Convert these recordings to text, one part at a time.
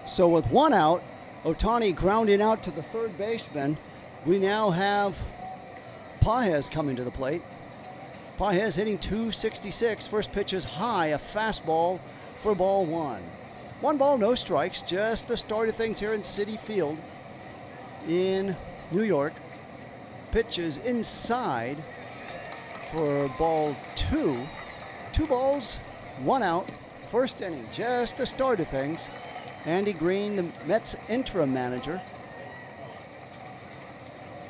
So with one out, Ohtani grounding out to the third baseman, we now have Pages coming to the plate. Pages hitting .266. First pitch is high, a fastball for ball one. One ball, no strikes, just the start of things here in Citi Field in New York. Pitch is inside for ball two. 2 balls, 1 out. First inning, just the start of things. Andy Green, the Mets interim manager.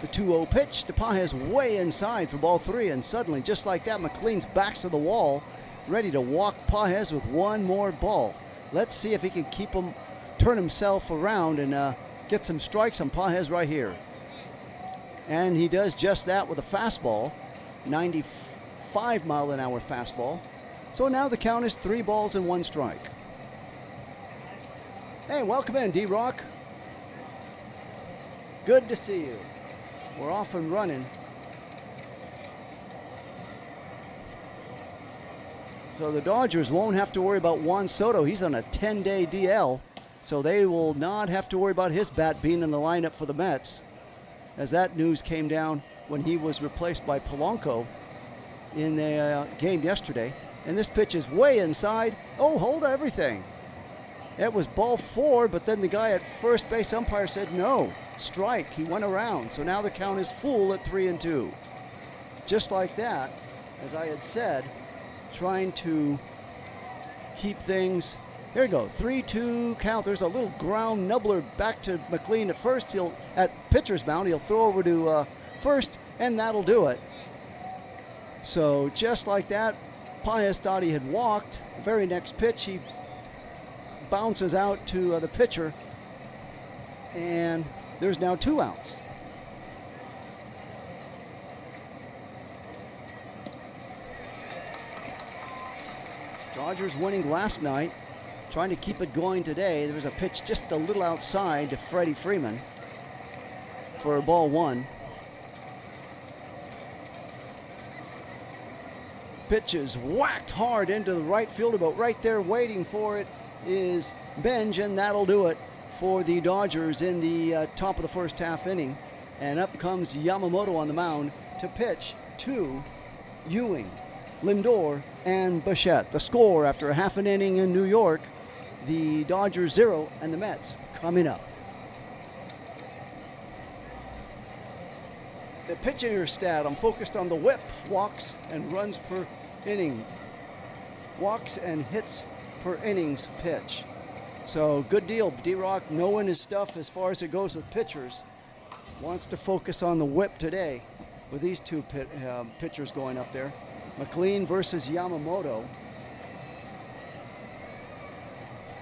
The 2-0 pitch to Pages way inside for ball 3, and suddenly, just like that, McLean's backs to the wall, ready to walk Pages with one more ball. Let's see if he can turn himself around and get some strikes on Pages right here. And he does just that with a fastball, 95-mile-an-hour fastball. So now the count is 3 balls and 1 strike. Hey, welcome in, D-Rock. Good to see you. We're off and running. So the Dodgers won't have to worry about Juan Soto. He's on a 10-day DL, so they will not have to worry about his bat being in the lineup for the Mets, as that news came down when he was replaced by Polanco in the game yesterday. And this pitch is way inside. Oh, hold everything. It was ball 4, but then the guy at first base umpire said no, strike. He went around. So now the count is full at 3-2. Just like that, as I had said, trying to keep things. Here we go, 3-2 count. There's a little ground nubbler back to McLean at first. He'll at pitcher's mound. He'll throw over to first, and that'll do it. So just like that, Pages thought he had walked. The very next pitch, he bounces out to the pitcher, and there's now 2 outs. Dodgers winning last night, trying to keep it going today. There was a pitch just a little outside to Freddie Freeman for ball 1. Pitch is whacked hard into the right fielder, but right there waiting for it is Benj, and that'll do it for the Dodgers in the top of the first half inning. And up comes Yamamoto on the mound to pitch to Ewing, Lindor, and Bichette. The score after a half an inning in New York, the Dodgers 0 and the Mets coming up. The pitching stat, I'm focused on the whip, walks and runs per inning, walks and hits per innings pitch. So good deal, D-Rock knowing his stuff as far as it goes with pitchers. Wants to focus on the whip today with these 2 pitchers going up there. McLean versus Yamamoto.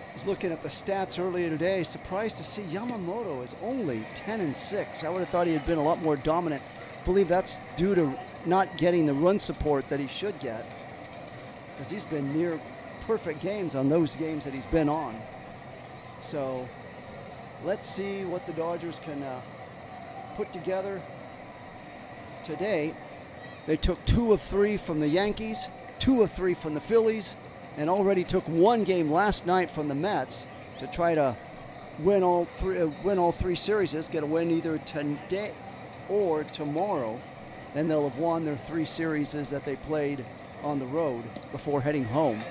I was looking at the stats earlier today, surprised to see Yamamoto is only 10-6. I would have thought he had been a lot more dominant. I believe that's due to not getting the run support that he should get, because he's been near perfect games on those games that he's been on. So let's see what the Dodgers can put together today. They took 2 of 3 from the Yankees, 2 of 3 from the Phillies, and already took 1 game last night from the Mets to try to win all 3 series. Get a win either today or tomorrow. Then they'll have won their 3 series that they played on the road before heading home.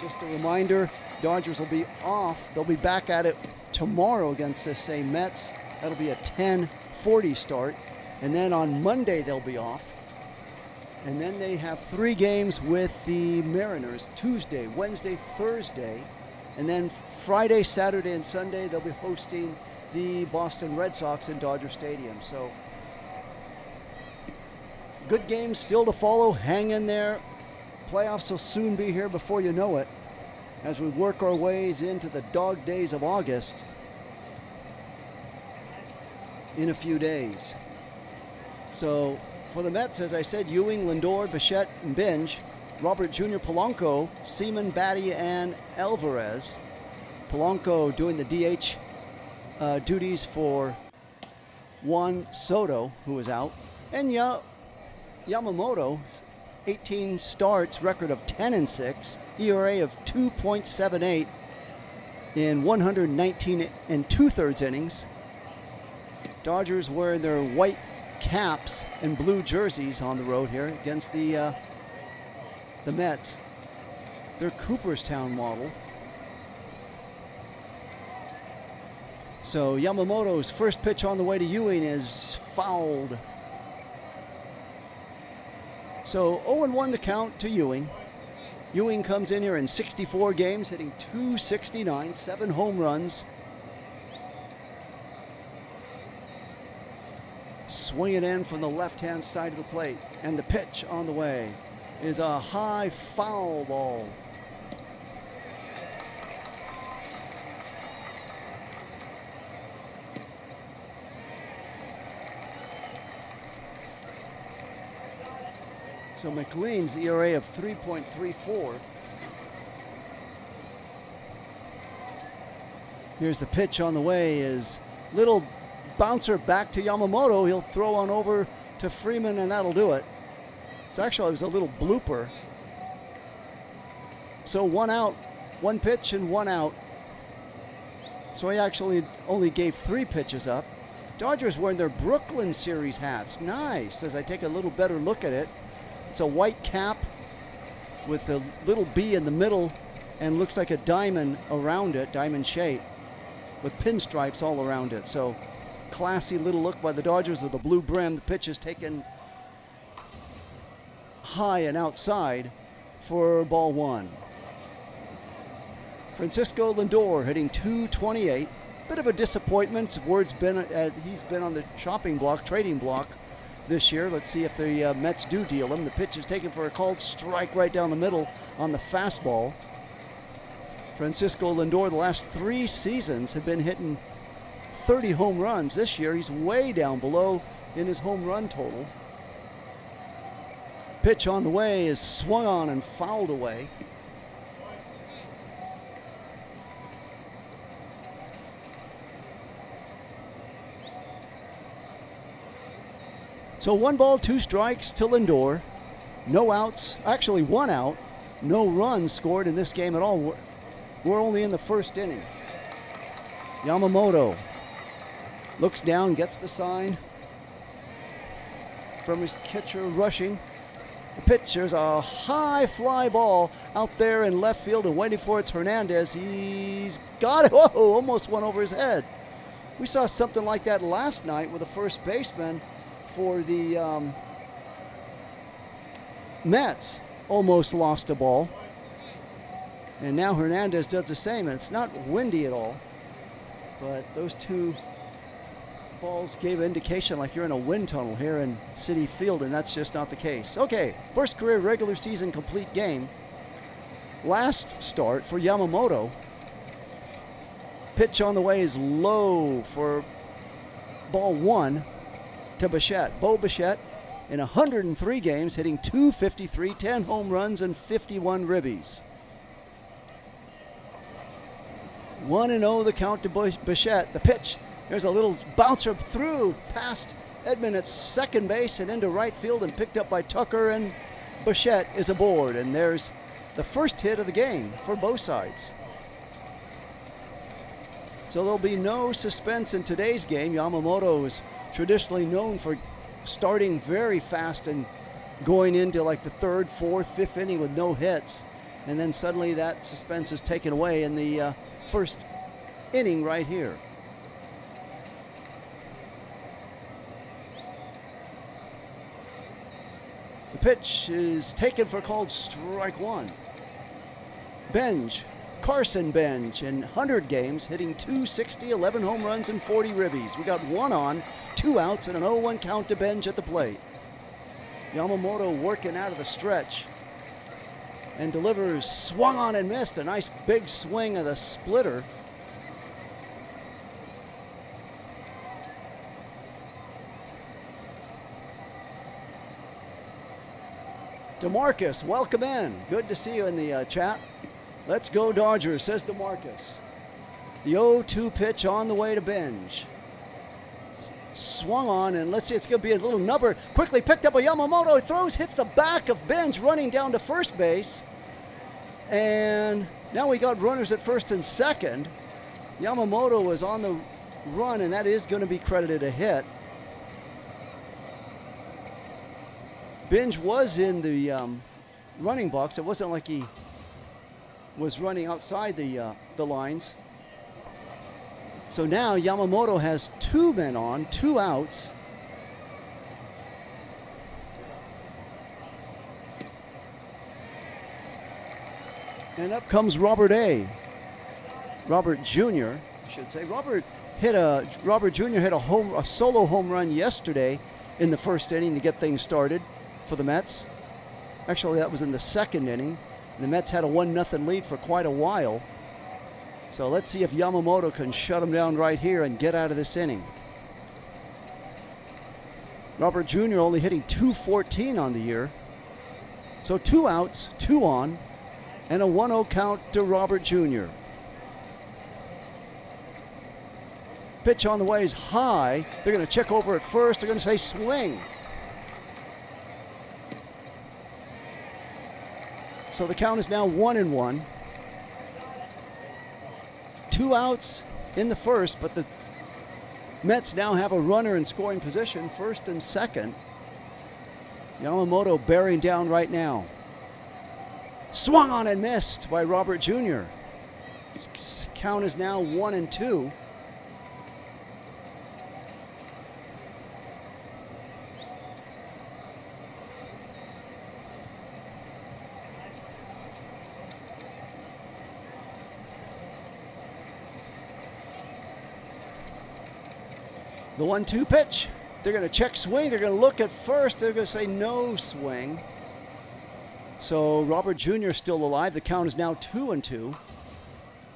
Just a reminder, Dodgers will be off. They'll be back at it tomorrow against the same Mets. That'll be a 10:40 start. And then on Monday they'll be off. And then they have 3 games with the Mariners, Tuesday, Wednesday, Thursday. And then Friday, Saturday, and Sunday, they'll be hosting the Boston Red Sox in Dodger Stadium. So good games still to follow. Hang in there. Playoffs will soon be here before you know it, as we work our ways into the dog days of August in a few days. So for the Mets, as I said, Ewing, Lindor, Bichette, and Benj. Robert Jr., Polanco, Seaman, Batty, and Alvarez. Polanco doing the DH duties for Juan Soto, who is out. And Yamamoto, 18 starts, record of 10-6, ERA of 2.78. in 119 and 2/3 innings. Dodgers wearing their white caps and blue jerseys on the road here against the Mets. Their Cooperstown model. So Yamamoto's first pitch on the way to Ewing is fouled. So 0-1 the count to Ewing. Ewing comes in here in 64 games, hitting .269, 7 home runs. Swing it in from the left-hand side of the plate. And the pitch on the way is a high foul ball. So McLean's ERA of 3.34. Here's the pitch on the way, is little bouncer back to Yamamoto. He'll throw on over to Freeman, and that'll do it. So actually it was a little blooper. So 1 out, 1 pitch and 1 out. So he actually only gave 3 pitches up. Dodgers wearing their Brooklyn Series hats. Nice, as I take a little better look at it. It's a white cap with a little B in the middle and looks like a diamond around it, diamond shape, with pinstripes all around it. So classy little look by the Dodgers with a blue brim. The pitch is taken high and outside for ball 1. Francisco Lindor hitting .228. Bit of a disappointment. Word's been he's been on the chopping block, trading block this year. Let's see if the Mets do deal him. The pitch is taken for a called strike right down the middle on the fastball. Francisco Lindor, the last 3 seasons, have been hitting 30 home runs. This year, he's way down below in his home run total. Pitch on the way is swung on and fouled away. So 1 ball, 2 strikes to Lindor. No outs, actually 1 out. No runs scored in this game at all. We're only in the first inning. Yamamoto looks down, gets the sign from his catcher rushing. The pitch, there's a high fly ball out there in left field and waiting for it's Hernandez. He's got it. Whoa, almost went over his head. We saw something like that last night with the first baseman for the Mets. Almost lost a ball. And now Hernandez does the same, and it's not windy at all. But those 2 balls gave an indication like you're in a wind tunnel here in Citi Field, and that's just not the case. Okay, first career regular season complete game. Last start for Yamamoto. Pitch on the way is low for ball 1 to Bichette. Bo Bichette in 103 games, hitting .253, 10 home runs and 51 ribbies. 1-0 the count to Bichette. The pitch, there's a little bouncer through past Edman at second base and into right field and picked up by Tucker, and Bichette is aboard. And there's the first hit of the game for both sides. So there'll be no suspense in today's game. Yamamoto is traditionally known for starting very fast and going into like the 3rd, 4th, 5th inning with no hits. And then suddenly that suspense is taken away in the first inning right here. The pitch is taken for called strike 1. Benj, Carson Benj, in 100 games, hitting .260, 11 home runs and 40 ribbies. We got 1 on, 2 outs, and an 0-1 count to Benj at the plate. Yamamoto working out of the stretch and delivers, swung on and missed. A nice big swing of the splitter. DeMarcus, welcome in. Good to see you in the chat. Let's go Dodgers, says DeMarcus. The 0-2 pitch on the way to Benj. Swung on, and let's see, it's going to be a little nubber. Quickly picked up by Yamamoto. Throws, hits the back of Benj, running down to first base. And Now we got runners at first and second. Yamamoto was on the run, and that is going to be credited a hit. Binge was in the running box. It wasn't like he was running outside the lines. So now Yamamoto has 2 men on, 2 outs. And up comes Robert Jr., I should say. Robert Jr. hit a solo home run yesterday in the first inning to get things started for the Mets. Actually, that was in the second inning. The Mets had a 1-0 lead for quite a while. So let's see if Yamamoto can shut him down right here and get out of this inning. Robert Jr. only hitting .214 on the year. So 2 outs, 2 on, and a 1-0 count to Robert Jr. Pitch on the way is high. They're going to check over at first. They're going to say swing. So the count is now 1-1. 2 outs in the first, but the Mets now have a runner in scoring position, first and second. Yamamoto bearing down right now. Swung on and missed by Robert Jr. Count is now 1-2. The 1-2 pitch. They're going to check swing. They're going to look at first. They're going to say no swing. So Robert Jr. still alive. The count is now 2-2.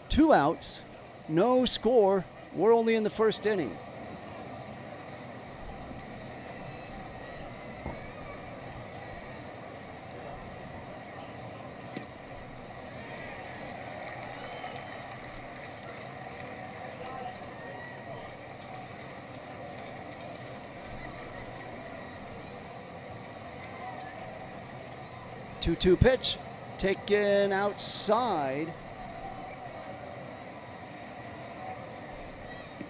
2 outs. No score. We're only in the first inning. Two-two pitch, taken outside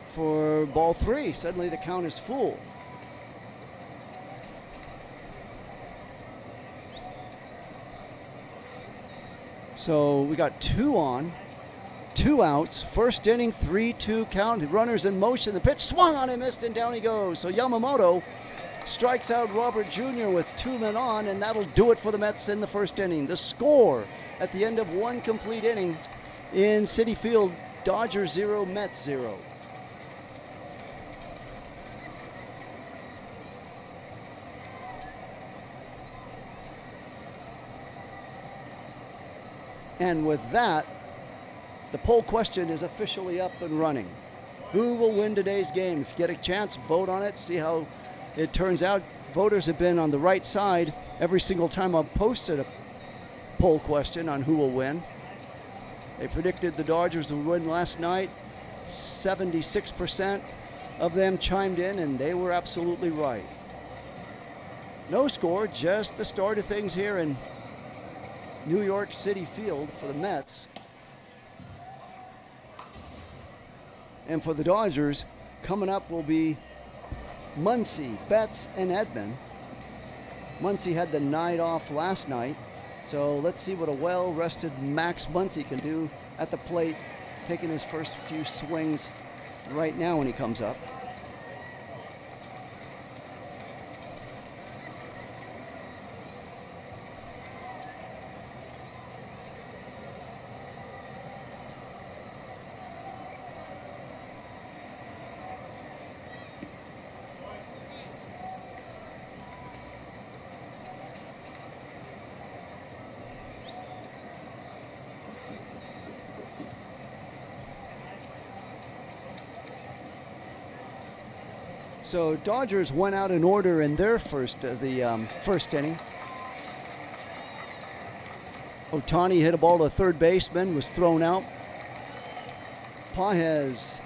for ball 3. Suddenly the count is full. So we got 2 on, 2 outs. First inning, 3-2 count. Runners in motion. The pitch swung on and missed, and down he goes. So Yamamoto strikes out Robert Jr. with 2 men on, and that'll do it for the Mets in the first inning. The score at the end of 1 complete innings in Citi Field, Dodgers 0, Mets 0. And with that, the poll question is officially up and running. Who will win today's game? If you get a chance, vote on it, see how it turns out. Voters have been on the right side every single time I've posted a poll question on who will win. They predicted the Dodgers would win last night. 76% of them chimed in, and they were absolutely right. No score, just the start of things here in New York Citi Field for the Mets. And for the Dodgers, coming up will be Muncy, Betts, and Edman. Muncy had the night off last night, so let's see what a well-rested Max Muncy can do at the plate, taking his first few swings right now when he comes up. So Dodgers went out in order in their first inning. Ohtani hit a ball to a third baseman, was thrown out. Pages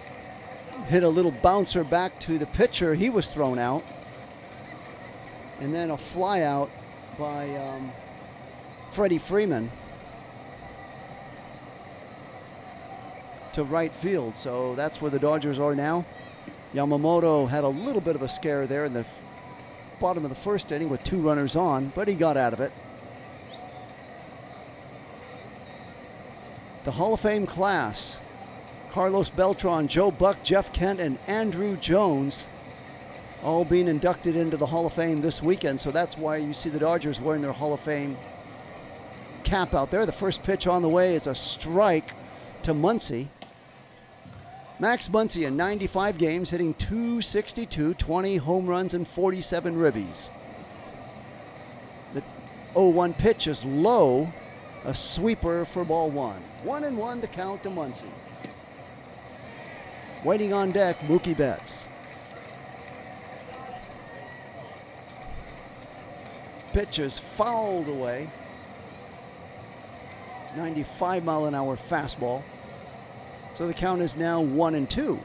hit a little bouncer back to the pitcher. He was thrown out. And then a fly out by Freddie Freeman. to right field. So that's where the Dodgers are now. Yamamoto had a little bit of a scare there in the bottom of the first inning with 2 runners on, but he got out of it. The Hall of Fame class: Carlos Beltran, Joe Buck, Jeff Kent, and Andrew Jones, all being inducted into the Hall of Fame this weekend. So that's why you see the Dodgers wearing their Hall of Fame cap out there. The first pitch on the way is a strike to Muncy. Max Muncy in 95 games, hitting .262, 20 home runs and 47 ribbies. The 0-1 pitch is low, a sweeper for ball 1. 1-1 the count to Muncy. Waiting on deck, Mookie Betts. Pitch is fouled away. 95-mile-an-hour fastball. So the count is now 1-2.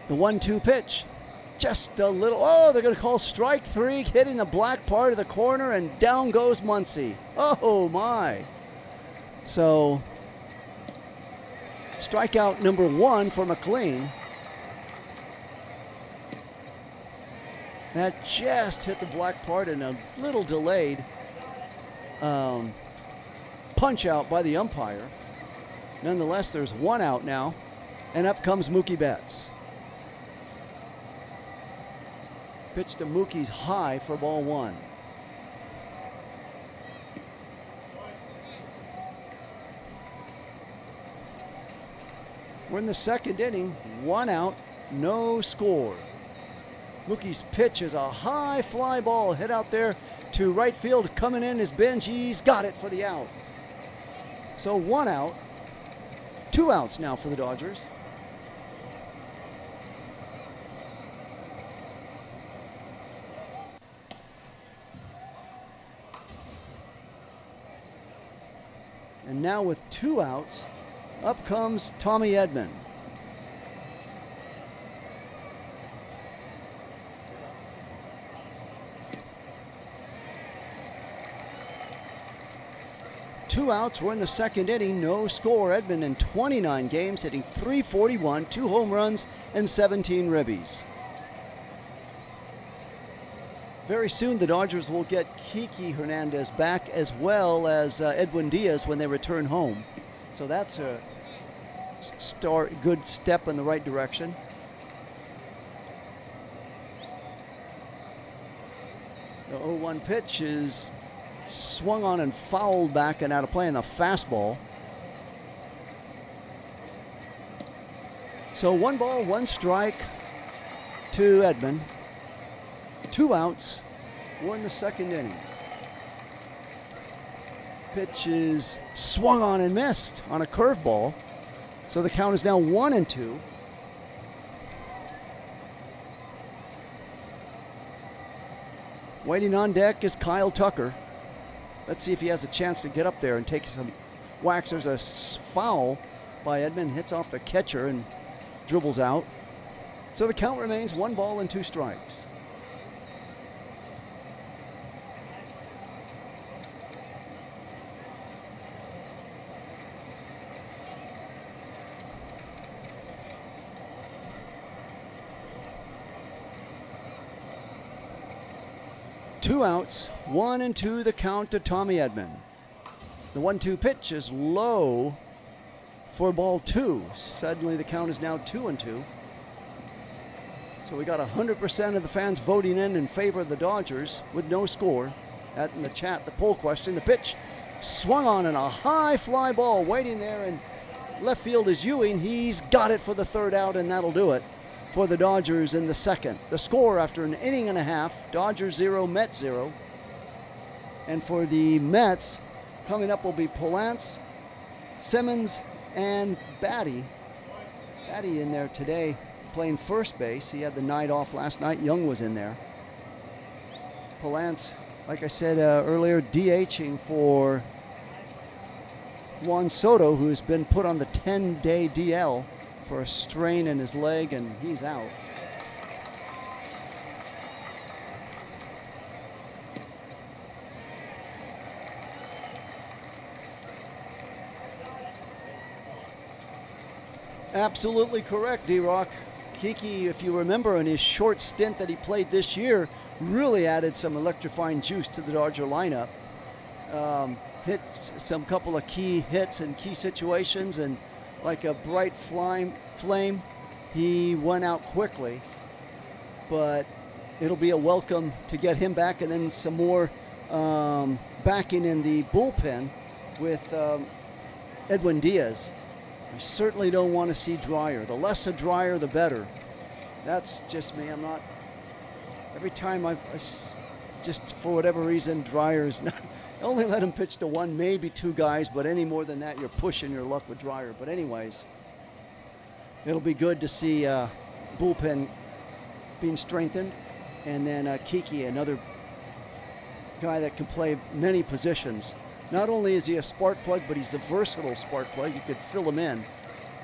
The 1-2 pitch, just a little, oh, they're going to call strike 3, hitting the black part of the corner, and down goes Muncy. Oh my. So strikeout number 1 for McLean. That just hit the black part in a little delayed punch out by the umpire. Nonetheless, there's 1 out now, and up comes Mookie Betts. Pitch to Mookie's high for ball 1. We're in the second inning, 1 out, no score. Mookie's pitch is a high fly ball hit out there to right field. Coming in is Benji. He's got it for the out. So 1 out, 2 outs now for the Dodgers. And now with 2 outs, up comes Tommy Edman. Two outs, we're in the second inning, no score. Edman in 29 games, hitting .341, 2 home runs and 17 ribbies. Very soon the Dodgers will get Kiki Hernandez back, as well as Edwin Diaz when they return home. So that's a good step in the right direction. The 0-1 pitch is swung on and fouled back and out of play in the fastball. So 1 ball, 1 strike to Edman. 2 outs. We're in the second inning. Pitch is swung on and missed on a curveball. So the count is now 1-2. Waiting on deck is Kyle Tucker. Let's see if he has a chance to get up there and take some whacks. There's a foul by Edman, hits off the catcher and dribbles out. So the count remains 1 ball and 2 strikes. Two outs, 1-2 the count to Tommy Edman. The 1-2 pitch is low for ball 2. Suddenly the count is now 2-2. So we got 100% of the fans voting in favor of the Dodgers with no score. That in the chat, the poll question. The pitch swung on and a high fly ball waiting there in left field is Ewing. He's got it for the 3rd out, and that'll do it for the Dodgers in the second. The score after an inning and a half, Dodgers 0, Mets 0. And for the Mets, coming up will be Polance, Simmons, and Batty. Batty in there today playing first base. He had the night off last night. Young was in there. Polance, like I said earlier, DHing for Juan Soto, who's been put on the 10-day DL for a strain in his leg, and he's out. Absolutely correct, D-Rock. Kiki, if you remember, in his short stint that he played this year, really added some electrifying juice to the Dodger lineup. Hit some couple of key hits in key situations, and like a bright flame, he went out quickly. But it'll be a welcome to get him back, and then some more backing in the bullpen with Edwin Diaz. We certainly don't want to see Dreyer. The less a Dreyer, the better. That's just me. I'm not. Every time I just for whatever reason, Dryer's not. Only let him pitch to one, maybe two guys, but any more than that, you're pushing your luck with Dreyer. But anyways, it'll be good to see bullpen being strengthened, and then Kiki, another guy that can play many positions. Not only is he a spark plug, but he's a versatile spark plug. You could fill him in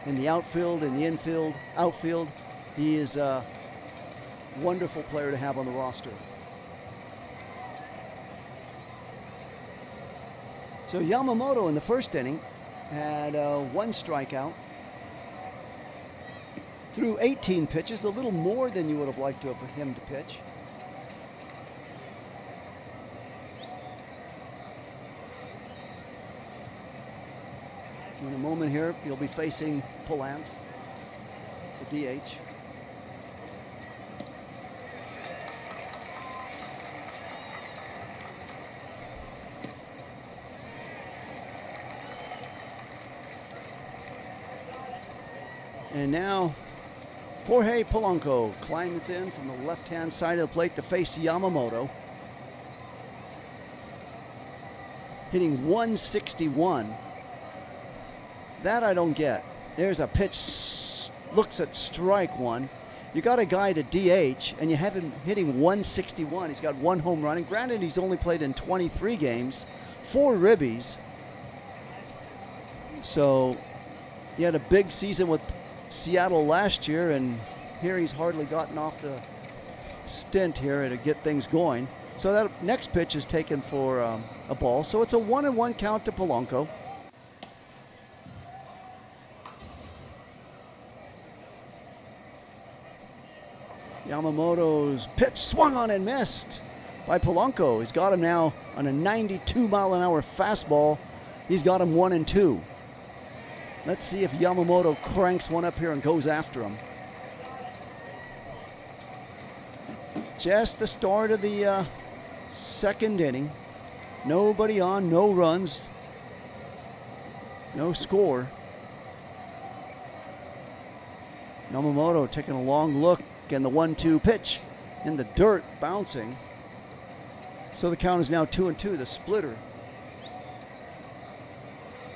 the outfield, in the infield, outfield. He is a wonderful player to have on the roster. So Yamamoto in the first inning had one strikeout. Threw 18 pitches, a little more than you would have liked to have him to pitch. In a moment here, he'll be facing Polance, the DH. And now Jorge Polanco climbs in from the left-hand side of the plate to face Yamamoto. Hitting 161. That I don't get. There's a pitch, looks at strike one. You got a guy to DH, and you have him hitting 161. He's got one home run. And granted, he's only played in 23 games, 4 ribbies. So he had a big season with Seattle last year, and here he's hardly gotten off the stint here to get things going. So that next pitch is taken for a ball. So it's a 1-1 count to Polanco. Yamamoto's pitch swung on and missed by Polanco. He's got him now on a 92-mile-an-hour fastball. He's got him 1-2. Let's see if Yamamoto cranks one up here and goes after him. Just the start of the second inning. Nobody on, no runs, no score. Yamamoto taking a long look, and the 1-2 pitch in the dirt, bouncing. So the count is now 2-2, the splitter.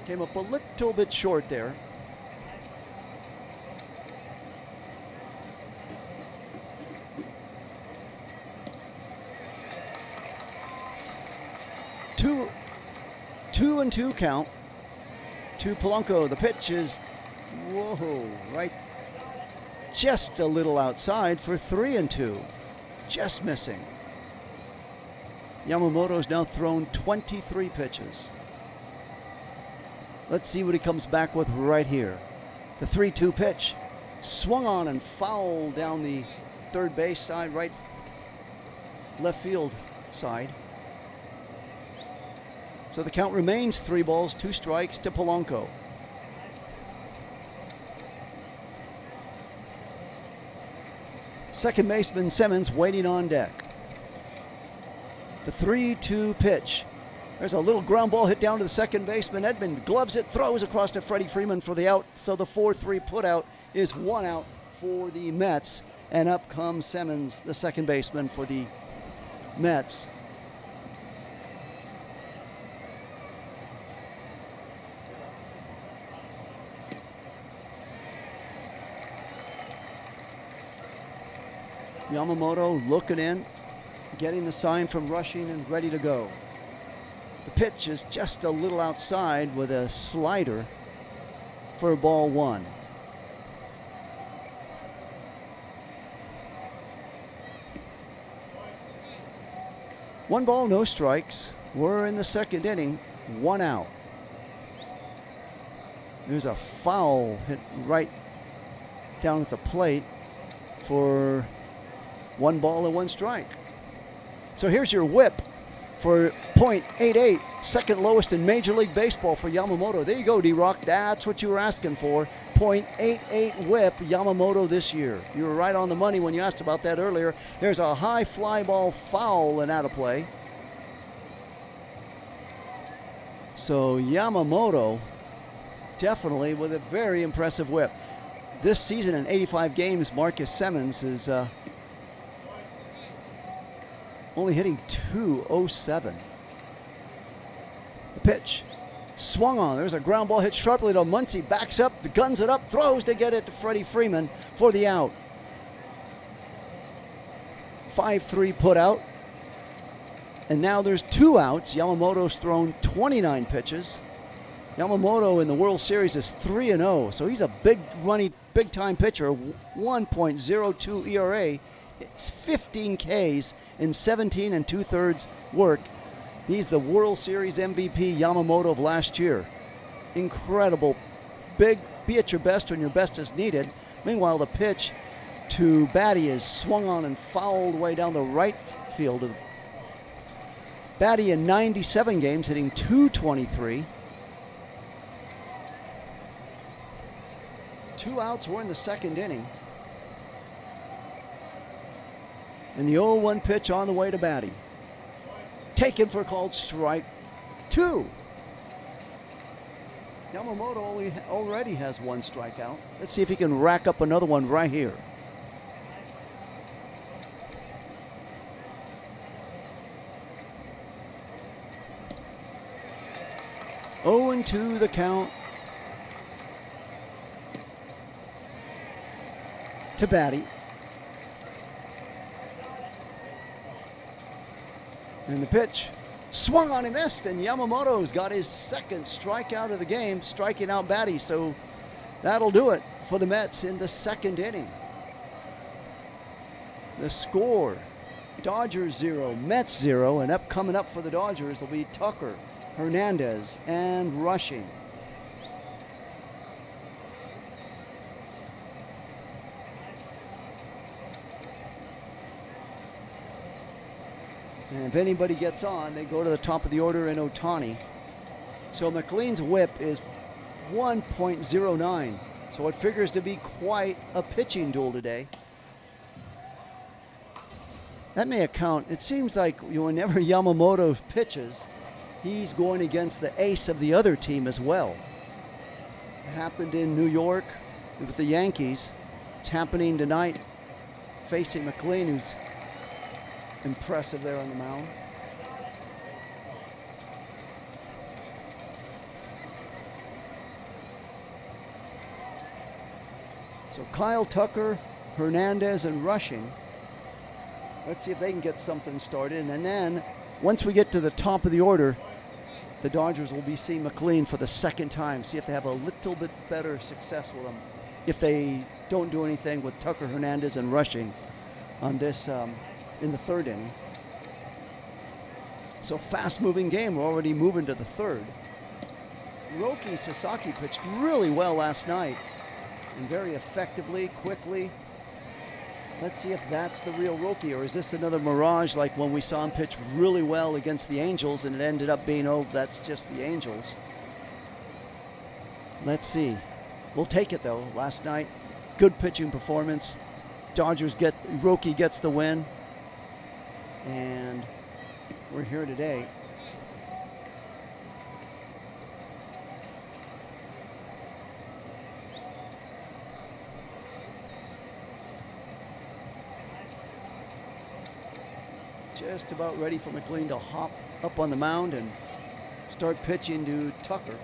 Came up a little bit short there. Two and two count to Polanco. The pitch is, whoa, right just a little outside for 3-2. Just missing. Yamamoto's now thrown 23 pitches. Let's see what he comes back with right here. The 3-2 pitch swung on and fouled down the third base side, right left field side. So the count remains 3 balls, 2 strikes to Polanco. Second baseman Simmons waiting on deck. The 3-2 pitch. There's a little ground ball hit down to the second baseman. Edman gloves it, throws across to Freddie Freeman for the out. So the 4-3 put out is 1 out for the Mets. And up comes Simmons, the second baseman for the Mets. Yamamoto looking in, getting the sign from Rushing and ready to go. The pitch is just a little outside with a slider for ball 1. One ball, no strikes. We're in the second inning, 1 out. There's a foul hit right down at the plate for 1 ball and 1 strike. So here's your whip for .88, second lowest in Major League Baseball for Yamamoto. There you go, D-Rock. That's what you were asking for. .88 whip, Yamamoto this year. You were right on the money when you asked about that earlier. There's a high fly ball foul and out of play. So Yamamoto definitely with a very impressive whip. This season in 85 games, Marcus Semien is only hitting .207. The pitch swung on. There's a ground ball hit sharply to Muncy. Backs up, guns it up, throws to get it to Freddie Freeman for the out. 5-3 put out. And now there's 2 outs. Yamamoto's thrown 29 pitches. Yamamoto in the World Series is 3-0, so he's a big time pitcher. 1.02 ERA. It's 15 Ks in 17 2/3 work. He's the World Series MVP Yamamoto of last year. Incredible. Big, be at your best when your best is needed. Meanwhile, the pitch to Batty is swung on and fouled way down the right field. Batty in 97 games hitting .223. 2 outs. We're in the second inning. And the 0-1 pitch on the way to Batty. Taken for called strike 2. Yamamoto already has 1 strikeout. Let's see if he can rack up another one right here. Oh, and 2 the count to Batty. And the pitch swung on and missed, and Yamamoto's got his second strikeout of the game, striking out Batty. So that'll do it for the Mets in the second inning. The score, Dodgers 0, Mets 0, and coming up for the Dodgers will be Tucker, Hernandez, and Rushing. And if anybody gets on, they go to the top of the order in Ohtani. So McLean's whip is 1.09. So it figures to be quite a pitching duel today. That may account. It seems like whenever Yamamoto pitches, he's going against the ace of the other team as well. It happened in New York with the Yankees. It's happening tonight facing McLean, who's impressive there on the mound. So Kyle Tucker, Hernandez, and Rushing. Let's see if they can get something started. And then once we get to the top of the order, the Dodgers will be seeing McLean for the second time. See if they have a little bit better success with them. If they don't do anything with Tucker, Hernandez, and Rushing on this in the third inning. So fast-moving game. We're already moving to the third. Roki Sasaki pitched really well last night and very effectively, quickly. Let's see if that's the real Roki, or is this another mirage like when we saw him pitch really well against the Angels and it ended up being, oh, that's just the Angels. Let's see. We'll take it, though. Last night, good pitching performance. Roki gets the win. And we're here today. Just about ready for McLean to hop up on the mound and start pitching to Tucker.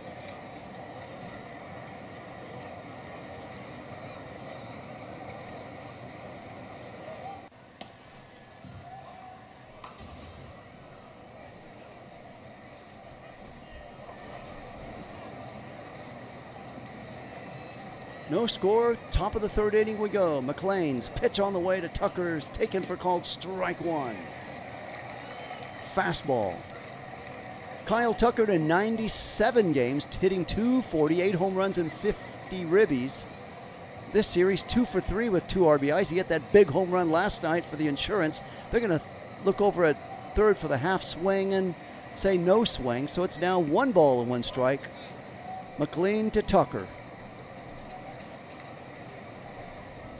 No score, top of the third inning we go. McLean's pitch on the way to Tucker's taken for called strike 1. Fastball. Kyle Tucker in 97 games, hitting .248 home runs and 50 ribbies. this series, 2 for 3 with 2 RBIs. He hit that big home run last night for the insurance. They're going to look over at third for the half swing and say no swing. So it's now 1 ball and 1 strike. McLean to Tucker.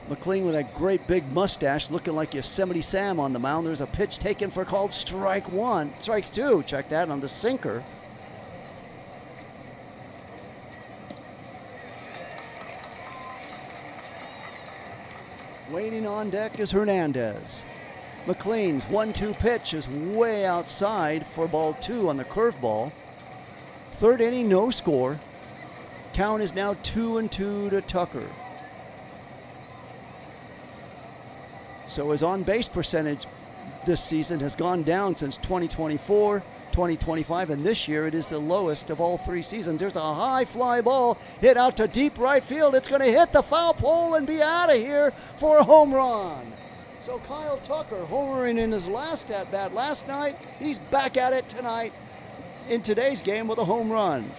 McLean with that great big mustache looking like Yosemite Sam on the mound. There's a pitch taken for called strike 2. Check that on the sinker. Waiting on deck is Hernandez. McLean's 1-2 pitch is way outside for ball 2 on the curveball. Third inning, no score. Count is now 2-2 to Tucker. So his on-base percentage this season has gone down since 2024, 2025, and this year it is the lowest of all 3 seasons. There's a high fly ball hit out to deep right field. It's going to hit the foul pole and be out of here for a home run. So Kyle Tucker homering in his last at-bat last night. He's back at it tonight in today's game with a home run.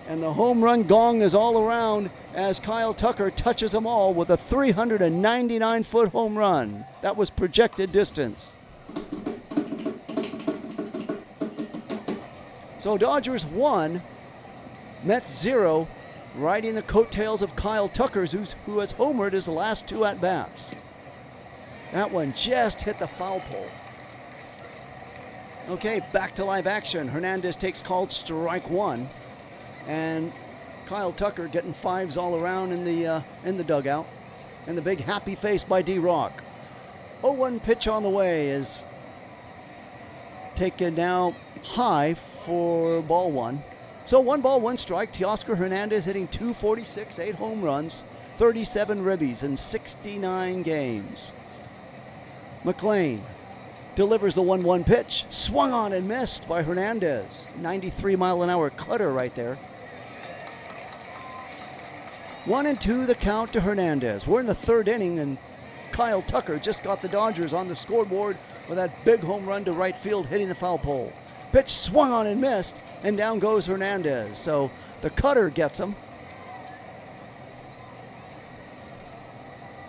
And the home run gong is all around as Kyle Tucker touches them all with a 399-foot home run. That was projected distance. So Dodgers 1, Mets 0, riding the coattails of Kyle Tucker, who has homered his last 2 at-bats. That one just hit the foul pole. Okay, back to live action. Hernandez takes called strike 1. And Kyle Tucker getting 5s all around in the dugout. And the big happy face by D-Rock. 0-1 pitch on the way is taken now high for ball 1. So 1 ball, 1 strike. Teoscar Hernandez hitting .246, 8 home runs, 37 ribbies in 69 games. McLean delivers the 1-1 pitch. Swung on and missed by Hernandez. 93-mile-an-hour cutter right there. 1-2 the count to Hernandez. We're in the 3rd inning, and Kyle Tucker just got the Dodgers on the scoreboard with that big home run to right field hitting the foul pole. Pitch swung on and missed, and down goes Hernandez. So the cutter gets him.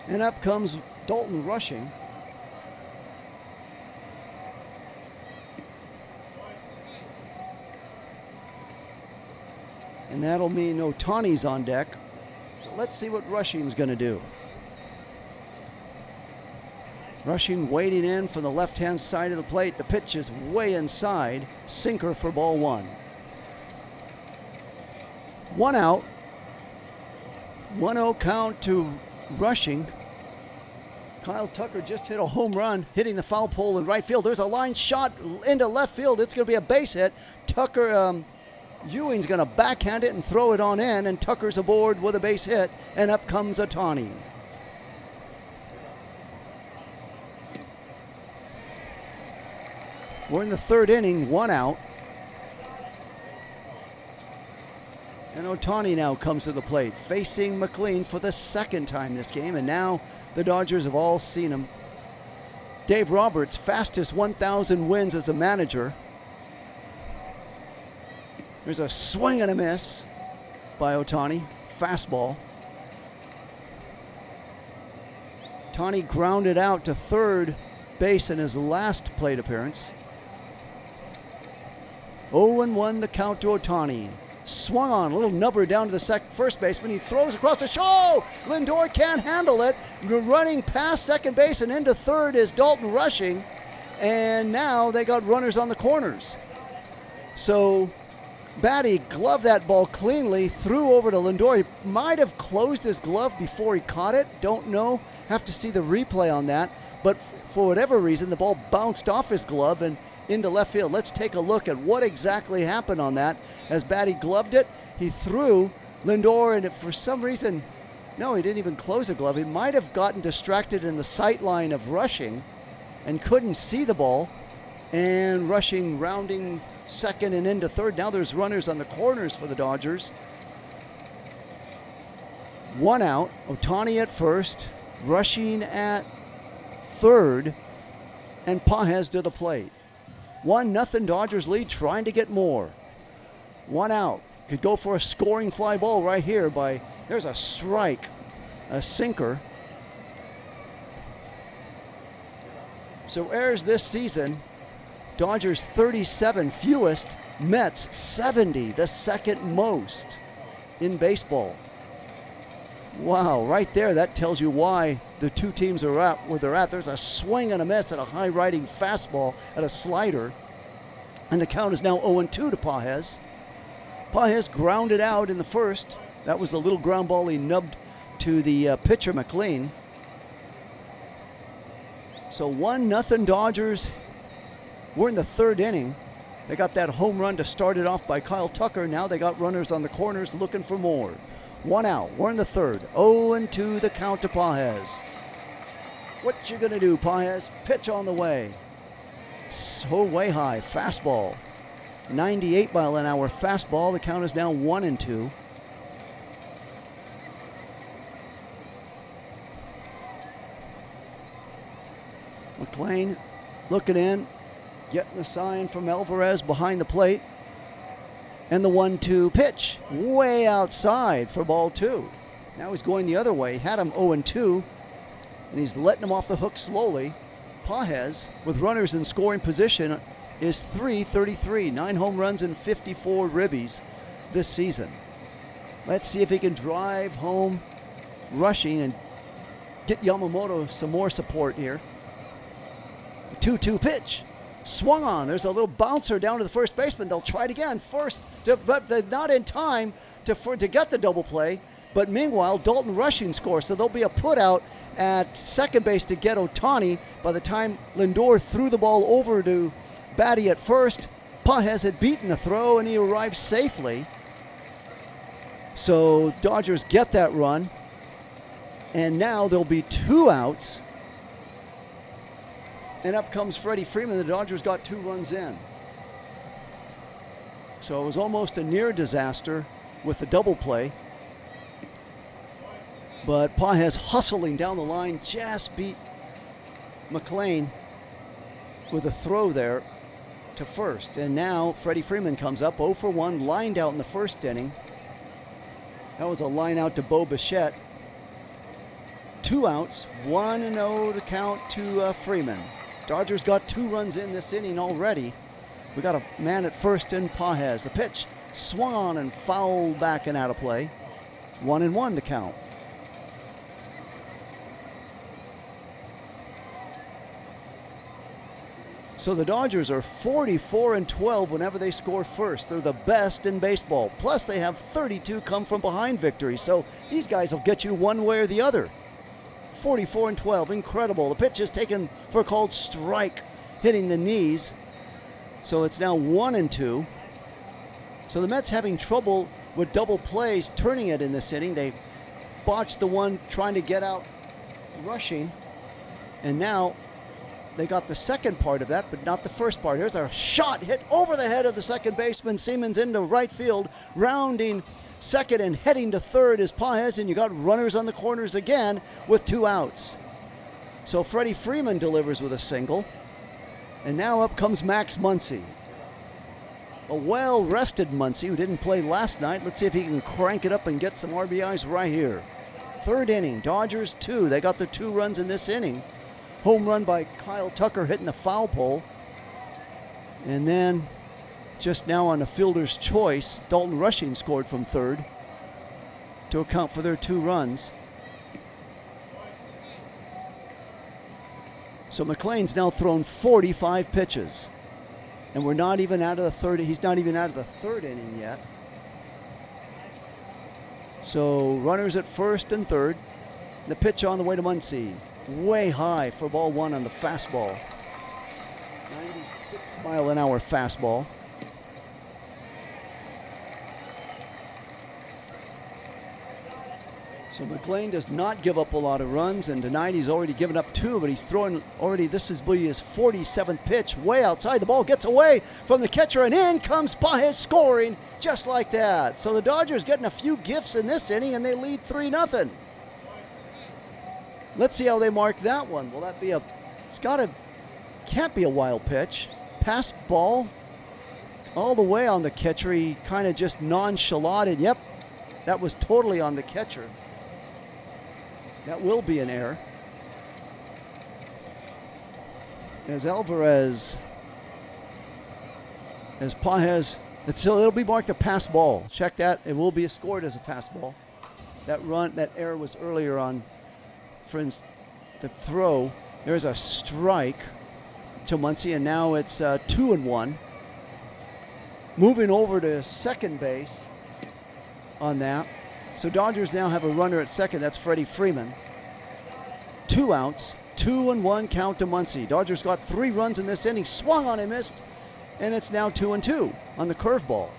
And up comes Dalton Rushing. And that'll mean Ohtani's on deck. So let's see what Rushing's going to do. Rushing waiting in from the left-hand side of the plate. The pitch is way inside. Sinker for ball 1. 1 out. 1-0 count to Rushing. Kyle Tucker just hit a home run, hitting the foul pole in right field. There's a line shot into left field. It's going to be a base hit. Ewing's going to backhand it and throw it on in, and Tucker's aboard with a base hit, and up comes Ohtani. We're in the 3rd inning, 1 out. And Ohtani now comes to the plate, facing McLean for the 2nd time this game, and now the Dodgers have all seen him. Dave Roberts, fastest 1,000 wins as a manager. There's a swing and a miss by Ohtani. Fastball. Ohtani grounded out to 3rd base in his last plate appearance. 0-1 the count to Ohtani. Swung on, a little nubber down to the first baseman. He throws across the show. Lindor can't handle it. Running past second base and into 3rd is Dalton Rushing. And now they got runners on the corners. So Batty gloved that ball cleanly, threw over to Lindor. He might have closed his glove before he caught it. Don't know. Have to see the replay on that. But for whatever reason, the ball bounced off his glove and into left field. Let's take a look at what exactly happened on that. As Batty gloved it, he threw Lindor, and for some reason, no, he didn't even close the glove. He might have gotten distracted in the sight line of Rushing and couldn't see the ball. And Rushing rounding 2nd and into 3rd. Now there's runners on the corners for the Dodgers. 1 out. Ohtani at 1st. Rushing at 3rd. And Pages to the plate. 1-0 Dodgers lead, trying to get more. 1 out. Could go for a scoring fly ball right here by, there's a strike, a sinker. So errors this season, Dodgers 37 fewest, Mets 70, the second most in baseball. Wow, right there, that tells you why the two teams are at where they're at. There's a swing and a miss at a high riding fastball at a slider. And the count is now 0-2 to Pages. Pages grounded out in the first. That was the little ground ball he nubbed to the pitcher, McLean. So 1-0 Dodgers. We're in the third inning. They got that home run to start it off by Kyle Tucker. Now they got runners on the corners looking for more. 1 out. We're in the third. 0-2 the count to Pages. What you gonna do, Pages? Pitch on the way. So way high. Fastball. 98-mile-an-hour fastball. The count is now 1-2. McLean looking in, getting a sign from Alvarez behind the plate. And the 1-2 pitch, way outside for ball 2. Now he's going the other way. Had him 0-2, and he's letting him off the hook slowly. Pages, with runners in scoring position, is .333, 9 home runs and 54 ribbies this season. Let's see if he can drive home rushing and get Yamamoto some more support here. The 2-2 pitch. Swung on. There's a little bouncer down to the first baseman. They'll try it again. First, but they're not in time to get the double play. But meanwhile, Dalton Rushing scores. So there'll be a put out at second base to get Ohtani. By the time Lindor threw the ball over to Batty at first, Pages had beaten the throw and he arrived safely. So the Dodgers get that run. And now there'll be 2 outs. And up comes Freddie Freeman. The Dodgers got 2 runs in. So it was almost a near disaster with the double play. But Pages hustling down the line just beat McLean with a throw there to first. And now Freddie Freeman comes up 0 for 1, lined out in the first inning. That was a line out to Bo Bichette. 2 outs, 1-0 to count to Freeman. Dodgers got 2 runs in this inning already. We got a man at first in Pages. The pitch swung on and fouled back and out of play. 1-1 the count. So the Dodgers are 44-12 whenever they score first. They're the best in baseball. Plus they have 32 come from behind victories. So these guys will get you one way or the other. 44-12, incredible. The pitch is taken for a called strike, hitting the knees. So it's now 1-2. So the Mets having trouble with double plays, turning it in this inning. They botched the one trying to get out rushing. And now they got the second part of that, but not the first part. Here's a shot hit over the head of the second baseman. Siemens into right field, rounding second and heading to third is Pages, and you got runners on the corners again with 2 outs. So Freddie Freeman delivers with a single. And now up comes Max Muncy. A well-rested Muncy who didn't play last night. Let's see if he can crank it up and get some RBIs right here. Third inning, Dodgers 2. They got their 2 runs in this inning. Home run by Kyle Tucker hitting the foul pole. And then just now on a fielder's choice, Dalton Rushing scored from third to account for their 2 runs. So McLean's now thrown 45 pitches. And we're not even out of the third. He's not even out of the third inning yet. So runners at first and third. The pitch on the way to Muncy. Way high for ball 1 on the fastball. 96-mile-an-hour fastball. So McLean does not give up a lot of runs, and tonight he's already given up 2, but he's throwing already, this is his 47th pitch, way outside. The ball gets away from the catcher, and in comes Pages scoring just like that. So the Dodgers getting a few gifts in this inning, and they lead 3-0. Let's see how they mark that one. Will that be can't be a wild pitch. Pass ball. all the way on the catcher. He kind of just nonchalanted. Yep, that was totally on the catcher. That will be an error. As Alvarez, as Pages, it'll be marked a pass ball. Check that. It will be scored as a pass ball. That error was earlier on, friends, the throw. There's a strike to Muncy, and now it's 2-1. Moving over to second base on that. So Dodgers now have a runner at second. That's Freddie Freeman. 2 outs, 2-1 count to Muncy. Dodgers got 3 runs in this inning. Swung on and missed, and it's now 2-2 on the curveball.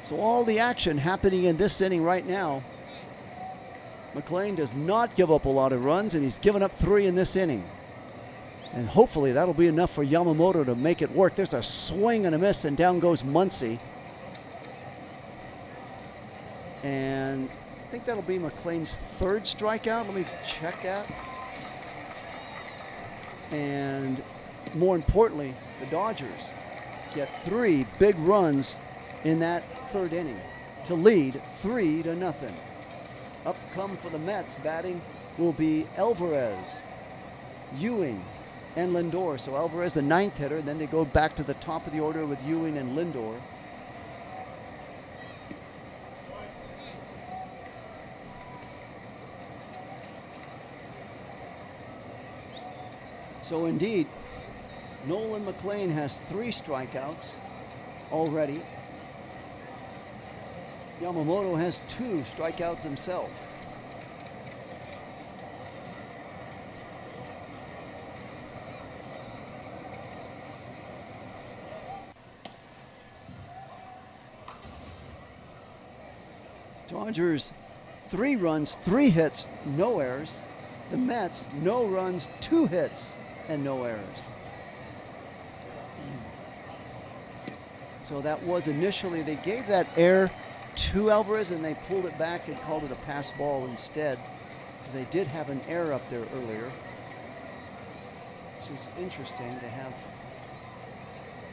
So all the action happening in this inning right now. McLean does not give up a lot of runs, and he's given up 3 in this inning. And hopefully that'll be enough for Yamamoto to make it work. There's a swing and a miss, and down goes Muncy. And I think that'll be McLean's 3rd strikeout. Let me check that. And more importantly, the Dodgers get 3 big runs in that 3rd inning to lead 3-0. Up come for the Mets batting will be Alvarez, Ewing, and Lindor. So Alvarez, the 9th hitter, and then they go back to the top of the order with Ewing and Lindor. So indeed, Nolan McLean has 3 strikeouts already. Yamamoto has 2 strikeouts himself. Dodgers, 3 runs, 3 hits, no errors. The Mets, no runs, 2 hits, and no errors. So that was initially, they gave that error to Alvarez, and they pulled it back and called it a pass ball instead, because they did have an error up there earlier, which is interesting to have.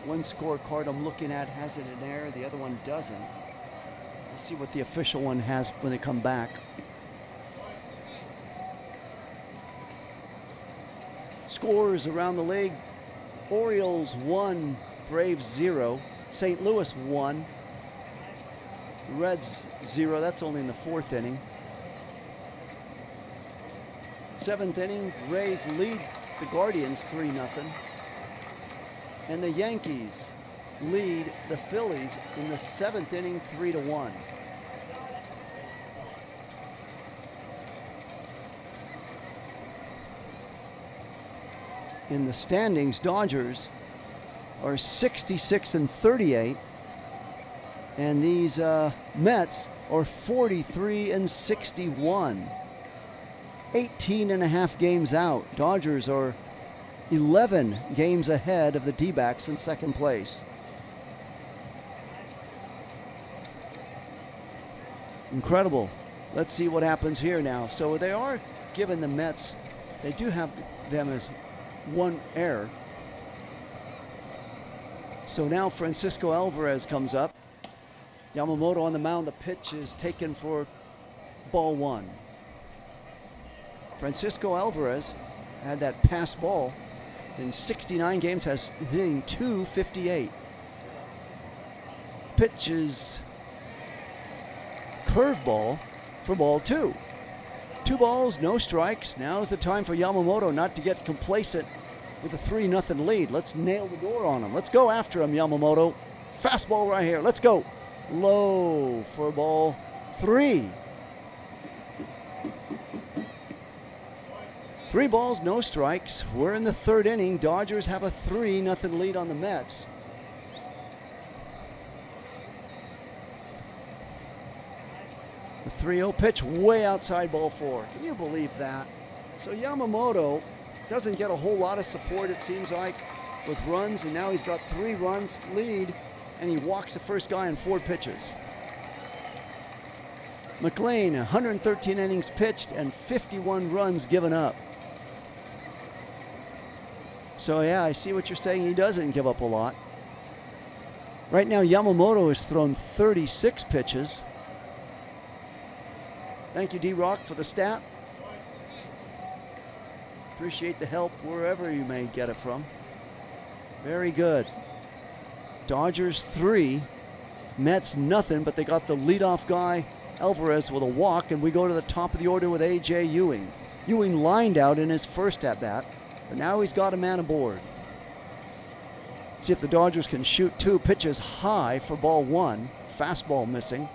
One scorecard I'm looking at has it an error, the other one doesn't. We'll see what the official one has when they come back. Scores around the league: Orioles 1, Braves 0, St. Louis 1, Reds 0. That's only in the 4th inning. 7th inning, Rays lead the Guardians 3-0. And the Yankees lead the Phillies in the 7th inning 3-1. In the standings, Dodgers are 66-38. And these Mets are 43-61. 18.5 games out. Dodgers are 11 games ahead of the D-backs in 2nd place. Incredible. Let's see what happens here now. So they are giving the Mets, they do have them as 1 error. So now Francisco Alvarez comes up. Yamamoto on the mound. The pitch is taken for ball 1. Francisco Alvarez had that pass ball in 69 games, has hitting .258. Pitch is curveball for ball 2. 2 balls, no strikes. Now's the time for Yamamoto not to get complacent with a 3-0 lead. Let's nail the door on him. Let's go after him, Yamamoto. Fastball right here. Let's go. Low for ball 3. 3 balls, no strikes. We're in the 3rd inning. Dodgers have a 3-0 lead on the Mets. The 3-0 pitch way outside ball 4. Can you believe that? So Yamamoto doesn't get a whole lot of support, it seems like, with runs, and now he's got 3 runs lead, and he walks the first guy in 4 pitches. McLean, 113 innings pitched and 51 runs given up. So yeah, I see what you're saying. He doesn't give up a lot. Right now, Yamamoto has thrown 36 pitches. Thank you, D-Rock, for the stat. Appreciate the help wherever you may get it from. Very good. Dodgers 3, Mets nothing, but they got the leadoff guy, Alvarez, with a walk, and we go to the top of the order with A.J. Ewing. Ewing lined out in his first at-bat, but now he's got a man aboard. See if the Dodgers can shoot 2 pitches high for ball 1. Fastball missing.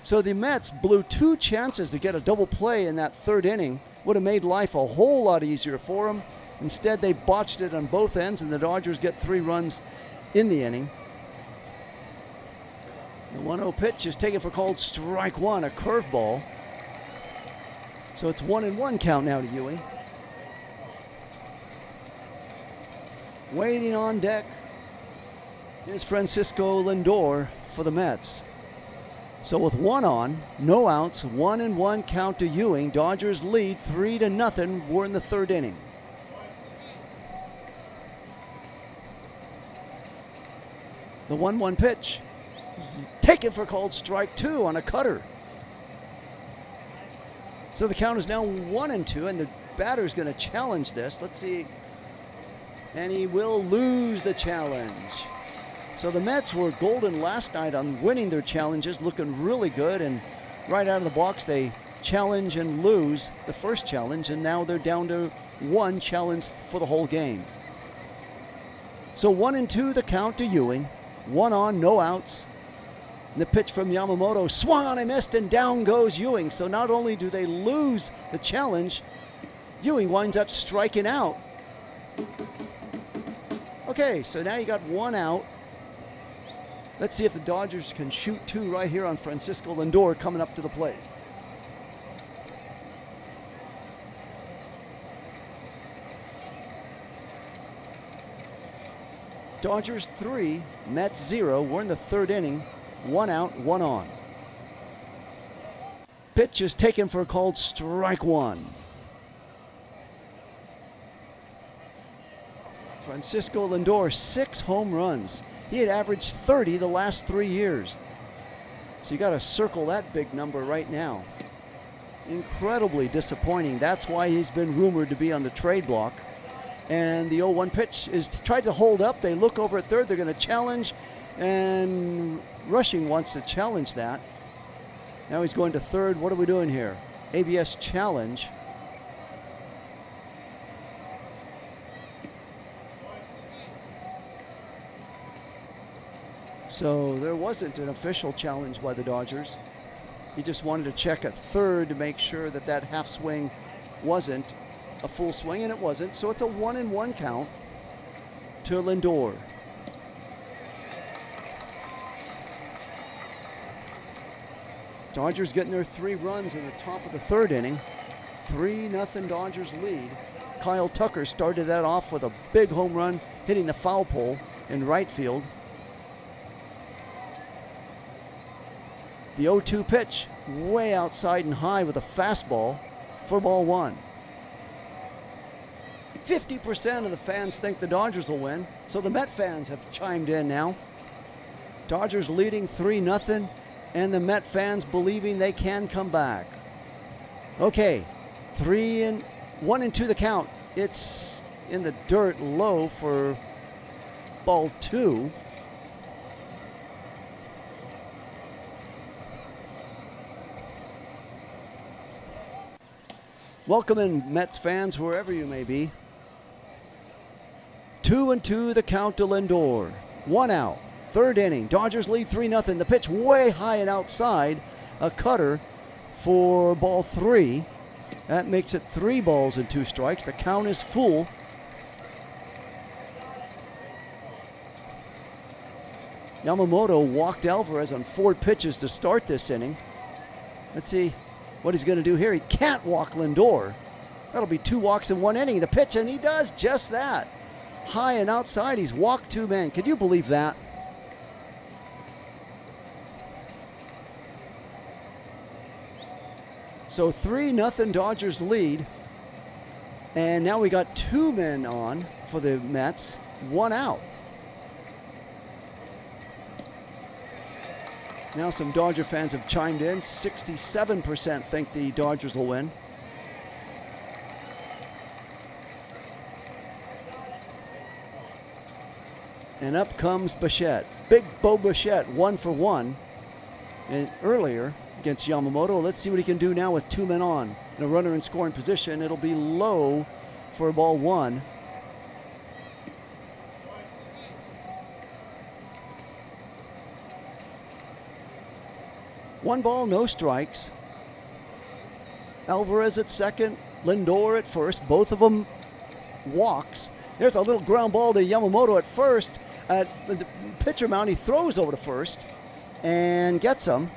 So the Mets blew 2 chances to get a double play in that 3rd inning. Would have made life a whole lot easier for them. Instead, they botched it on both ends, and the Dodgers get 3 runs in the inning. The 1-0 pitch is taken for called strike 1, a curveball. So it's 1-1 count now to Ewing. Waiting on deck is Francisco Lindor for the Mets. So with 1 on, no outs, 1-1 count to Ewing. Dodgers lead 3-0. We're in the 3rd inning. The 1-1 pitch is taken for called strike 2 on a cutter. So the count is now 1-2, and the batter's going to challenge this. Let's see. And he will lose the challenge. So the Mets were golden last night on winning their challenges, looking really good, and right out of the box they challenge and lose the first challenge, and now they're down to 1 challenge for the whole game. So 1-2 the count to Ewing. 1 on, no outs. And the pitch from Yamamoto swung on and missed, and down goes Ewing. So not only do they lose the challenge, Ewing winds up striking out. Okay, so now you got 1 out. Let's see if the Dodgers can shoot 2 right here on Francisco Lindor coming up to the plate. Dodgers 3, Mets 0. We're in the 3rd inning. 1 out, 1 on. Pitch is taken for a called strike 1. Francisco Lindor, 6 home runs. He had averaged 30 the last 3 years. So you got to circle that big number right now. Incredibly disappointing. That's why he's been rumored to be on the trade block. And the 0-1 pitch is tried to hold up. They look over at 3rd. They're going to challenge. And Rushing wants to challenge that. Now he's going to 3rd. What are we doing here? ABS challenge. So there wasn't an official challenge by the Dodgers. He just wanted to check at 3rd to make sure that that half swing wasn't a full swing, and it wasn't. So it's a 1-1 count to Lindor. Dodgers getting their 3 runs in the top of the 3rd inning. 3-0 Dodgers lead. Kyle Tucker started that off with a big home run, hitting the foul pole in right field. The 0-2 pitch, way outside and high with a fastball for ball 1. 50% of the fans think the Dodgers will win, so the Met fans have chimed in now. Dodgers leading 3-0, and the Met fans believing they can come back. Okay, 1-2 the count. It's in the dirt low for ball 2. Welcome in, Mets fans, wherever you may be. 2-2 the count to Lindor. 1 out. 3rd inning. Dodgers lead 3-0. The pitch way high and outside. A cutter for ball 3. That makes it 3 balls and 2 strikes. The count is full. Yamamoto walked Alvarez on 4 pitches to start this inning. Let's see what he's going to do here. He can't walk Lindor. That'll be 2 walks in 1 inning. The pitch, and he does just that. High and outside, he's walked 2 men. Can you believe that? So 3-0 Dodgers lead. And now we got 2 men on for the Mets, 1 out. Now some Dodger fans have chimed in. 67% think the Dodgers will win. And up comes Bichette. Big Bo Bichette, 1 for 1. And earlier against Yamamoto. Let's see what he can do now with 2 men on. And a runner in scoring position. It'll be low for ball 1. One ball, no strikes. Alvarez at second, Lindor at first. Both of them walks. There's a little ground ball to Yamamoto at first. At the pitcher mound, he throws over to first and gets him.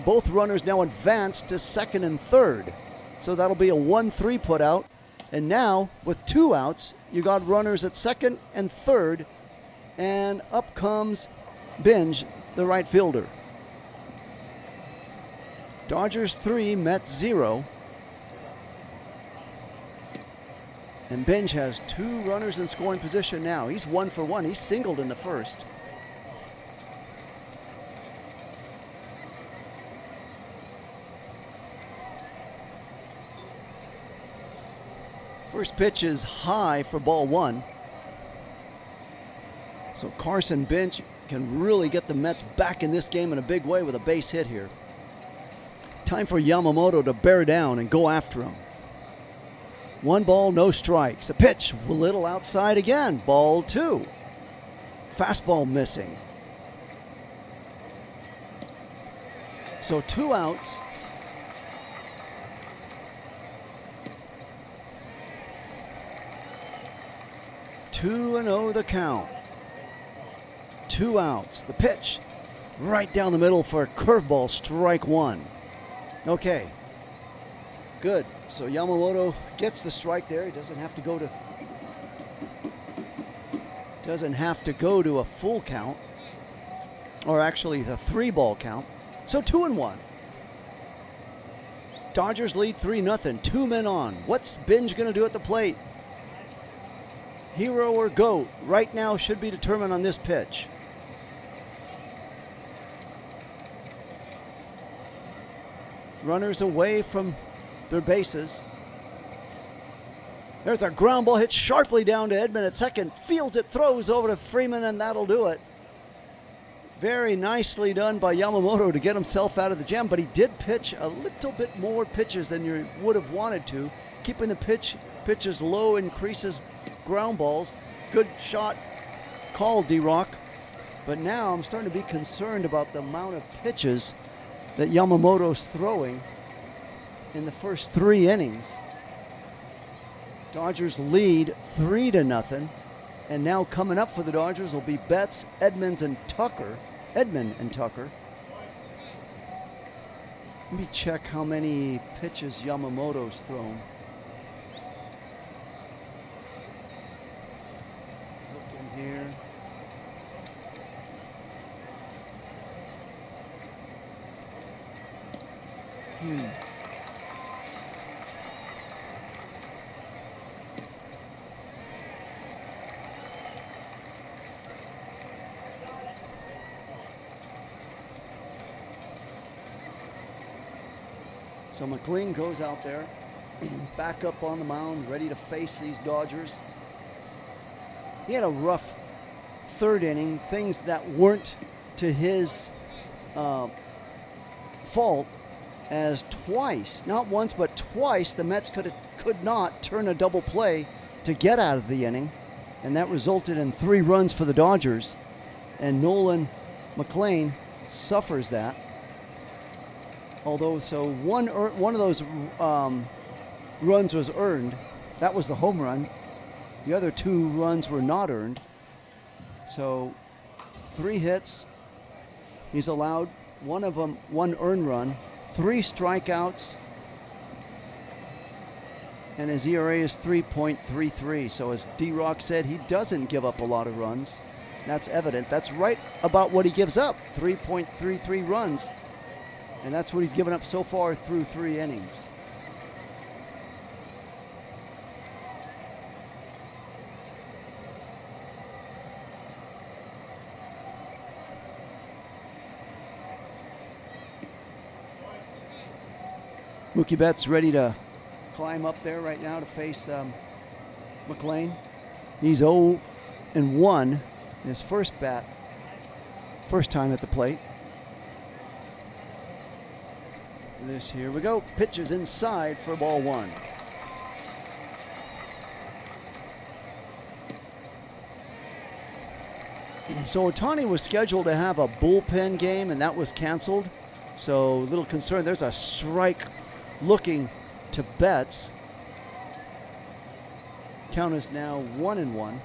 Both runners now advance to second and third. So that'll be a 1-3 put out. And now, with 2 outs, you got runners at second and third. And up comes Binge, the right fielder. Dodgers 3, Mets 0. And Binge has 2 runners in scoring position now. He's 1 for 1. He's singled in the first. First pitch is high for ball 1. So Carson Binge can really get the Mets back in this game in a big way with a base hit here. Time for Yamamoto to bear down and go after him. 1 ball, no strikes. The pitch, a little outside again. Ball 2. Fastball missing. So 2 outs. Two and 0 the count. 2 outs. The pitch, right down the middle for a curveball, strike 1. Okay, good. So Yamamoto gets the strike there. He doesn't have to go to a full count, or actually the 3-ball count. So 2-1. Dodgers lead 3-0. 2 men on. What's Binge going to do at the plate? Hero or goat? Right now should be determined on this pitch. Runners away from their bases. There's a ground ball hit sharply down to Edman at second. Fields it, throws over to Freeman, and that'll do it. Very nicely done by Yamamoto to get himself out of the jam, but he did pitch a little bit more pitches than you would have wanted to. Keeping the pitches low increases ground balls. Good shot call, D-Rock. But now I'm starting to be concerned about the amount of pitches that Yamamoto's throwing in the first 3 innings. Dodgers lead 3-0. And now coming up for the Dodgers will be Betts, Edman and Tucker. Let me check how many pitches Yamamoto's thrown. Look in here. So McLean goes out there, back up on the mound, ready to face these Dodgers. He had a rough 3rd inning, things that weren't to his fault, as twice, not once but twice, the Mets could not turn a double play to get out of the inning, and that resulted in 3 runs for the Dodgers, and Nolan McLean suffers that. Although, so one of those runs was earned. That was the home run. The other 2 runs were not earned. So 3 hits. He's allowed, one of them, 1 earned run, 3 strikeouts, and his ERA is 3.33. So as D-Rock said, he doesn't give up a lot of runs. That's evident. That's right about what he gives up, 3.33 runs. And that's what he's given up so far through 3 innings. Mookie Betts ready to climb up there right now to face McLean. He's 0-1 in his first time at the plate. Here we go. Pitches inside for ball one. So Ohtani was scheduled to have a bullpen game, and that was canceled. So a little concern. There's a strike looking to Betts. Count is now 1-1.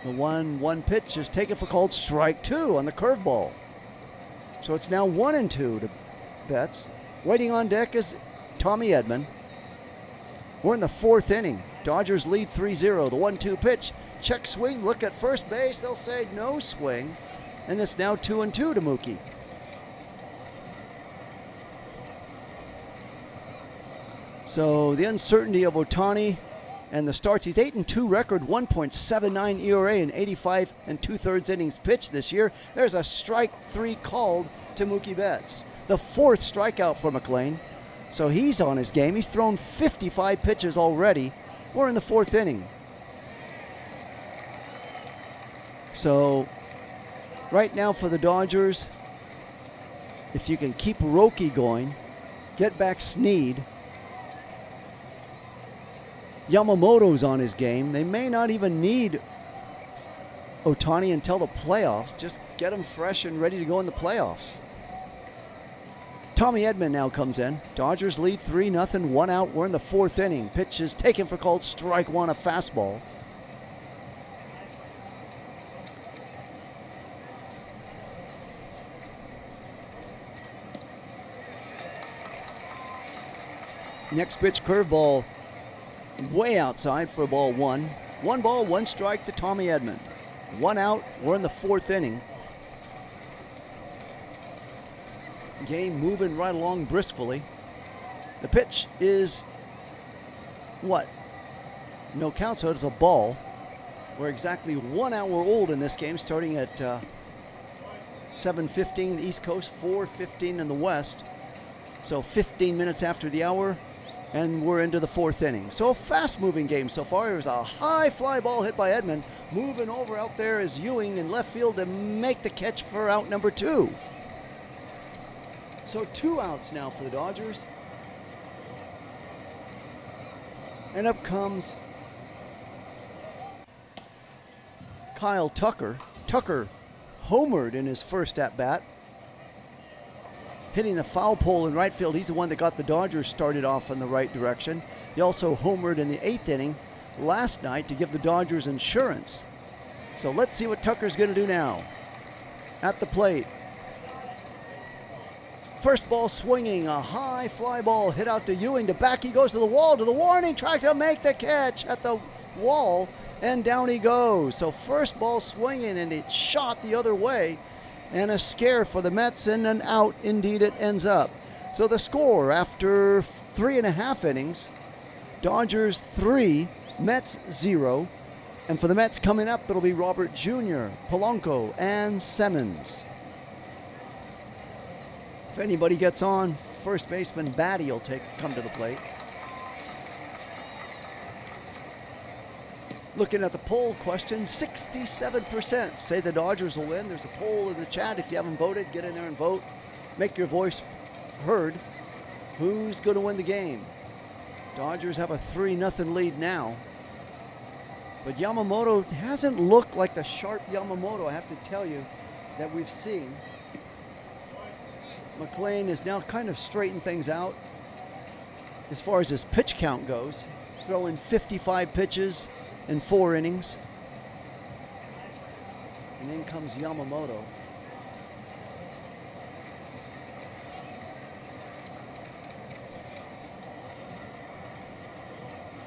The 1-1 pitch is taken for called strike two on the curveball. So it's now 1-2 to Betts. Waiting on deck is Tommy Edman. We're in the fourth inning. Dodgers lead 3-0. The 1-2 pitch. Check swing. Look at first base. They'll say no swing. And it's now 2-2 to Mookie. So the uncertainty of Ohtani and the starts. He's 8-2 record, 1.79 ERA in 85 2/3 innings pitched this year. There's a strike three called to Mookie Betts. The fourth strikeout for McLean. So he's on his game. He's thrown 55 pitches already. We're in the fourth inning. So right now for the Dodgers, if you can keep Roki going, get back Snead. Yamamoto's on his game. They may not even need Ohtani until the playoffs. Just get him fresh and ready to go in the playoffs. Tommy Edman now comes in. Dodgers lead 3-0, 1 out. We're in the fourth inning. Pitch is taken for called strike one, a fastball. Next pitch, curveball. Way outside for ball one. 1 ball, 1 strike to Tommy Edman. 1 out. We're in the fourth inning. Game moving right along briskly. The pitch is what? No count, so it's a ball. We're exactly 1 hour old in this game, starting at 7:15 the East Coast, 4:15 in the West. So 15 minutes after the hour. And we're into the fourth inning. So a fast-moving game so far. There's a high fly ball hit by Edman. Moving over out there is Ewing in left field to make the catch for out number 2. So 2 outs now for the Dodgers. And up comes Kyle Tucker. Tucker homered in his first at-bat, hitting a foul pole in right field. He's the one that got the Dodgers started off in the right direction. He also homered in the 8th inning last night to give the Dodgers insurance. So let's see what Tucker's going to do now. At the plate. First ball swinging, a high fly ball hit out to Ewing. To back he goes to the wall, to the warning track to make the catch at the wall, and down he goes. So first ball swinging, and it shot the other way. And a scare for the Mets, and an out indeed it ends up. So the score after 3.5 innings, Dodgers 3, Mets 0. And for the Mets coming up, it'll be Robert Jr., Polanco, and Simmons. If anybody gets on, first baseman Batty will come to the plate. Looking at the poll question, 67% say the Dodgers will win. There's a poll in the chat. If you haven't voted, get in there and vote. Make your voice heard. Who's going to win the game? Dodgers have a 3-0 lead now. But Yamamoto hasn't looked like the sharp Yamamoto, I have to tell you, that we've seen. McLean has now kind of straightened things out as far as his pitch count goes. Throwing 55 pitches in 4 innings. And then comes Yamamoto.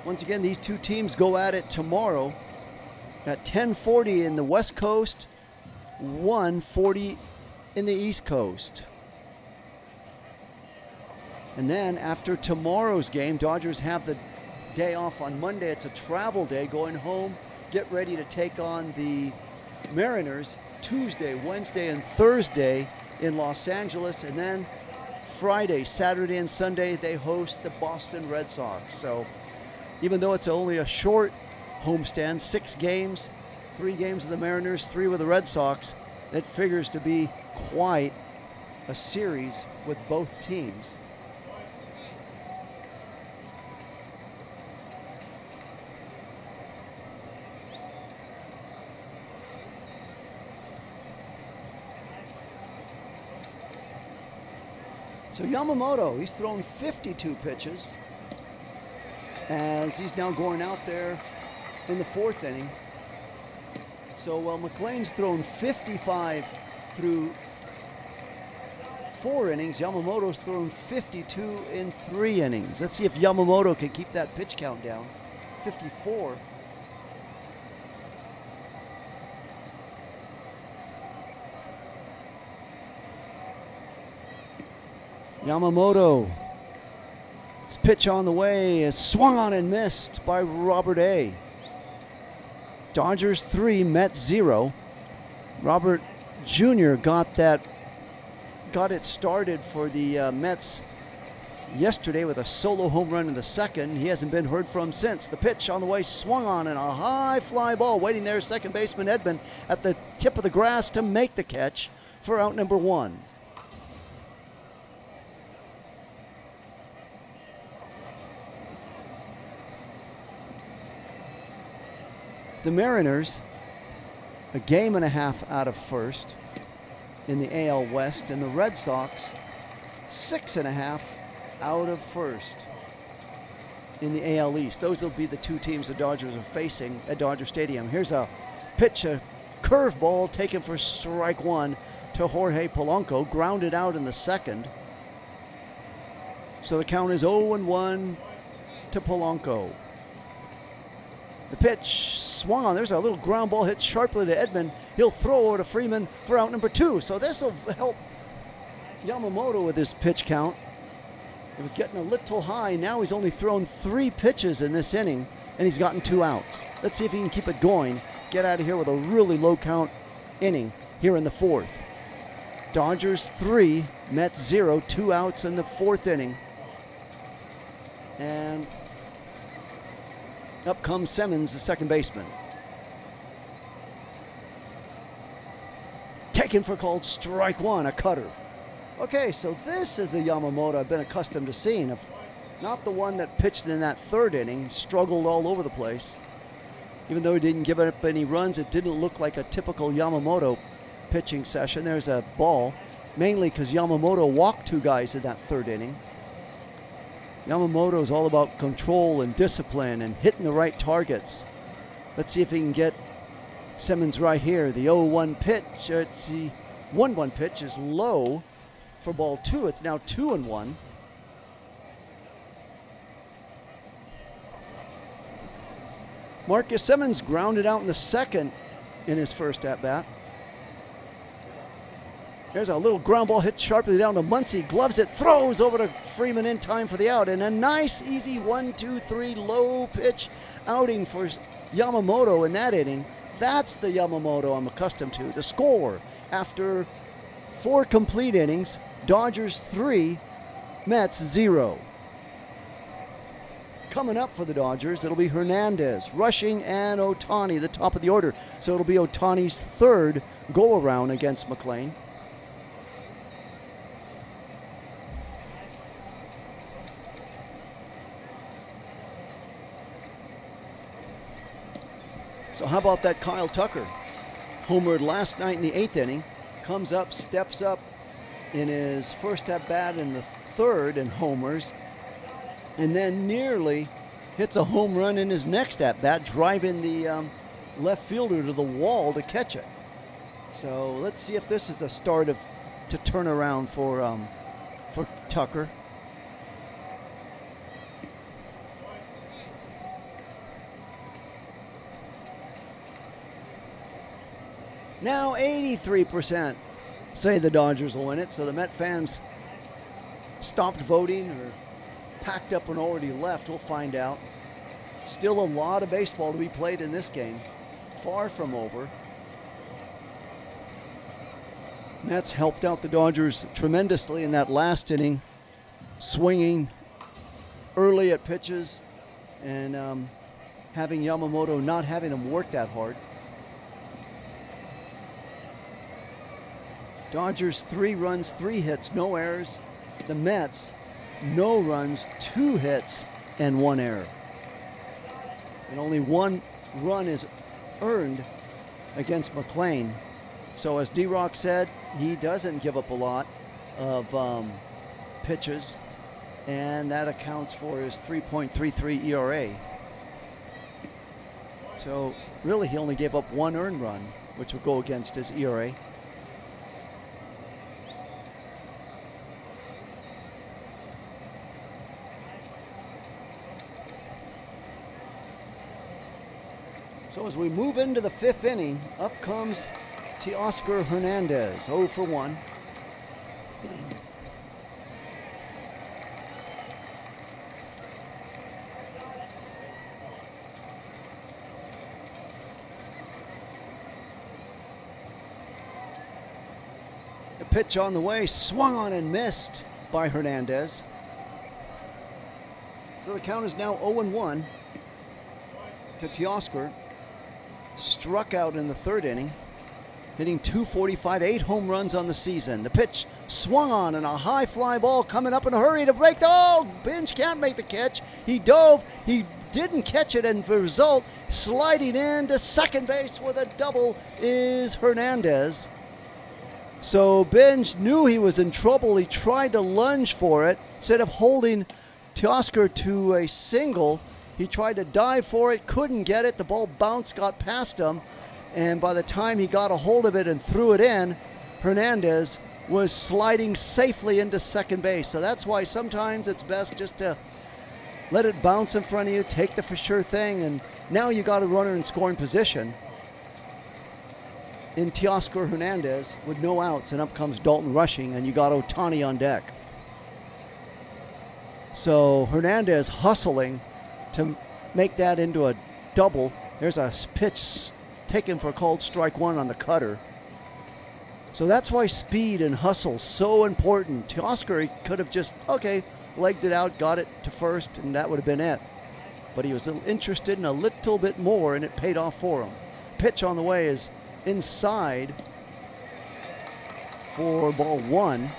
Once again, these two teams go at it tomorrow at 10:40 in the West Coast, 1:40 in the East Coast. And then after tomorrow's game, Dodgers have the day off on Monday. It's a travel day, going home, get ready to take on the Mariners Tuesday, Wednesday, and Thursday in Los Angeles, and then Friday, Saturday, and Sunday they host the Boston Red Sox. So even though it's only a short homestand, 6 games, 3 games with the Mariners, 3 with the Red Sox, it figures to be quite a series with both teams. So Yamamoto, he's thrown 52 pitches as he's now going out there in the 4th inning. So while McLean's thrown 55 through 4 innings, Yamamoto's thrown 52 in 3 innings. Let's see if Yamamoto can keep that pitch count down. 54. Yamamoto, his pitch on the way is swung on and missed by Robert A. Dodgers 3, Mets 0. Robert Jr. got it started for the Mets yesterday with a solo home run in the 2nd. He hasn't been heard from since. The pitch on the way swung on and a high fly ball waiting there. Second baseman Edman at the tip of the grass to make the catch for out number 1. The Mariners, a game and a half out of first in the AL West, and the Red Sox, 6.5 out of first in the AL East. Those will be the 2 teams the Dodgers are facing at Dodger Stadium. Here's a pitch, a curveball taken for strike 1 to Jorge Polanco, grounded out in the 2nd. So the count is 0-1 to Polanco. The pitch swung on. There's a little ground ball hit sharply to Edman. He'll throw over to Freeman for out number 2. So this will help Yamamoto with his pitch count. It was getting a little high. Now he's only thrown 3 pitches in this inning, and he's gotten 2 outs. Let's see if he can keep it going. Get out of here with a really low count inning here in the 4th. Dodgers 3, Mets 0, 2 outs in the 4th inning. And up comes Simmons, the second baseman. Taken for called strike 1, a cutter. Okay, so this is the Yamamoto I've been accustomed to seeing. Not the one that pitched in that 3rd inning, struggled all over the place. Even though he didn't give up any runs, it didn't look like a typical Yamamoto pitching session. There's a ball, mainly because Yamamoto walked 2 guys in that 3rd inning. Yamamoto is all about control and discipline and hitting the right targets. Let's see if he can get Simmons right here. The 0-1 pitch, it's the 1-1 pitch is low for ball 2. It's now 2-1. Marcus Simmons grounded out in the 2nd in his first at-bat. There's a little ground ball hit sharply down to Muncy. Gloves it, throws over to Freeman in time for the out. And a nice, easy 1-2-3 low pitch outing for Yamamoto in that inning. That's the Yamamoto I'm accustomed to. The score after 4 complete innings, Dodgers 3, Mets 0. Coming up for the Dodgers, it'll be Hernandez, Rushing, and Ohtani, the top of the order. So it'll be Ohtani's 3rd go-around against McLean. So how about that Kyle Tucker? Homered last night in the 8th inning. Comes up, steps up in his first at-bat in the 3rd and homers. And then nearly hits a home run in his next at-bat, driving the left fielder to the wall to catch it. So let's see if this is a start to turn around for Tucker. Now 83% say the Dodgers will win it, so the Met fans stopped voting or packed up and already left. We'll find out. Still a lot of baseball to be played in this game. Far from over. Mets helped out the Dodgers tremendously in that last inning, swinging early at pitches and having Yamamoto not having him work that hard. Dodgers 3 runs, 3 hits, no errors. The Mets, no runs, 2 hits, and 1 error. And only 1 run is earned against McLean. So as D-Rock said, he doesn't give up a lot of pitches, and that accounts for his 3.33 ERA. So really he only gave up 1 earned run, which would go against his ERA. So as we move into the 5th inning, up comes Teoscar Hernandez, 0 for 1. The pitch on the way, swung on and missed by Hernandez. So the count is now 0-1 to Teoscar. Struck out in the 3rd inning, hitting .245, 8 home runs on the season. The pitch swung on and a high fly ball coming up in a hurry to break. Oh, Binge can't make the catch. He dove. He didn't catch it, and the result, sliding into second base with a double, is Hernandez. So Binge knew he was in trouble. He tried to lunge for it. Instead of holding Teoscar to a single, he tried to dive for it, couldn't get it. The ball bounced, got past him, and by the time he got a hold of it and threw it in, Hernandez was sliding safely into second base. So that's why sometimes it's best just to let it bounce in front of you, take the for sure thing, and now you got a runner in scoring position in Teoscar Hernandez with no outs, and up comes Dalton Rushing, and you got Ohtani on deck. So Hernandez hustling to make that into a double. There's a pitch taken for a called strike 1 on the cutter. So that's why speed and hustle so important. Teoscar, he could have just, legged it out, got it to first, and that would have been it. But he was interested in a little bit more, and it paid off for him. Pitch on the way is inside for ball 1.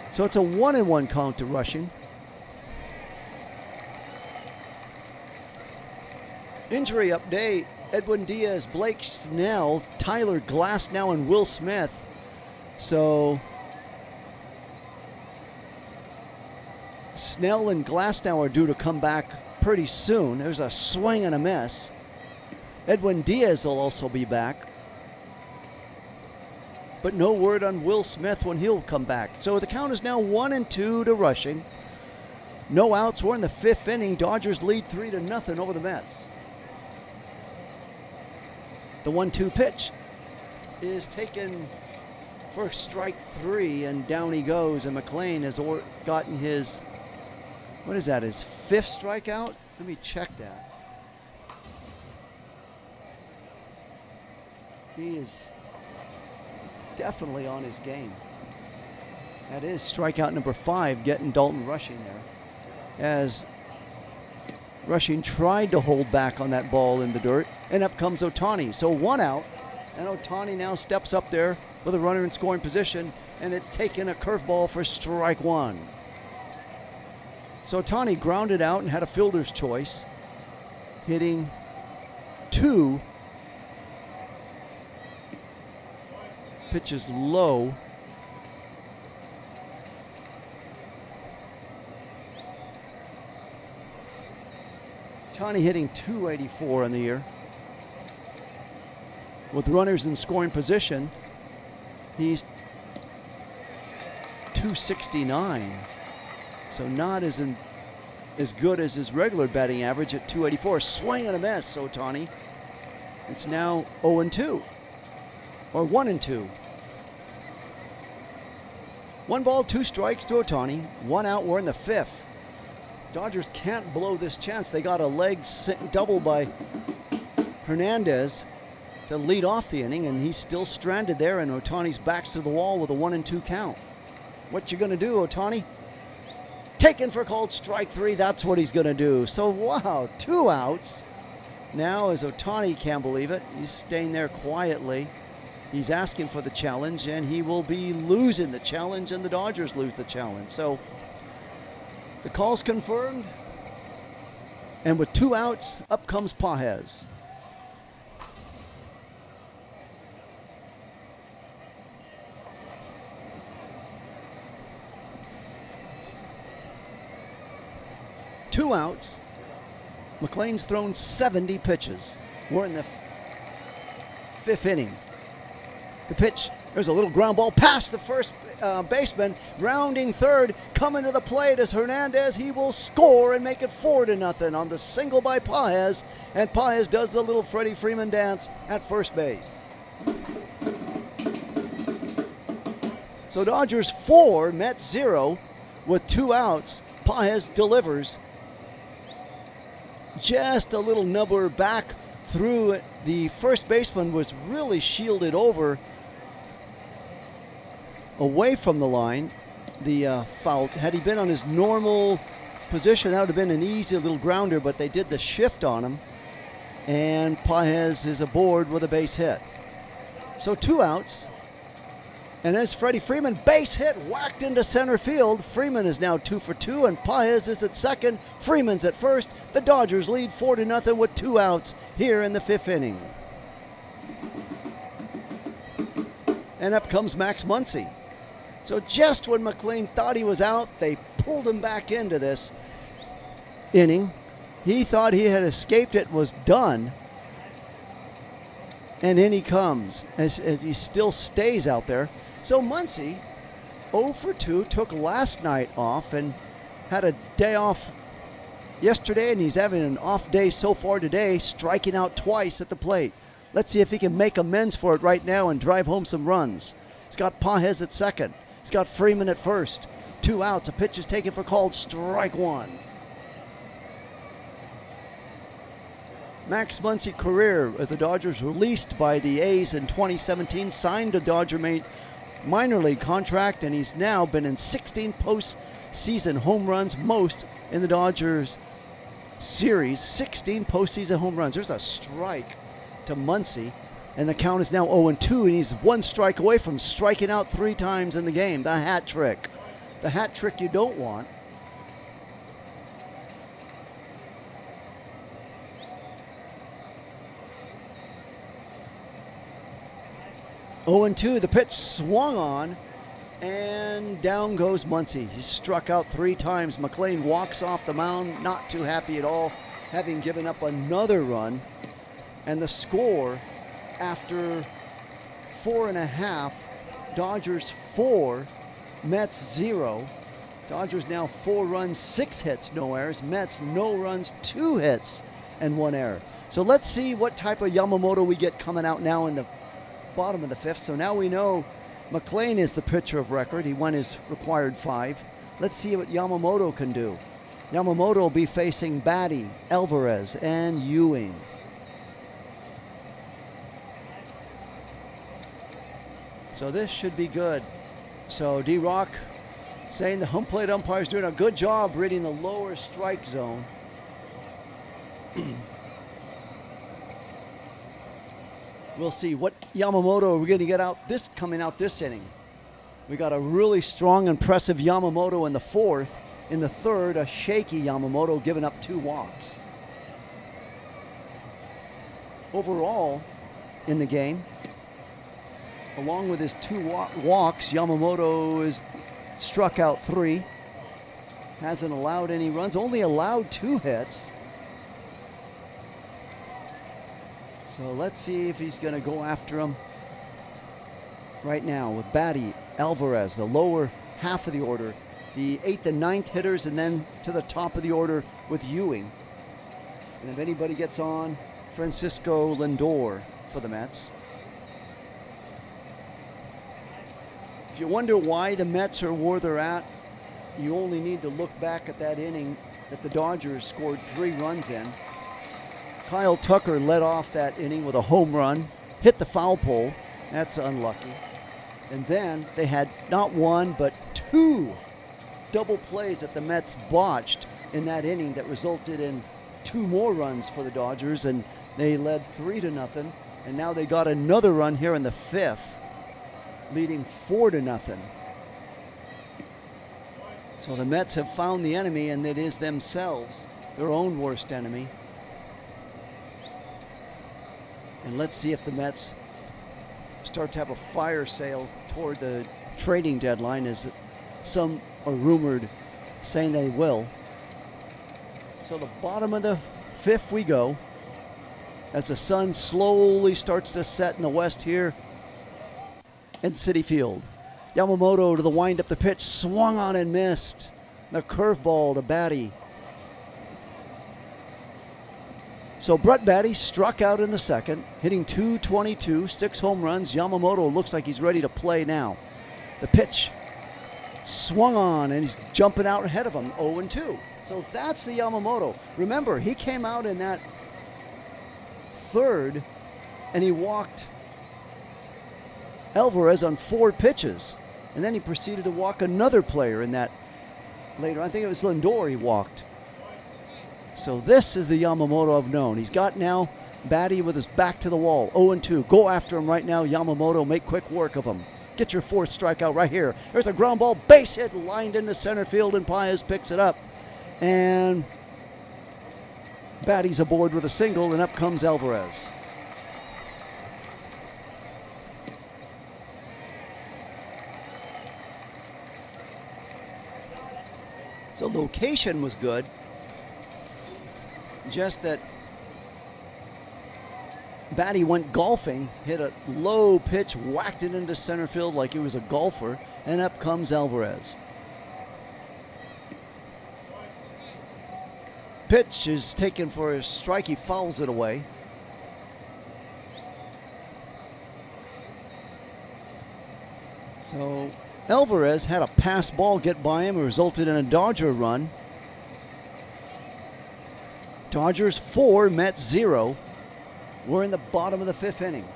So it's a 1-1 count to Rushing. Injury update: Edwin Diaz, Blake Snell, Tyler Glasnow, and Will Smith. So Snell and Glasnow are due to come back pretty soon. There's a swing and a miss. Edwin Diaz will also be back, but no word on Will Smith when he'll come back. So the count is now 1-2 to Rushing. No outs. We're in the 5th inning. Dodgers lead 3-0 over the Mets. The 1-2 pitch is taken for strike 3, and down he goes. And McLean has gotten his, his 5th strikeout? Let me check that. He is definitely on his game. That is strikeout number 5, getting Dalton Rushing there, as Rushing tried to hold back on that ball in the dirt, and up comes Ohtani. So 1 out, and Ohtani now steps up there with a runner in scoring position, and it's taken a curveball for strike 1. So Ohtani grounded out and had a fielder's choice, hitting 2 pitches low. Ohtani hitting .284 in the year. With runners in scoring position, he's .269. So not as good as his regular batting average at .284. Swing and a miss, Ohtani. It's now 0-2, or 1-2. 1 ball, 2 strikes to Ohtani. 1 out. We're in the 5th. Dodgers can't blow this chance. They got a leg double by Hernandez to lead off the inning, and he's still stranded there, and Ohtani's backs to the wall with a 1-2 count. What you going to do, Ohtani? Taken for called strike 3. That's what he's going to do. So, wow, 2 outs. Now, as Ohtani can't believe it, he's staying there quietly. He's asking for the challenge, and he will be losing the challenge, and the Dodgers lose the challenge. So, the call's confirmed. And with 2 outs, up comes Pages. Two outs. McLean's thrown 70 pitches. We're in the 5th inning. The pitch, there's a little ground ball past the first baseman, rounding third, coming to the plate as Hernandez. He will score and make it 4-0 on the single by Pages, and Pages does the little Freddie Freeman dance at first base. So Dodgers 4, Mets 0 with 2 outs. Pages delivers. Just a little nubbler back through. The first baseman was really shielded over away from the line. The foul, had he been on his normal position, that would have been an easy little grounder, but they did the shift on him, and Pages is aboard with a base hit. So 2 outs. And as Freddie Freeman, base hit, whacked into center field. Freeman is now 2 for 2, and Pages is at second. Freeman's at first. The Dodgers lead 4-0 with 2 outs here in the 5th inning. And up comes Max Muncy. So just when McLean thought he was out, they pulled him back into this inning. He thought he had escaped it, was done. And in he comes as he still stays out there. So Muncy, 0 for 2, took last night off and had a day off yesterday, and he's having an off day so far today, striking out twice at the plate. Let's see if he can make amends for it right now and drive home some runs. He's got Pages at second. He's got Freeman at first. 2 outs. A pitch is taken for called strike 1. Max Muncy career with the Dodgers, released by the A's in 2017, signed a Dodger minor league contract, and he's now been in 16 postseason home runs, most in the Dodgers series. 16 postseason home runs. There's a strike to Muncy, and the count is now 0-2, and he's 1 strike away from striking out 3 times in the game. The hat trick. The hat trick you don't want. Oh, 0-2, the pitch swung on, and down goes Muncy. He's struck out 3 times. McLean walks off the mound, not too happy at all, having given up another run. And the score after 4.5, Dodgers 4, Mets 0. Dodgers now 4 runs, 6 hits, no errors. Mets no runs, 2 hits, and 1 error. So let's see what type of Yamamoto we get coming out now in the bottom of the 5th. So now we know McLean is the pitcher of record. He won his required 5. Let's see what Yamamoto can do. Yamamoto will be facing Batty, Alvarez, and Ewing. So this should be good. So D-Rock saying the home plate umpire is doing a good job reading the lower strike zone. We'll see what Yamamoto are we going to get out coming out this inning. We got a really strong, impressive Yamamoto in the 4th. In the 3rd, a shaky Yamamoto giving up 2 walks. Overall, in the game, along with his 2 walks, Yamamoto is struck out 3. Hasn't allowed any runs, only allowed 2 hits. So let's see if he's going to go after him right now with Batty, Alvarez, the lower half of the order, the 8th and 9th hitters, and then to the top of the order with Ewing. And if anybody gets on, Francisco Lindor for the Mets. If you wonder why the Mets are where they're at, you only need to look back at that inning that the Dodgers scored 3 runs in. Kyle Tucker led off that inning with a home run. hit the foul pole. That's unlucky. And then they had not one, but two double plays that the Mets botched in that inning that resulted in two more runs for the Dodgers, and they led 3-0. And now they got another run here in the fifth, leading 4-0. So the Mets have found the enemy, and it is themselves, their own worst enemy. And let's see if the Mets start to have a fire sale toward the trading deadline, as some are rumored saying they will. So the bottom of the fifth we go, as the sun slowly starts to set in the west here in Citi Field. Yamamoto to the windup, the pitch swung on and missed. The curveball to Baty. So Brett Baty struck out in the second, hitting .222, 6 home runs. Yamamoto looks like he's ready to play now. The pitch swung on, and he's jumping out ahead of him, 0-2. So that's the Yamamoto. Remember, he came out in that third, and he walked Alvarez on 4 pitches. And then he proceeded to walk another player in that later. I think it was Lindor he walked. So this is the Yamamoto I've known. He's got now Baty with his back to the wall, 0-2. Go after him right now, Yamamoto. Make quick work of him. Get your 4th strikeout right here. There's a ground ball, base hit, lined into center field, and Paez picks it up. And Baty's aboard with a single, and up comes Alvarez. So location was good, just that Baty went golfing, hit a low pitch, whacked it into center field like he was a golfer, and up comes Alvarez. Pitch is taken for a strike. He fouls it away. So Alvarez had a pass ball get by him. It resulted in a Dodger run. Dodgers 4, Mets 0. We're in the bottom of the 5th inning.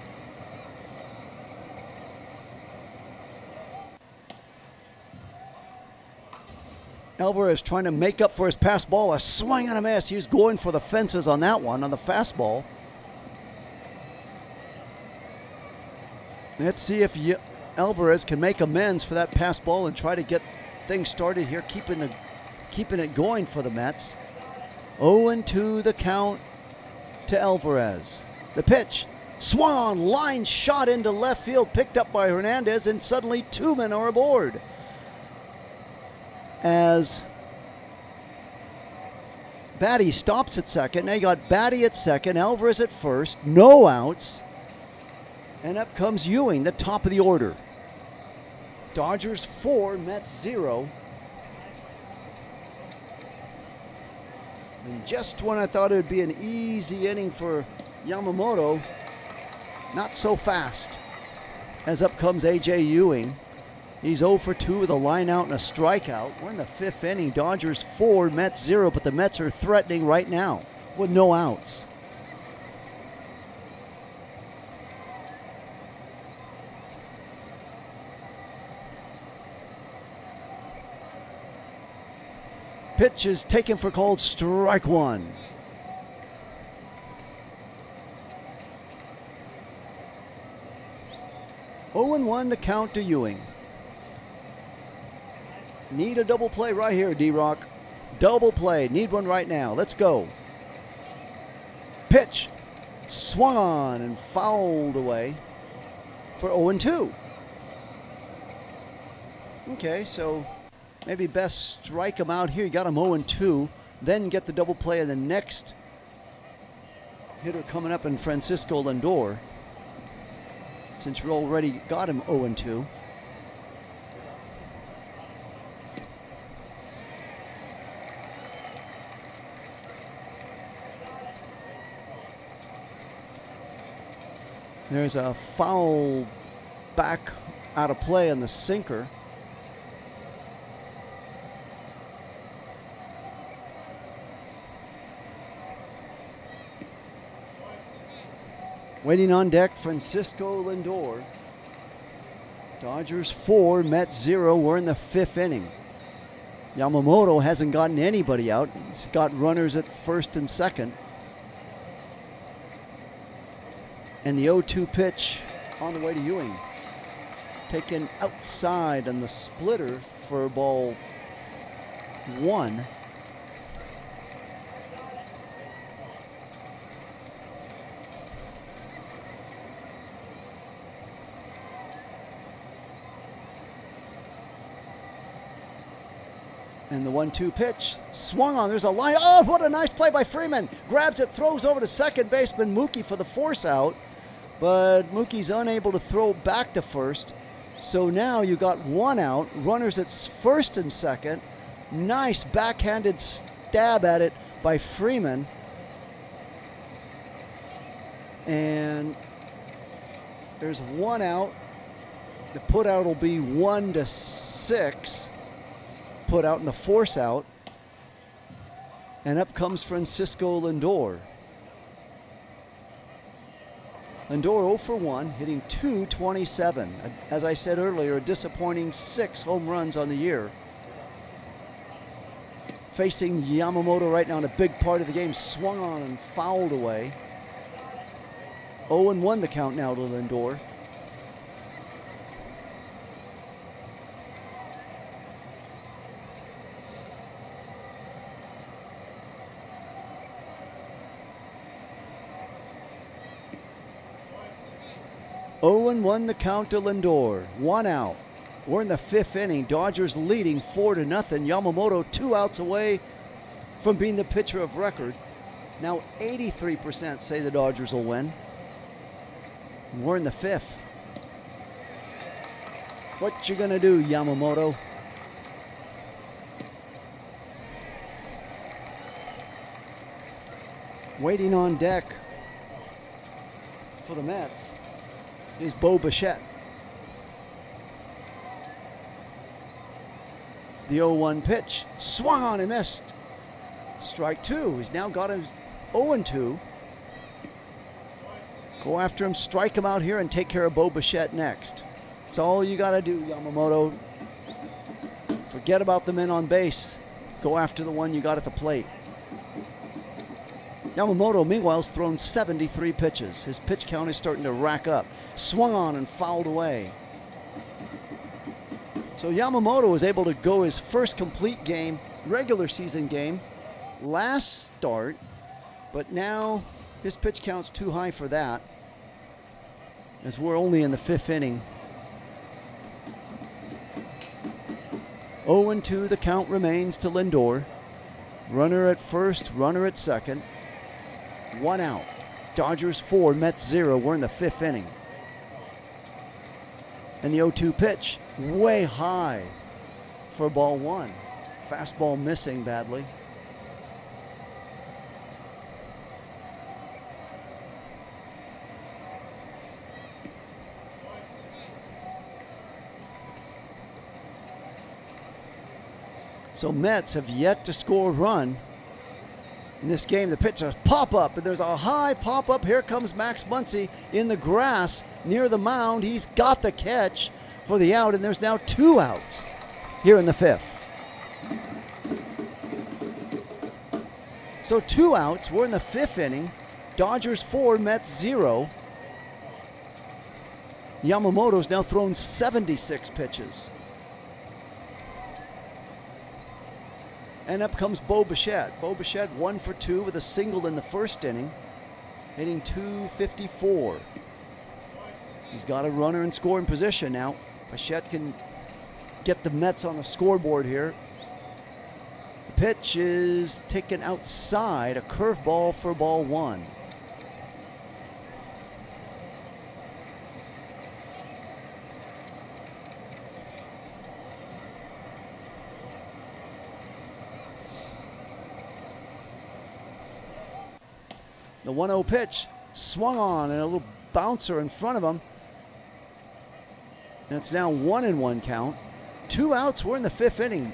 Alvarez trying to make up for his pass ball. A swing and a miss. He was going for the fences on that one, on the fastball. Let's see if Alvarez can make amends for that pass ball and try to get things started here, keeping it going for the Mets. 0-2 the count to Alvarez. The pitch swung on, line shot into left field, picked up by Hernandez, and suddenly 2 men are aboard. As Baty stops at second. Now you got Baty at second, Alvarez at first, no outs. And up comes Ewing, the top of the order. Dodgers 4, Mets 0. And just when I thought it would be an easy inning for Yamamoto, not so fast. As up comes A.J. Ewing. He's 0 for 2 with a line out and a strikeout. We're in the 5th inning. Dodgers 4, Mets 0, but the Mets are threatening right now with no outs. Pitch is taken for called strike 1. Oh and 1 the count to Ewing. Need a double play right here, D-Rock. Double play. Need one right now. Let's go. Pitch. Swung on and fouled away for 0-2. Okay, so maybe best strike him out here. You got him 0-2. Then get the double play in the next hitter coming up in Francisco Lindor, since you already got him 0-2. There's a foul back out of play on the sinker. Waiting on deck, Francisco Lindor. Dodgers 4, Mets 0. We're in the 5th inning. Yamamoto hasn't gotten anybody out. He's got runners at first and second. And the 0-2 pitch on the way to Ewing. Taken outside on the splitter for ball 1. And the 1-2 pitch swung on. There's a line. Oh, what a nice play by Freeman. Grabs it, throws over to second baseman Mookie for the force out. But Mookie's unable to throw back to first. So now you got 1 out. Runners at first and second. Nice backhanded stab at it by Freeman. And there's 1 out. The put out will be 1-6. Put out in the force out. And up comes Francisco Lindor. Lindor 0 for 1, hitting .227. As I said earlier, a disappointing 6 home runs on the year. Facing Yamamoto right now in a big part of the game. Swung on and fouled away. 0-1 the count now to Lindor. Oh, 1 the count to Lindor. 1 out. We're in the 5th inning. Dodgers leading 4-0. Yamamoto 2 outs away from being the pitcher of record. Now 83% say the Dodgers will win. We're in the 5th. What you gonna do, Yamamoto? Waiting on deck for the Mets is Bo Bichette. The 0-1 pitch swung on and missed. Strike 2. He's now got him 0-2. Go after him, strike him out here, and take care of Bo Bichette next. That's all you got to do, Yamamoto. Forget about the men on base. Go after the one you got at the plate. Yamamoto, meanwhile, has thrown 73 pitches. His pitch count is starting to rack up. Swung on and fouled away. So Yamamoto was able to go his first complete game, regular season game, last start, but now his pitch count's too high for that, as we're only in the 5th inning. 0-2 the count remains to Lindor. Runner at first, runner at second. 1 out. Dodgers 4, Mets 0. We're in the 5th inning. And the 0-2 pitch, way high for ball 1. Fastball missing badly. So Mets have yet to score a run in this game. The pitch, a pop-up, and there's a high pop-up. Here comes Max Muncy in the grass near the mound. He's got the catch for the out, and there's now 2 outs here in the 5th. So 2 outs. We're in the 5th inning. Dodgers 4, Mets 0. Yamamoto's now thrown 76 pitches. And up comes Bo Bichette. Bo Bichette 1 for 2 with a single in the 1st inning, hitting .254. He's got a runner in scoring position now. Bichette can get the Mets on the scoreboard here. The pitch is taken outside, a curveball for ball 1. The 1-0 pitch swung on and a little bouncer in front of him. And it's now 1-1 count. 2 outs. We're in the 5th inning.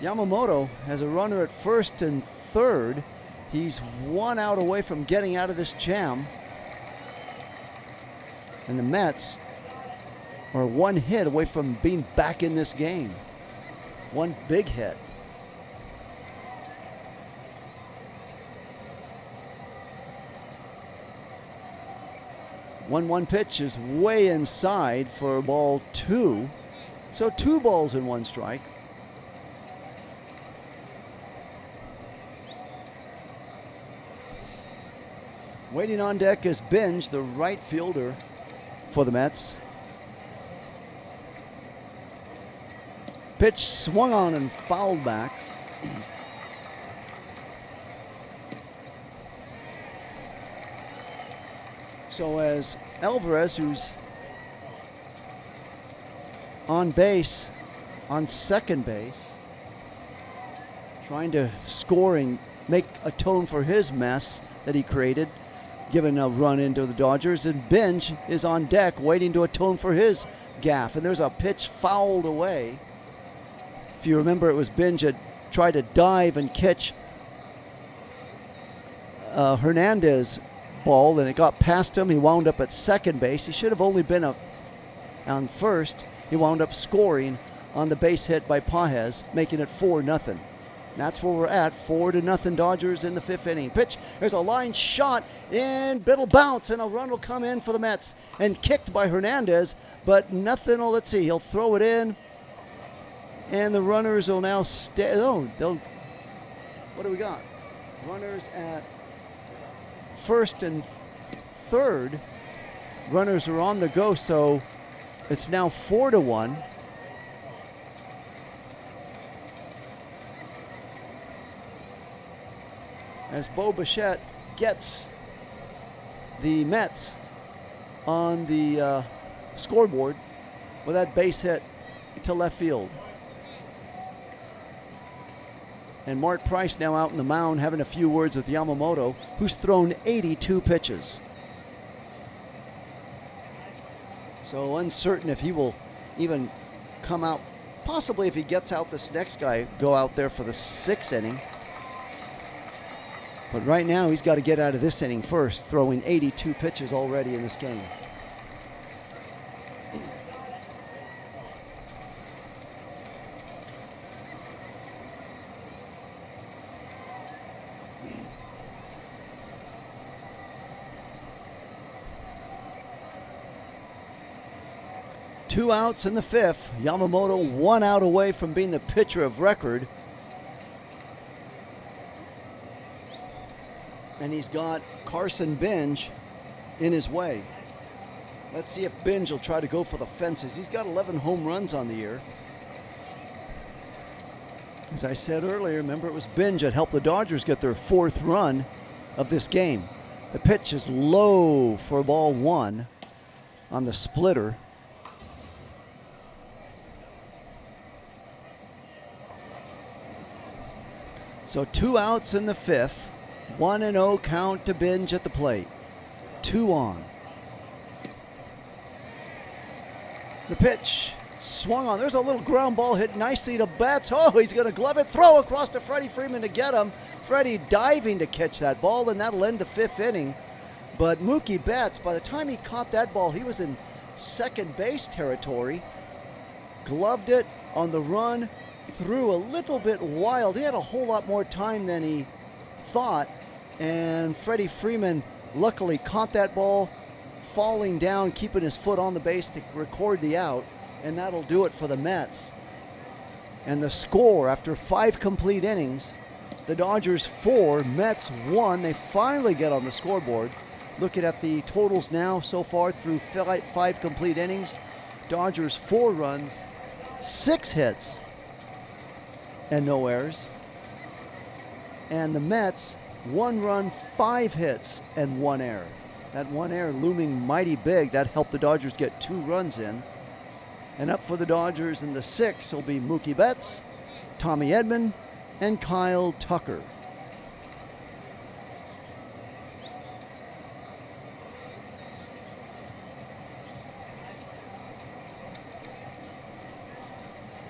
Yamamoto has a runner at first and third. He's 1 out away from getting out of this jam. And the Mets are one hit away from being back in this game. One big hit. 1-1 pitch is way inside for ball 2. So 2 balls and 1 strike. Waiting on deck is Binge, the right fielder for the Mets. Pitch swung on and fouled back. So as Alvarez, who's on base, on second base, trying to score and make atone for his mess that he created, giving a run into the Dodgers, and Binge is on deck waiting to atone for his gaffe. And there's a pitch fouled away. If you remember, it was Binge that tried to dive and catch Hernandez ball, and it got past him. He wound up at second base. He should have only been on first. He wound up scoring on the base hit by Pages, making it 4-0. That's where we're at, 4-0 Dodgers in the 5th inning. Pitch, there's a line shot, and it'll bounce, and a run will come in for the Mets, and kicked by Hernandez, but nothing. Let's see, he'll throw it in, and the runners will now stay. Oh, what do we got? Runners at first and third. Runners are on the go, so it's now 4-1. As Bo Bichette gets the Mets on the scoreboard with that base hit to left field. And Mark Price now out in the mound having a few words with Yamamoto, who's thrown 82 pitches. So uncertain if he will even come out. Possibly if he gets out this next guy, go out there for the 6th inning. But right now he's got to get out of this inning first, throwing 82 pitches already in this game. Two outs in the 5th. Yamamoto 1 out away from being the pitcher of record. And he's got Carson Binge in his way. Let's see if Binge will try to go for the fences. He's got 11 home runs on the year. As I said earlier, remember it was Binge that helped the Dodgers get their 4th run of this game. The pitch is low for ball 1 on the splitter. So 2 outs in the 5th. 1-0 count to Binge at the plate. 2 on. The pitch swung on. There's a little ground ball hit nicely to Betts. Oh, he's going to glove it. Throw across to Freddie Freeman to get him. Freddie diving to catch that ball, and that'll end the 5th inning. But Mookie Betts, by the time he caught that ball, he was in second base territory. Gloved it on the run. Threw a little bit wild. He had a whole lot more time than he thought, and Freddie Freeman luckily caught that ball falling down, keeping his foot on the base to record the out, and that'll do it for the Mets. And the score after 5 complete innings, the Dodgers 4, Mets 1. They finally get on the scoreboard. Looking at the totals now so far through 5 complete innings, Dodgers 4 runs, 6 hits, and no errors. And the Mets 1 run, 5 hits, and 1 error. That 1 error looming mighty big. That helped the Dodgers get 2 runs in. And up for the Dodgers in the 6th will be Mookie Betts, Tommy Edman, and Kyle Tucker.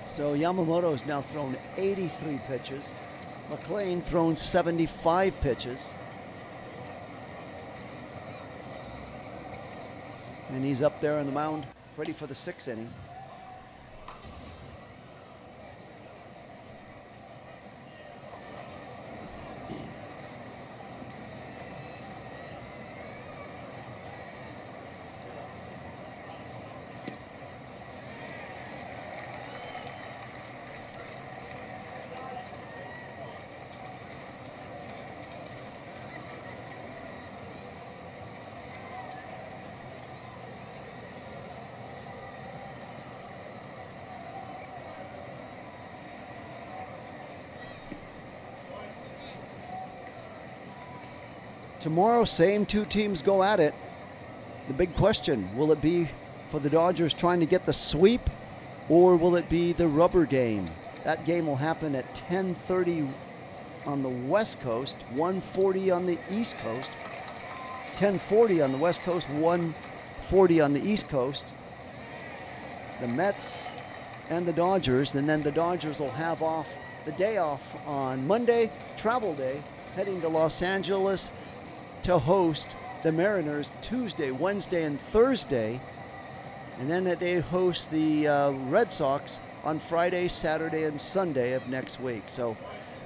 So Yamamoto has now thrown 83 pitches. McLean thrown 75 pitches. And he's up there on the mound, ready for the 6th inning. Tomorrow, same two teams go at it. The big question, will it be for the Dodgers trying to get the sweep, or will it be the rubber game? That game will happen at 10:30 on the West Coast, 1:40 on the East Coast. 10:40 on the West Coast, 1:40 on the East Coast. The Mets and the Dodgers, and then the Dodgers will have the day off on Monday, travel day, heading to Los Angeles to host the Mariners Tuesday, Wednesday, and Thursday. And then they host the Red Sox on Friday, Saturday, and Sunday of next week. So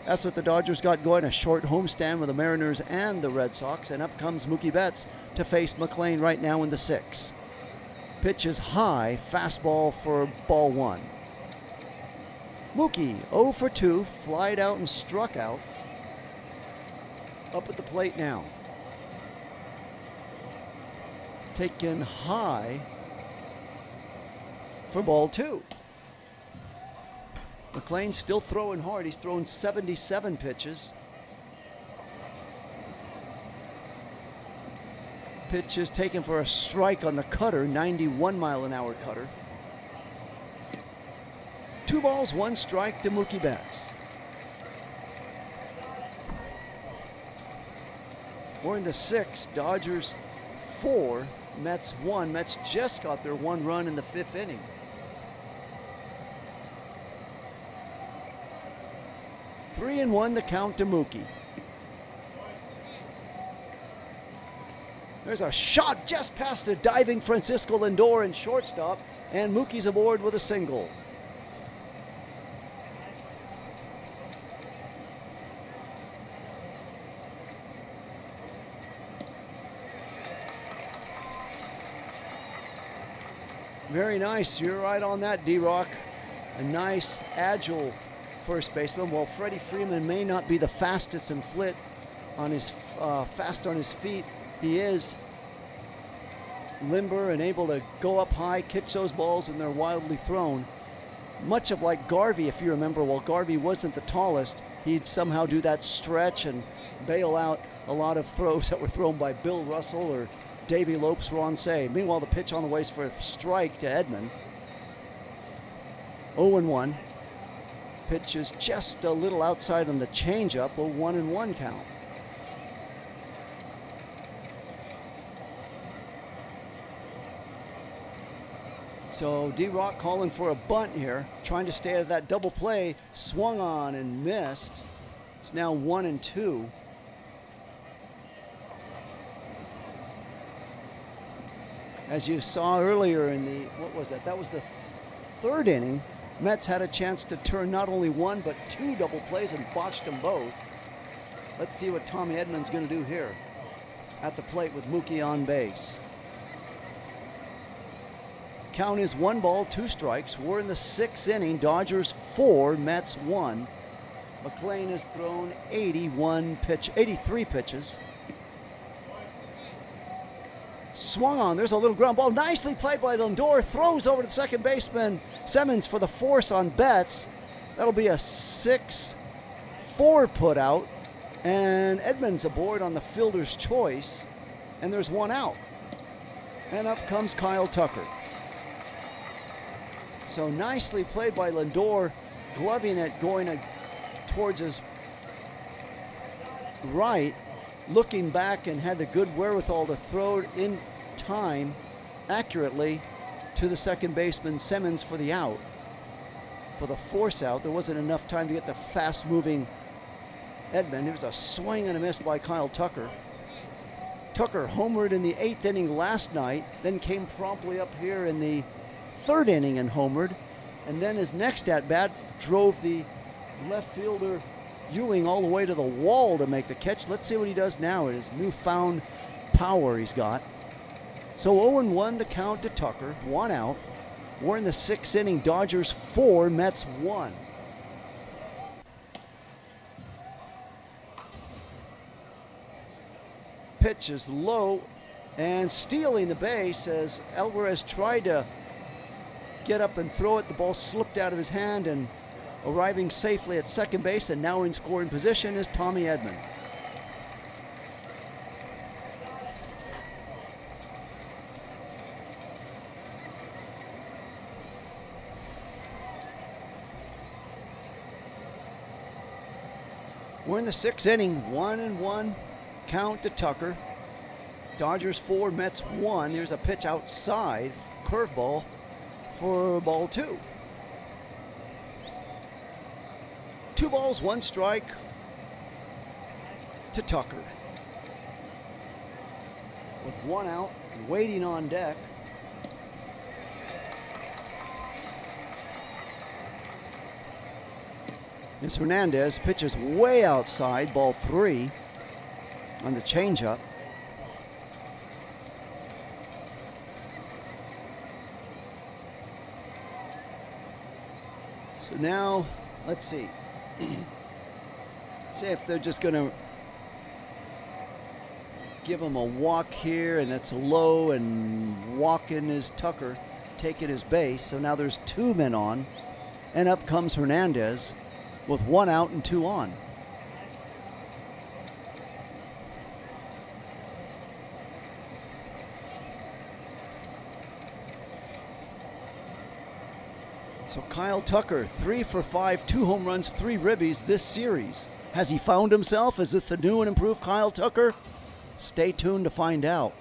that's what the Dodgers got going, a short homestand with the Mariners and the Red Sox. And up comes Mookie Betts to face McLain right now in the 6th. Pitch is high, fastball for ball 1. Mookie, 0 for 2, flied out and struck out. Up at the plate now. Taken high for ball 2. McLain still throwing hard. He's thrown 77 pitches. Pitch is taken for a strike on the cutter, 91-mile-an-hour cutter. 2 balls, 1 strike to Mookie Betts. We're in the 6th, Dodgers 4, Mets 1. Mets just got their 1 run in the 5th inning. Three and 1 the count to Mookie. There's a shot just past the diving Francisco Lindor in shortstop, and Mookie's aboard with a single. Very nice. You're right on that, D-Rock. A nice, agile first baseman. While Freddie Freeman may not be the fastest and fast on his feet, he is limber and able to go up high, catch those balls when they're wildly thrown. Much of like Garvey, if you remember, while Garvey wasn't the tallest, he'd somehow do that stretch and bail out a lot of throws that were thrown by Bill Russell or Davey Lopes Roncey. Meanwhile, the pitch on the way is for a strike to Edman. 0-1. Pitch is just a little outside on the changeup, a 1-1 count. So D-Rock calling for a bunt here, trying to stay out of that double play, swung on and missed. It's now 1-2. As you saw earlier in the, what was that? That was the 3rd inning. Mets had a chance to turn not only 1 but 2 double plays and botched them both. Let's see what Tommy Edman's going to do here at the plate with Mookie on base. Count is 1 ball, 2 strikes. We're in the 6th inning. Dodgers 4, Mets 1. McLain has thrown 83 pitches. Swung on. There's a little ground ball. Nicely played by Lindor. Throws over to the second baseman Simmons for the force on Betts. That'll be a 6-4 put out. And Edman's aboard on the fielder's choice. And there's 1 out. And up comes Kyle Tucker. So nicely played by Lindor, gloving it, going towards his right, looking back, and had the good wherewithal to throw it in time accurately to the second baseman Simmons for the out. For the force out, there wasn't enough time to get the fast-moving Edman. It was a swing and a miss by Kyle Tucker. Tucker homered in the 8th inning last night, then came promptly up here in the 3rd inning and homered. And then his next at-bat drove the left fielder Ewing all the way to the wall to make the catch. Let's see what he does now with his newfound power he's got. So 0-1 the count to Tucker, 1 out. We're in the 6th inning. Dodgers 4, Mets 1. Pitch is low and stealing the base as Alvarez tried to get up and throw it. The ball slipped out of his hand, and arriving safely at second base and now in scoring position is Tommy Edman. We're in the 6th inning, 1-1 count to Tucker. Dodgers 4, Mets 1. Here's a pitch outside, curveball for ball 2. 2 balls, 1 strike to Tucker. With 1 out, waiting on deck. Is Hernandez. Pitches way outside, ball 3 on the changeup. So now, let's see. See if they're just going to give him a walk here, and that's low, and walking is Tucker, taking his base. So now there's 2 men on, and up comes Hernandez with 1 out and 2 on. So Kyle Tucker, 3 for 5, 2 home runs, 3 ribbies this series. Has he found himself? Is this a new and improved Kyle Tucker? Stay tuned to find out.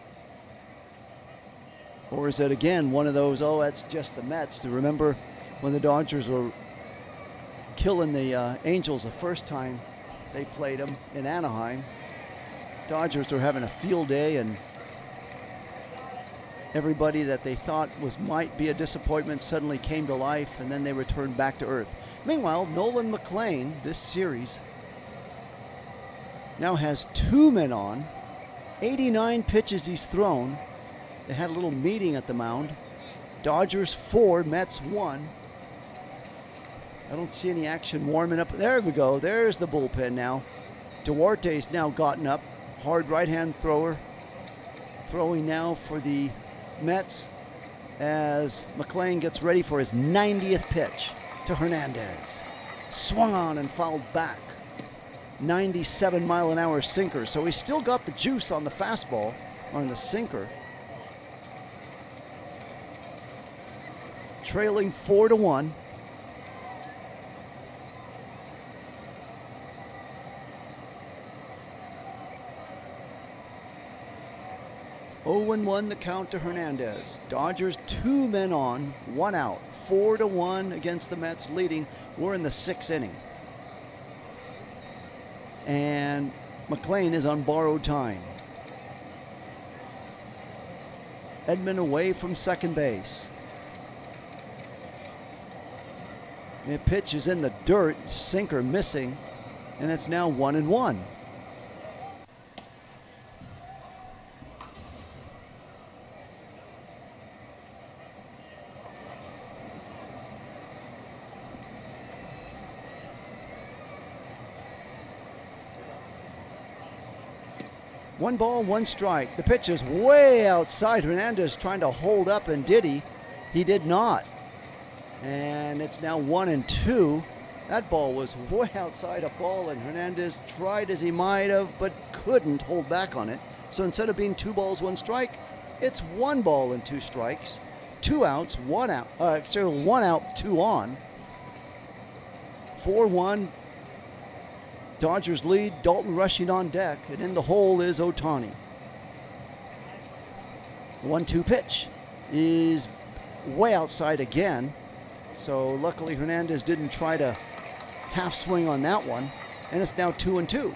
Or is it again one of those, oh, that's just the Mets? To remember when the Dodgers were killing the Angels the first time they played them in Anaheim. Dodgers were having a field day, and everybody that they thought might be a disappointment suddenly came to life, and then they returned back to earth. Meanwhile, Nolan McLean, this series, now has 2 men on. 89 pitches he's thrown. They had a little meeting at the mound. Dodgers 4, Mets 1. I don't see any action warming up. There we go. There's the bullpen now. Duarte's now gotten up. Hard right-hand thrower. Throwing now for the Mets as McLean gets ready for his 90th pitch to Hernandez. Swung on and fouled back. 97-mile-an-hour sinker. So he's still got the juice on the fastball, on the sinker. Trailing 4-1. Oh and 1 the count to Hernandez. Dodgers 2 men on, 1 out. 4-1 against the Mets leading. We're in the 6th inning. And McLean is on borrowed time. Edman away from second base. The pitch is in the dirt, sinker missing, and it's now 1-1. One ball, 1 strike. The pitch is way outside. Hernandez trying to hold up, and did he? He did not. And it's now 1-2. That ball was way outside a ball, and Hernandez tried as he might have, but couldn't hold back on it. So instead of being 2 balls, 1 strike, it's 1 ball and 2 strikes. 2 outs, 1 out. 1 out, 2 on. 4-1. Dodgers lead. Dalton rushing on deck, and in the hole is Ohtani. The 1-2 pitch is way outside again. So luckily Hernandez didn't try to half swing on that one, and it's now 2-2.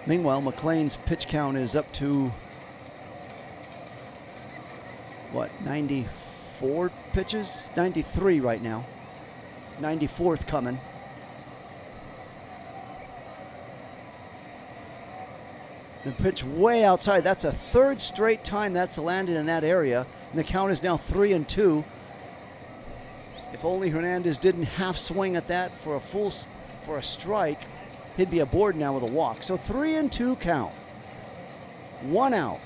Meanwhile, McLean's pitch count is up to, what, 94 pitches? 93 right now. 94th coming. The pitch way outside. That's a third straight time that's landed in that area. And the count is now 3-2. If only Hernandez didn't half swing at that for a strike, he'd be aboard now with a walk. So 3-2 count. 1 out.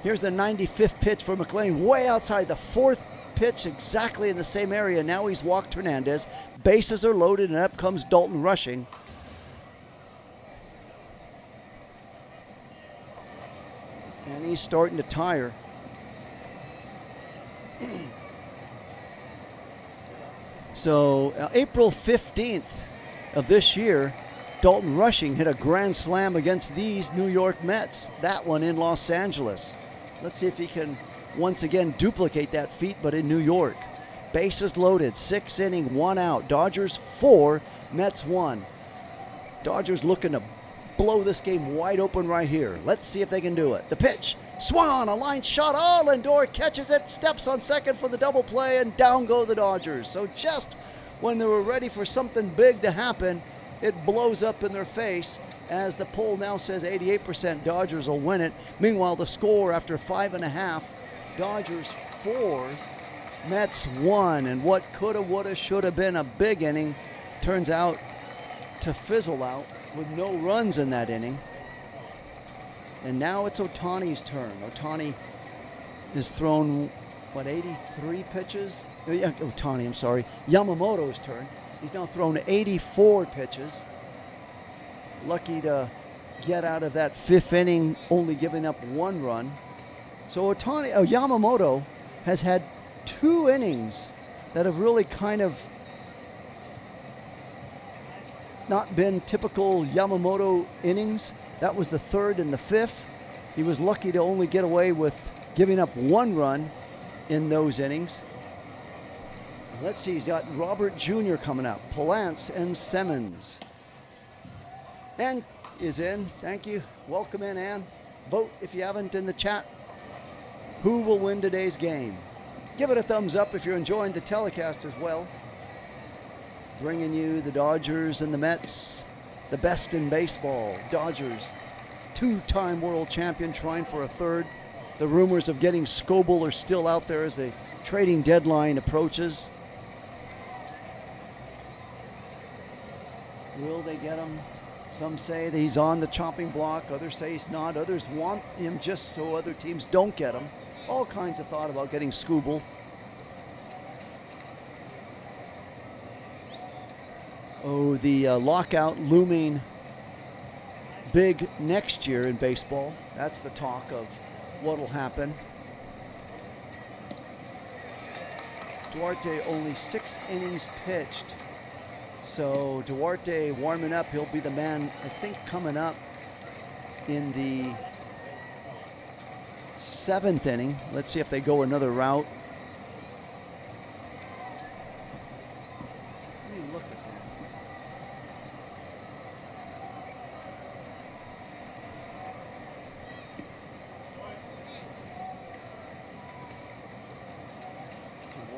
Here's the 95th pitch for McLean, way outside. The fourth pitch exactly in the same area. Now he's walked Hernandez. Bases are loaded, and up comes Dalton rushing. And he's starting to tire. So April 15th of this year, Dalton Rushing hit a grand slam against these New York Mets. That one in Los Angeles. Let's see if he can once again duplicate that feat, but in New York. Bases loaded, 6 inning, 1 out. Dodgers 4, Mets 1. Dodgers looking to blow this game wide open right here. Let's see if they can do it. The pitch, swung on, a line shot. Oh, Lindor catches it, steps on second for the double play, and down go the Dodgers. So just when they were ready for something big to happen, it blows up in their face, as the poll now says 88% Dodgers will win it. Meanwhile, the score after 5.5, Dodgers 4, Mets 1. And what coulda, woulda, shoulda been a big inning turns out to fizzle out with no runs in that inning. And now it's Ohtani's turn. Ohtani has thrown, what, 83 pitches? Yeah, Ohtani, I'm sorry. Yamamoto's turn. He's now thrown 84 pitches. Lucky to get out of that 5th inning, only giving up 1 run. So Yamamoto has had 2 innings that have really kind of not been typical Yamamoto innings. That was the 3rd and the 5th. He was lucky to only get away with giving up 1 run in those innings. Let's see, he's got Robert Jr. coming up, Palance and Simmons. Ann is in, thank you. Welcome in, Ann. Vote if you haven't in the chat. Who will win today's game? Give it a thumbs up if you're enjoying the telecast as well. Bringing you the Dodgers and the Mets, the best in baseball. Dodgers, 2-time world champion, trying for a 3rd. The rumors of getting Scoble are still out there as the trading deadline approaches. Will they get him? Some say that he's on the chopping block. Others say he's not. Others want him just so other teams don't get him. All kinds of thought about getting Scoble. Oh, the lockout looming big next year in baseball. That's the talk of what will happen. Duarte only 6 innings pitched. So Duarte warming up. He'll be the man, I think, coming up in the 7th inning. Let's see if they go another route. Let me look at that.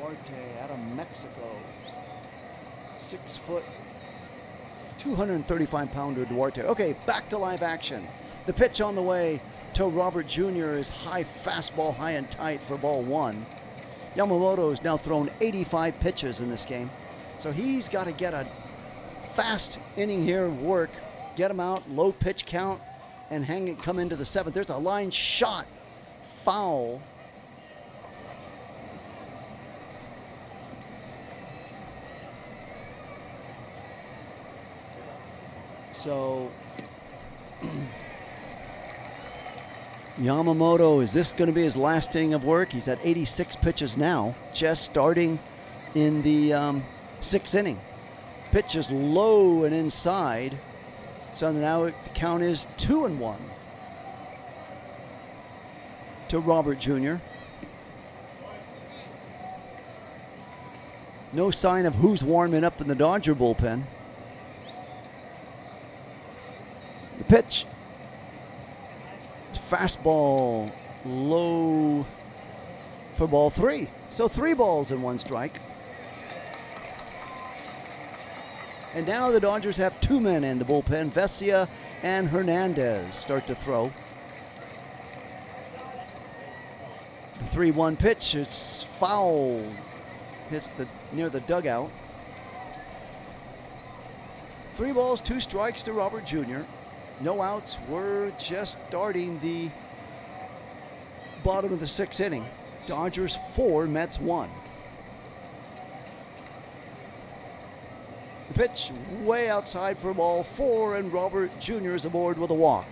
Duarte out of Mexico. 6 foot, 235-pounder Duarte. Okay, back to live action. The pitch on the way to Robert Jr. is high fastball, high and tight for ball 1. Yamamoto has now thrown 85 pitches in this game. So he's got to get a fast inning here, work, get him out, low pitch count, and hang it, come into the 7th. There's a line shot, foul. So Yamamoto, is this going to be his last inning of work? He's at 86 pitches now, just starting in the 6th inning. Pitch is low and inside. So now the count is 2-1 to Robert Jr. No sign of who's warming up in the Dodger bullpen. pitch. Fastball low for ball 3. So 3 balls and 1 strike. And now the Dodgers have 2 men in the bullpen. Vesia and Hernandez start to throw. The 3-1 pitch, it's foul. Hits near the dugout. 3 balls, 2 strikes to Robert Jr. No outs. We're just starting the bottom of the 6th inning. Dodgers 4, Mets 1. The pitch way outside for ball 4, and Robert Jr. is aboard with a walk.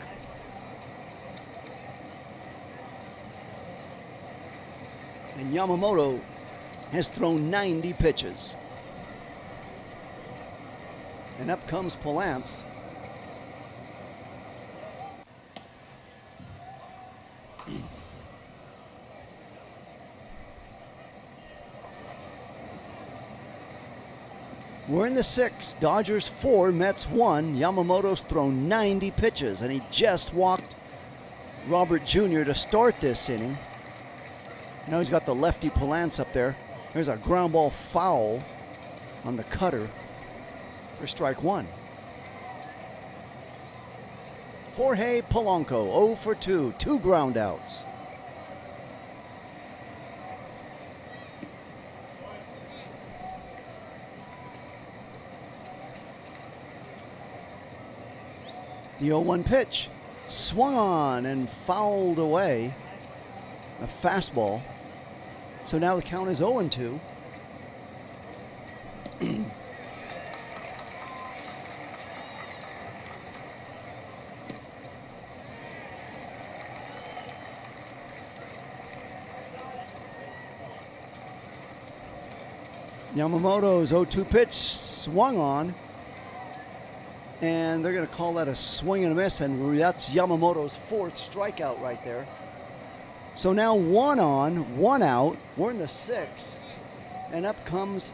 And Yamamoto has thrown 90 pitches. And up comes Palance. We're in the 6th. Dodgers 4, Mets 1. Yamamoto's thrown 90 pitches, and he just walked Robert Jr. to start this inning. Now he's got the lefty Palance up there. There's a ground ball foul on the cutter for strike 1. Jorge Polanco, 0 for 2, 2 ground outs. The 0-1 pitch, swung on and fouled away. A fastball. So now the count is 0-2. Yamamoto's 0-2 pitch swung on, and they're going to call that a swing and a miss, and that's Yamamoto's 4th strikeout right there. So now 1 on, 1 out. We're in the 6th, and up comes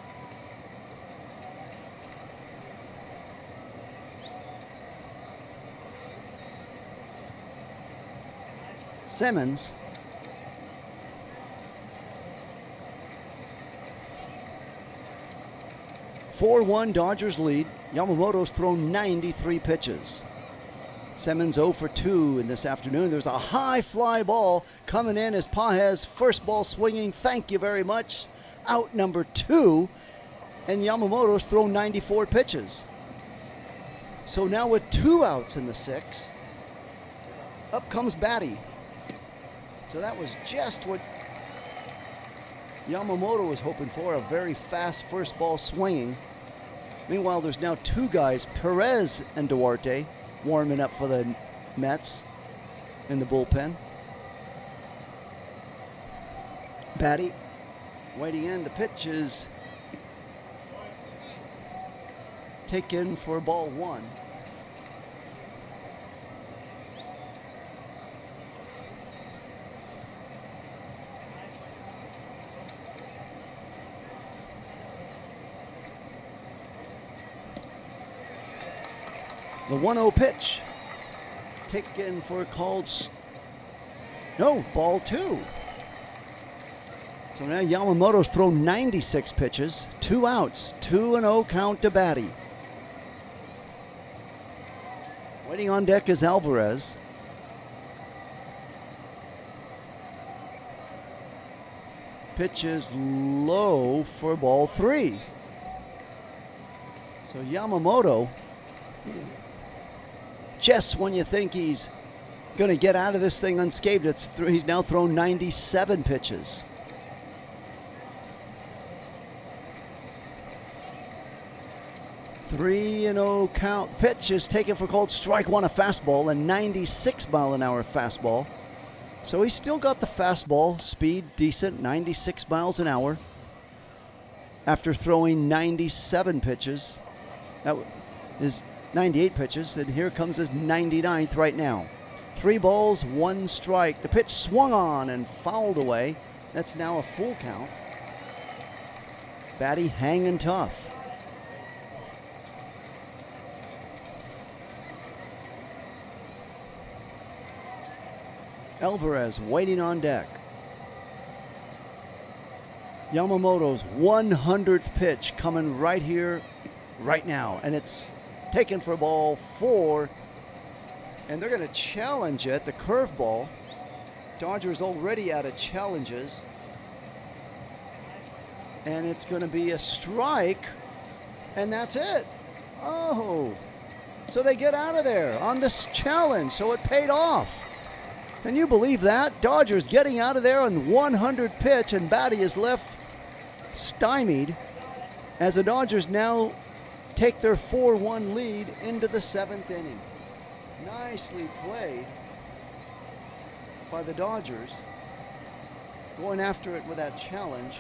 Simmons. (4-1) Dodgers lead. Yamamoto's thrown 93 pitches. Simmons 0 for 2 in this afternoon. There's a high fly ball coming in as Pages, first ball swinging. Thank you very much. Out number 2. And Yamamoto's thrown 94 pitches. So now with 2 outs in the 6th, up comes Batty. So that was just what Yamamoto was hoping for, a very fast first ball swinging. Meanwhile, there's now 2 guys, Perez and Duarte, warming up for the Mets in the bullpen. Batty waiting in. The pitch is taken for ball 1. The 1-0 pitch taken for ball 2. So now Yamamoto's thrown 96 pitches, 2 outs, 2-0 count to Batty. Waiting on deck is Alvarez. Pitch is low for ball 3. So Yamamoto, just when you think he's going to get out of this thing unscathed, he's now thrown 97 pitches. Three and 0 count. Pitch is taken for called strike 1, a fastball, a 96-mile-an-hour fastball. So he's still got the fastball speed, decent, 96 miles an hour. After throwing 97 pitches, that is 98 pitches, and here comes his 99th right now. 3 balls, 1 strike. The pitch swung on and fouled away. That's now a full count. Batty hanging tough. Alvarez waiting on deck. Yamamoto's 100th pitch coming right here, right now. And it's taken for ball 4. And they're going to challenge it, the curveball. Dodgers already out of challenges. And it's going to be a strike. And that's it. Oh. So they get out of there on this challenge. So it paid off. Can you believe that? Dodgers getting out of there on 100th pitch, and Batty is left stymied as the Dodgers now take their 4-1 lead into the 7th inning. Nicely played by the Dodgers, going after it with that challenge.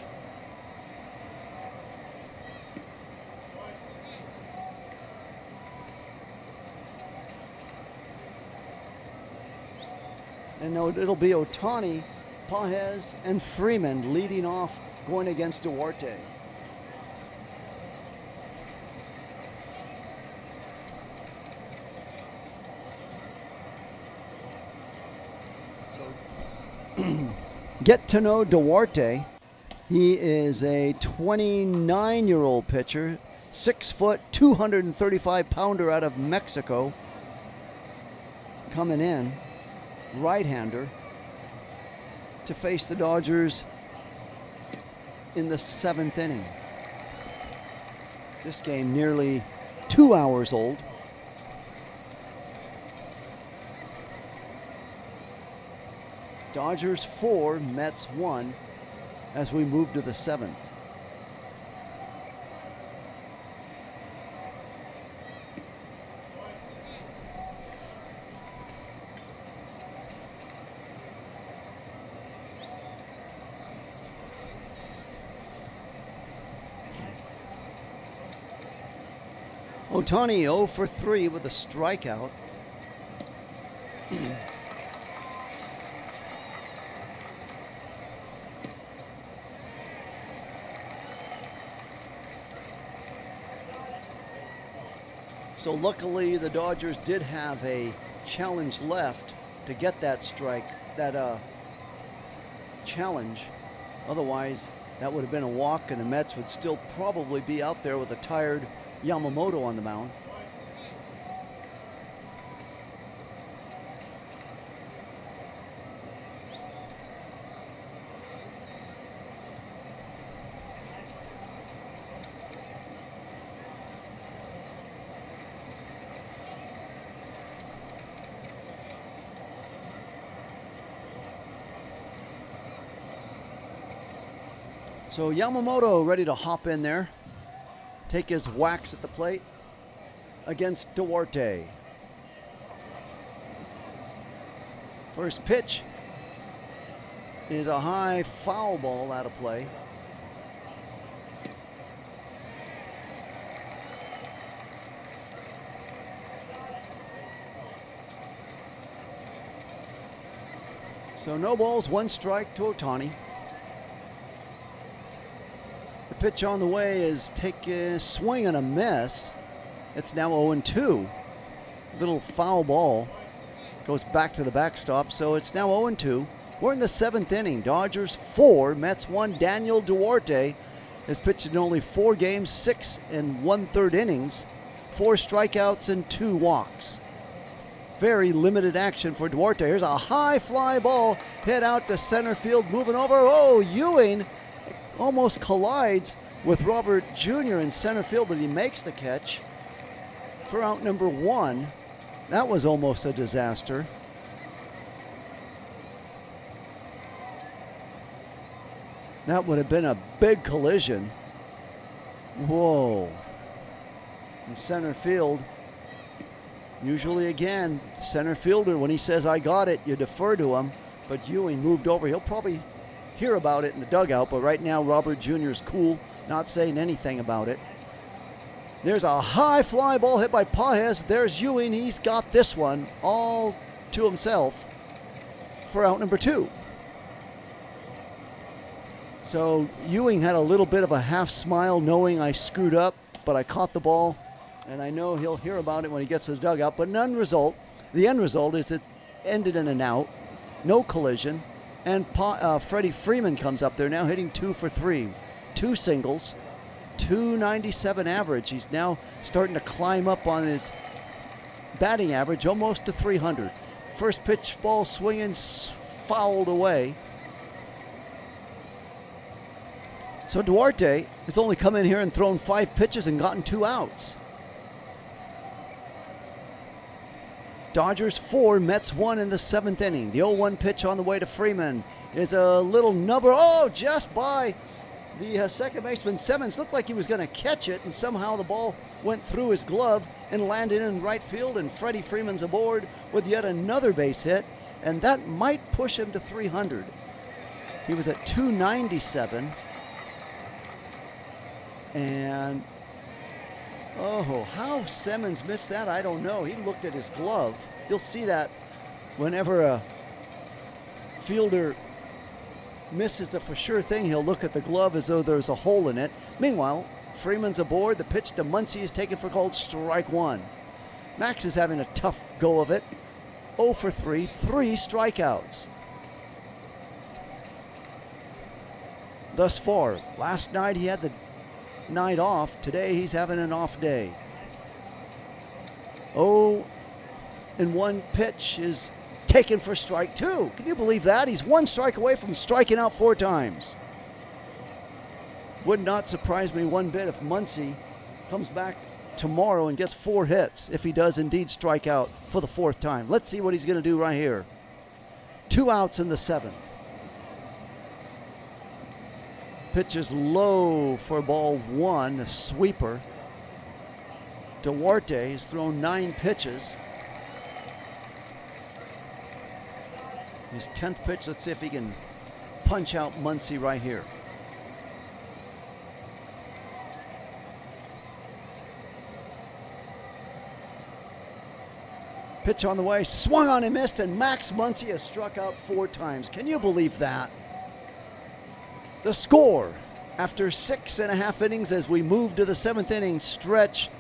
And it'll be Ohtani, Pages, and Freeman leading off, going against Duarte. So get to know Duarte. He is a 29-year-old pitcher, 6 foot, 235 pounder out of Mexico, coming in. Right-hander to face the Dodgers in the 7th inning. This game nearly 2 hours old. Dodgers 4, Mets 1 as we move to the 7th. Ohtani 0 for 3 with a strikeout. So luckily the Dodgers did have a challenge left to get that strike, that challenge. Otherwise, that would have been a walk, and the Mets would still probably be out there with a tired Yamamoto on the mound. So Yamamoto ready to hop in there, take his whacks at the plate against Duarte. First pitch is a high foul ball out of play. So no balls, 1 strike to Ohtani. The pitch on the way is take a swing and a miss. It's now 0-2. Little foul ball goes back to the backstop, so it's now 0-2. We're in the 7th inning. Dodgers 4, Mets 1. Daniel Duarte has pitched in only 4 games, 6 1/3 innings, 4 strikeouts and 2 walks. Very limited action for Duarte. Here's a high fly ball hit out to center field, moving over. Oh, Ewing almost collides with Robert Jr. in center field, but he makes the catch for out number 1. That was almost a disaster. That would have been a big collision. Whoa. In center field. Usually, again, center fielder, when he says, I got it, you defer to him. But Ewing moved over. He'll probably hear about it in the dugout, but right now Robert Jr. is cool, not saying anything about it. There's a high fly ball hit by Pages. There's Ewing. He's got this one all to himself for out number 2. So Ewing had a little bit of a half smile knowing I screwed up, but I caught the ball, and I know he'll hear about it when he gets to the dugout, but the end result is it ended in an out. no collision. And Freddie Freeman comes up there now hitting 2 for 3. 2 singles, 297 average. He's now starting to climb up on his batting average, almost to 300. First pitch ball swinging, fouled away. So Duarte has only come in here and thrown 5 pitches and gotten 2 outs. Dodgers 4, Mets 1 in the 7th inning. The 0-1 pitch on the way to Freeman is a little number. Oh, just by the second baseman Simmons. Looked like he was going to catch it, and somehow the ball went through his glove and landed in right field, and Freddie Freeman's aboard with yet another base hit, and that might push him to 300. He was at 297. And oh, how Simmons missed that, I don't know. He looked at his glove. You'll see that whenever a fielder misses a for sure thing, he'll look at the glove as though there's a hole in it. Meanwhile, Freeman's aboard. The pitch to Muncy is taken for called strike 1. Max is having a tough go of it. 0 for 3, 3 strikeouts. Thus far, last night he had the night off. Today he's having an off day. 0-1 pitch is taken for strike 2. Can you believe that? He's 1 strike away from striking out 4 times. Would not surprise me one bit if Muncy comes back tomorrow and gets 4 hits, if he does indeed strike out for the 4th time. Let's see what he's going to do right here. 2 outs in the 7th. Pitch is low for ball 1, the sweeper. Duarte has thrown 9 pitches. His 10th pitch, let's see if he can punch out Muncy right here. Pitch on the way, swung on and missed, and Max Muncy has struck out 4 times. Can you believe that? The score after 6.5 innings as we move to the 7th inning stretch.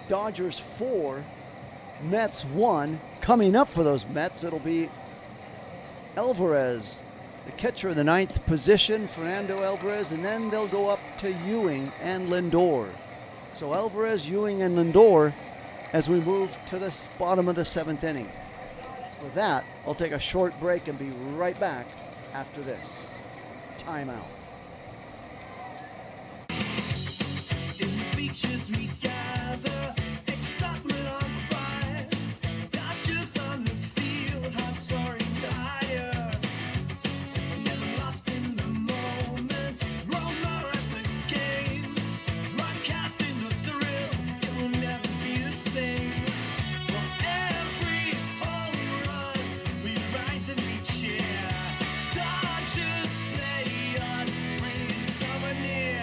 Dodgers 4, Mets 1. Coming up for those Mets, it'll be Alvarez, the catcher in the 9th position, Fernando Alvarez, and then they'll go up to Ewing and Lindor. So Alvarez, Ewing, and Lindor as we move to the bottom of the 7th inning. With that, I'll take a short break and be right back after this timeout. In the beaches we gather, excitement on fire, Dodgers on the field, hearts soaring higher, never lost in the moment, Romo at the game, broadcasting the thrill, it will never be the same. For every home run, we rise and we cheer, Dodgers play on, bringing summer near.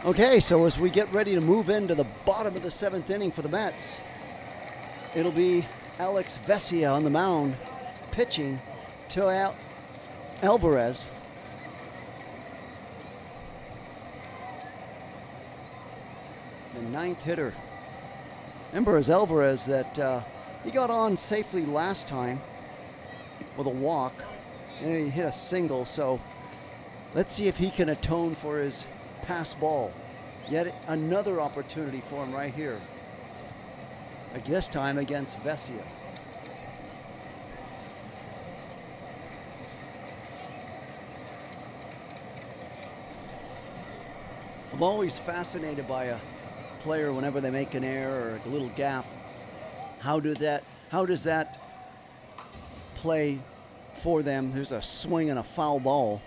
Okay, so as we get ready to move into the bottom of the 7th inning for the Mets, it'll be Alex Vesia on the mound pitching to Alvarez. The 9th hitter. Remember, as Alvarez that he got on safely last time with a walk, and he hit a single, so let's see if he can atone for his pass ball. Yet another opportunity for him right here. This time against Vesia. I'm always fascinated by a player whenever they make an error or a little gaffe. How does that play for them? There's a swing and a foul ball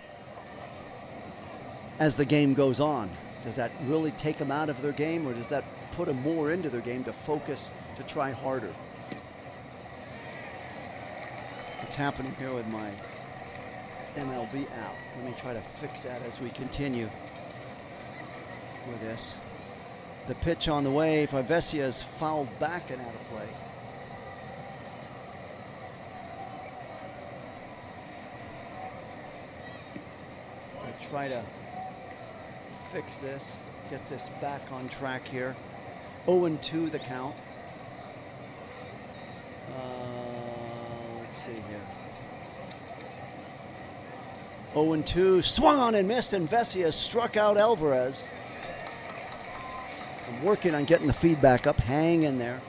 as the game goes on. Does that really take them out of their game, or does that put them more into their game to focus, to try harder? It's happening here with my MLB app. Let me try to fix that as we continue with this. The pitch on the way for Vesia is fouled back and out of play. So try to fix this, get this back on track here. 0-2 the count. Let's see here. 0-2, swung on and missed, and Vesia struck out Alvarez. I'm working on getting the feedback up. Hang in there.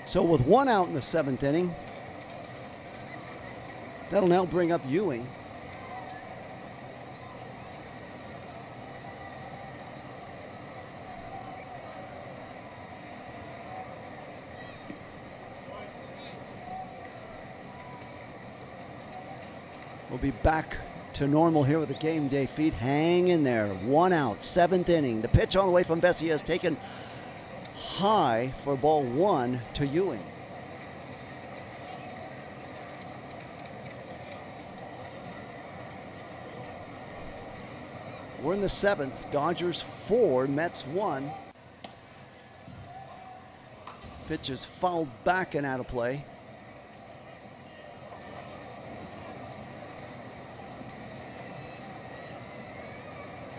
So with 1 out in the 7th inning, that'll now bring up Ewing. We'll be back to normal here with the game day feed. Hang in there. 1 out, 7th inning. The pitch on the way from Vesia is taken high for ball 1 to Ewing. We're in the 7th. Dodgers 4, Mets 1. Pitch is fouled back and out of play.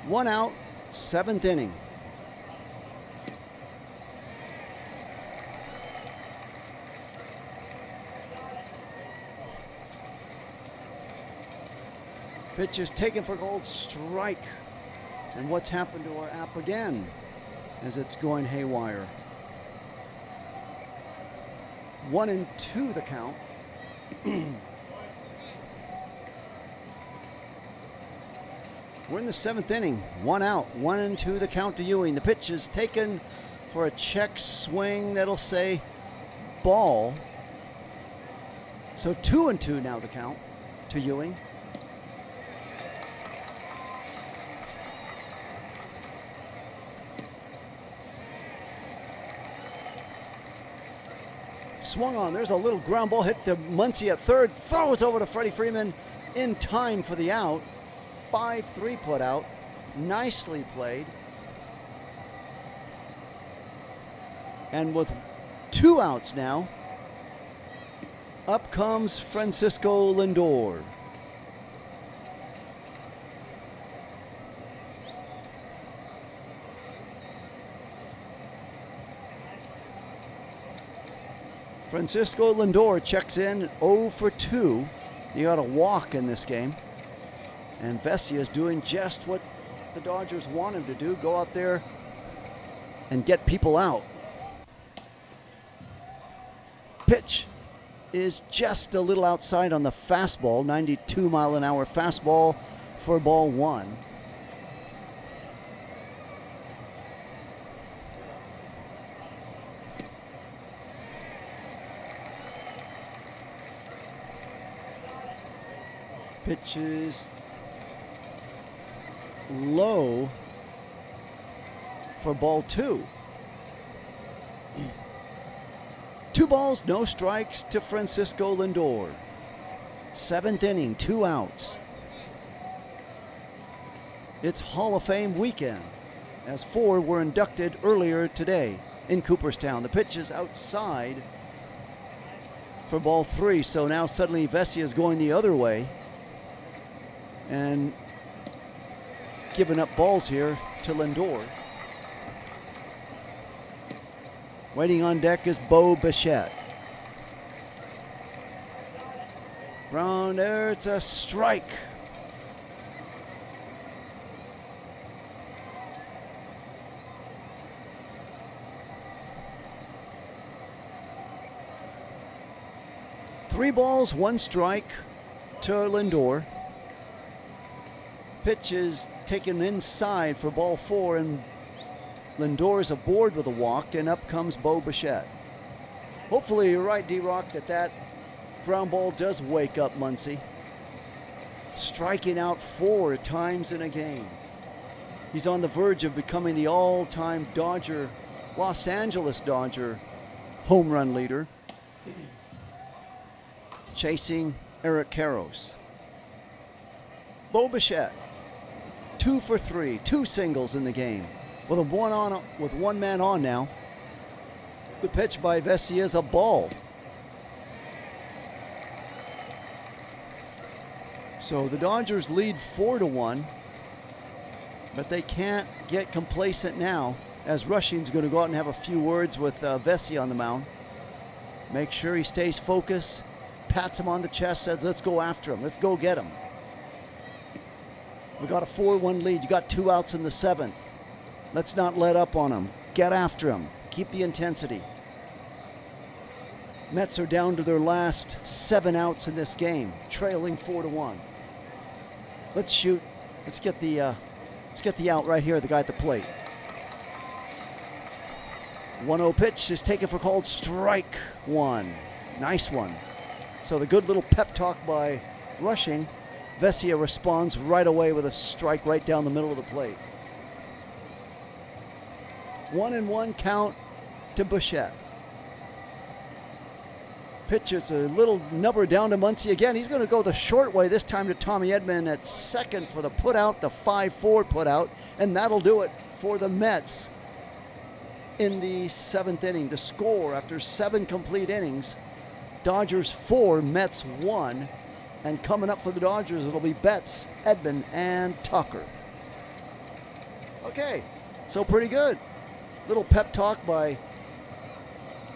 One out, 7th inning. Pitch is taken for gold, strike. And what's happened to our app again as it's going haywire? 1-2 the count. We're in the 7th inning. 1 out, 1-2 the count to Ewing. The pitch is taken for a check swing that'll say ball. So 2-2 now the count to Ewing. Swung on. There's a little ground ball hit to Muncy at third. Throws over to Freddie Freeman in time for the out. 5-3 put out. Nicely played. And with 2 outs now, up comes Francisco Lindor. Francisco Lindor checks in 0 for 2. He got a walk in this game. And Vesia is doing just what the Dodgers want him to do, go out there and get people out. Pitch is just a little outside on the fastball, 92-mile-an-hour fastball for ball 1. Pitch is low for ball 2. 2 balls, no strikes to Francisco Lindor. 7th inning, 2 outs. It's Hall of Fame weekend, as 4 were inducted earlier today in Cooperstown. The pitch is outside for ball 3, so now suddenly Vesia is going the other way and giving up balls here to Lindor. Waiting on deck is Bo Bichette. Round there, it's a strike. Three balls, 1 strike to Lindor. Pitch is taken inside for ball 4, and Lindor's aboard with a walk, and up comes Bo Bichette. Hopefully you're right, D-Rock, that ground ball does wake up Muncy. Striking out 4 times in a game. He's on the verge of becoming the all-time Los Angeles Dodger home run leader, chasing Eric Karros. Bo Bichette, 2 for 3, 2 singles in the game. With one man on now. The pitch by Vesia is a ball. So the Dodgers lead 4-1, but they can't get complacent now, as Rushing's going to go out and have a few words with Vesia on the mound. Make sure he stays focused, pats him on the chest, says, let's go after him, let's go get him. We got a 4-1 lead. You got 2 outs in the 7th. Let's not let up on him. Get after him. Keep the intensity. Mets are down to their last 7 outs in this game, trailing 4-1. Let's shoot. Let's get the out right here. The guy at the plate. 1-0 pitch is taken for called strike 1. Nice one. So the good little pep talk by Rushing. Vesia responds right away with a strike right down the middle of the plate. 1-1 count to Bichette. Pitch is a little number down to Muncy again. He's going to go the short way this time to Tommy Edman at second for the putout, the 5-4 putout, and that'll do it for the Mets in the 7th inning. The score after 7 complete innings, Dodgers 4, Mets 1. And coming up for the Dodgers, it'll be Betts, Edman, and Tucker. Okay, so pretty good. Little pep talk by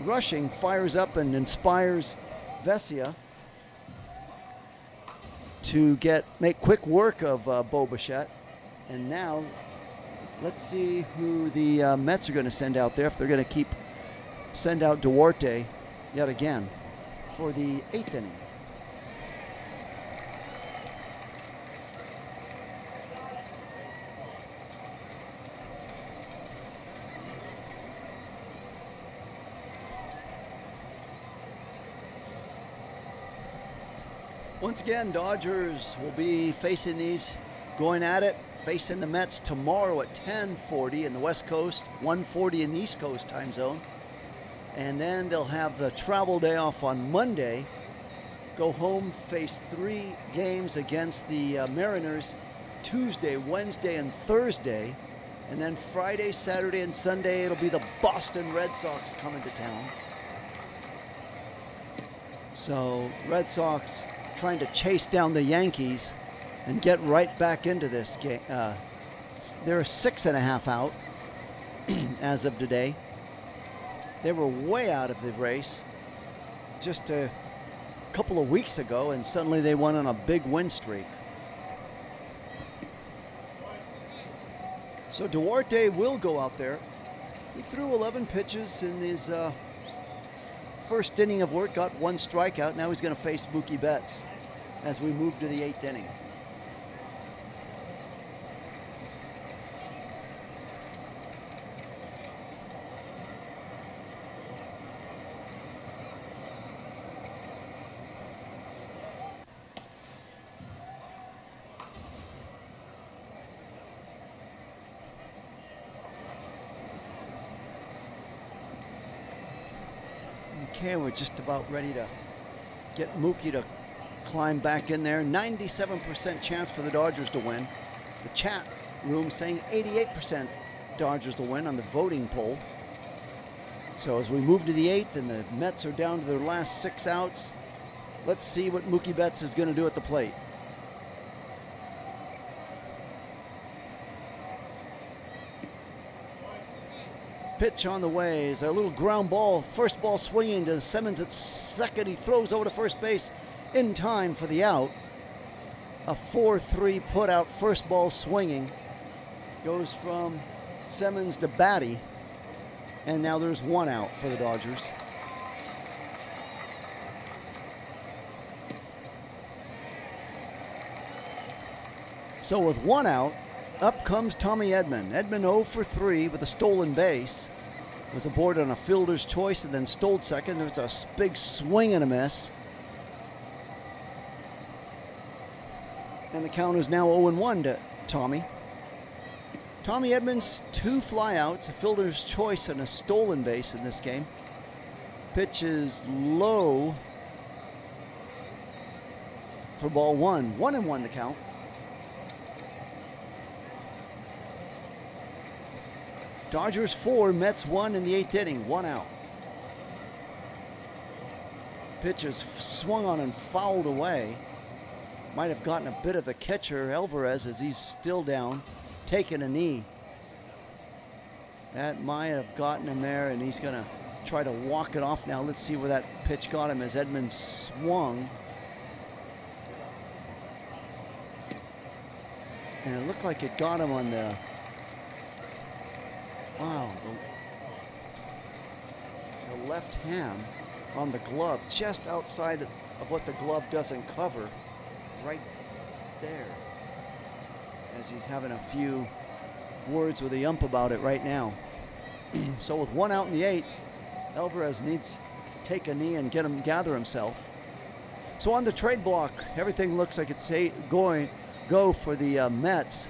Rushing fires up and inspires Vesia to make quick work of Bo Bichette. And now, let's see who the Mets are going to send out there, if they're going to send out Duarte yet again for the 8th inning. Once again, Dodgers will be facing the Mets tomorrow at 10:40 in the West Coast, 1:40 in the East Coast time zone. And then they'll have the travel day off on Monday, go home, face 3 games against the Mariners Tuesday, Wednesday, and Thursday. And then Friday, Saturday, and Sunday, it'll be the Boston Red Sox coming to town. So Red Sox trying to chase down the Yankees and get right back into this game. They're 6.5 out as of today. They were way out of the race just a couple of weeks ago, and suddenly they went on a big win streak. So Duarte will go out there. He threw 11 pitches in his first inning of work, got 1 strikeout. Now he's going to face Mookie Betts as we move to the 8th inning. Okay, we're just about ready to get Mookie to climb back in there. 97% chance for the Dodgers to win. The chat room saying 88% Dodgers will win on the voting poll. So as we move to the 8th and the Mets are down to their last 6 outs, let's see what Mookie Betts is going to do at the plate. Pitch on the way is a little ground ball. First ball swinging to Simmons at second. He throws over to first base in time for the out. A 4-3 put out, first ball swinging. Goes from Simmons to Batty. And now there's 1 out for the Dodgers. So with one out, up comes Tommy Edman. Edman 0 for 3 with a stolen base. Was aboard on a fielder's choice and then stole second. There was a big swing and a miss. And the count is now 0-1 to Tommy. Tommy Edman's 2 flyouts, a fielder's choice and a stolen base in this game. Pitch is low for ball 1. 1-1 the count. Dodgers 4, Mets 1 in the 8th inning, 1 out. Pitch is swung on and fouled away. Might have gotten a bit of the catcher, Alvarez, as he's still down, taking a knee. That might have gotten him there, and he's going to try to walk it off now. Let's see where that pitch got him as Edman swung. And it looked like it got him on the... Wow, the left hand on the glove, just outside of what the glove doesn't cover, right there. As he's having a few words with the ump about it right now. So with 1 out in the 8th, Alvarez needs to take a knee and gather himself. So on the trade block, everything looks like it's go for the Mets.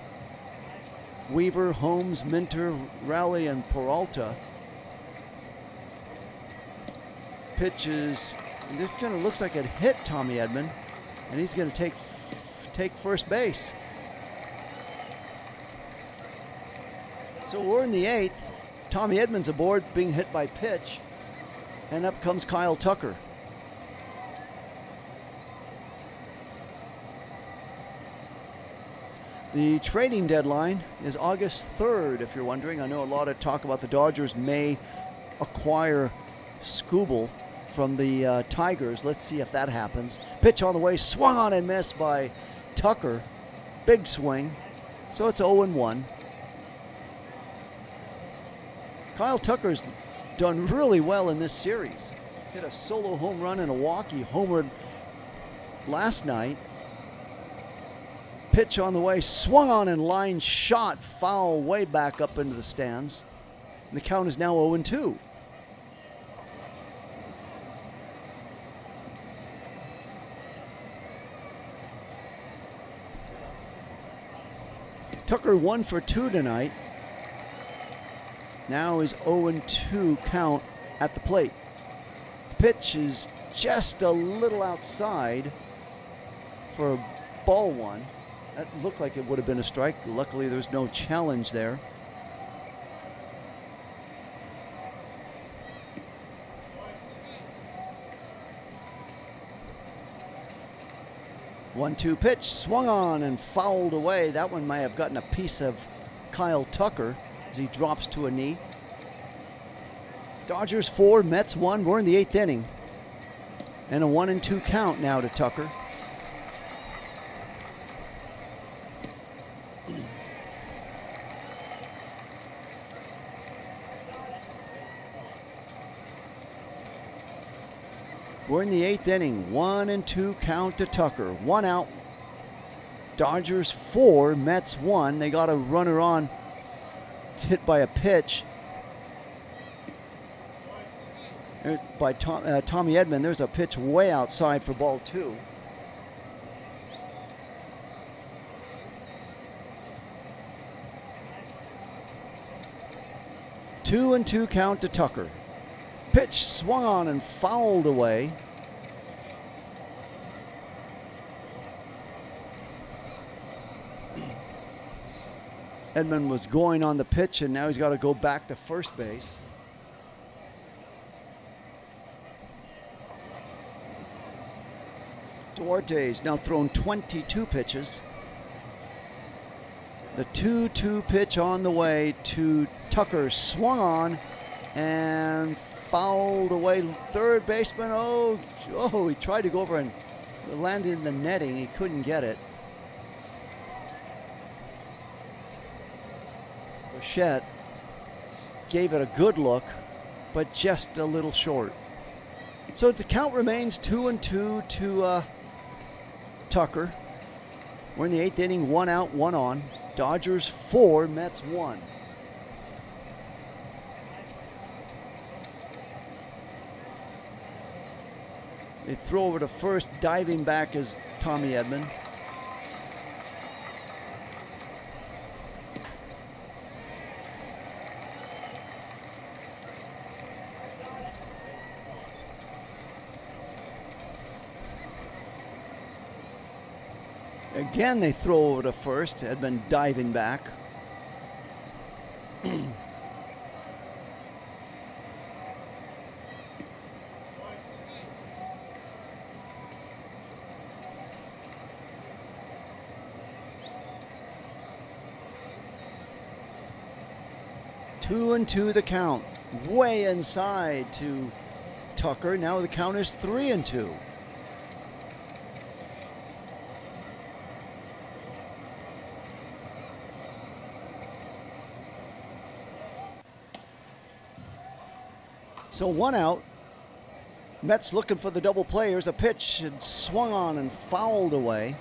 Weaver, Holmes, Minter, Raleigh, and Peralta. Pitches, and this kind of looks like it hit Tommy Edman, and he's going to take first base. So we're in the 8th. Tommy Edman's aboard, being hit by pitch, and up comes Kyle Tucker. The trading deadline is August 3rd, if you're wondering. I know a lot of talk about the Dodgers may acquire Skubal from the Tigers. Let's see if that happens. Pitch on the way, swung on and missed by Tucker. Big swing. So it's 0-1. Kyle Tucker's done really well in this series. Hit a solo home run and a walk. He homered last night. Pitch on the way, swung on and line shot, foul way back up into the stands. And the count is now 0-2. Tucker 1 for 2 tonight. Now his 0-2 count at the plate. Pitch is just a little outside for ball 1. That looked like it would have been a strike. Luckily, there's no challenge there. One-two pitch, swung on and fouled away. That one might have gotten a piece of Kyle Tucker as he drops to a knee. Dodgers 4, Mets 1. We're in the 8th inning. And a 1-2 count now to Tucker. We're in the 8th inning. 1-2 count to Tucker. 1 out. Dodgers 4, Mets 1. They got a runner on, hit by a pitch. There's by Tommy Edman. There's a pitch way outside for ball 2. Two and 2 count to Tucker. Pitch swung on and fouled away. Edman was going on the pitch, and now he's got to go back to first base. Duarte's now thrown 22 pitches. The 2-2 pitch on the way to Tucker, swung on and fouled away. Third baseman, he tried to go over and landed in the netting. He couldn't get it. Bichette gave it a good look, but just a little short. So the count remains 2-2 to Tucker. We're in the 8th inning, 1 out, 1 on. Dodgers 4, Mets 1. They throw over to first, diving back is Tommy Edman. Again, they throw over to first. Edman diving back. Two and two the count. Way inside to Tucker. Now the count is 3-2. So 1 out. Mets looking for the double play. Here's a pitch and swung on and fouled away.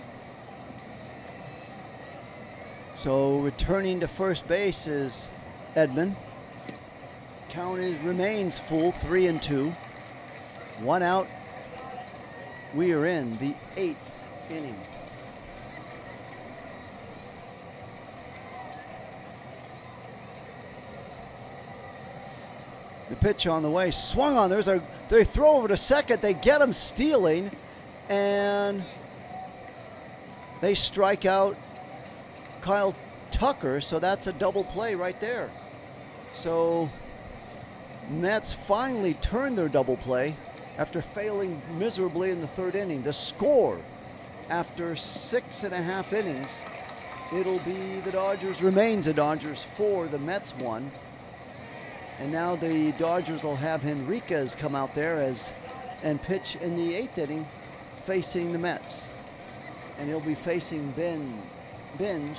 So returning to first base is Edman. Count remains full, 3-2. 1 out. We are in the 8th inning. The pitch on the way, swung on. They throw over to second. They get him stealing, and they strike out Kyle Tucker. So that's a double play right there. So Mets finally turned their double play after failing miserably in the 3rd inning. The score after 6.5 innings, it'll be the Dodgers remains the Dodgers 4, the Mets 1. And now the Dodgers will have Henriquez come out there and pitch in the 8th inning facing the Mets. And he'll be facing Benj,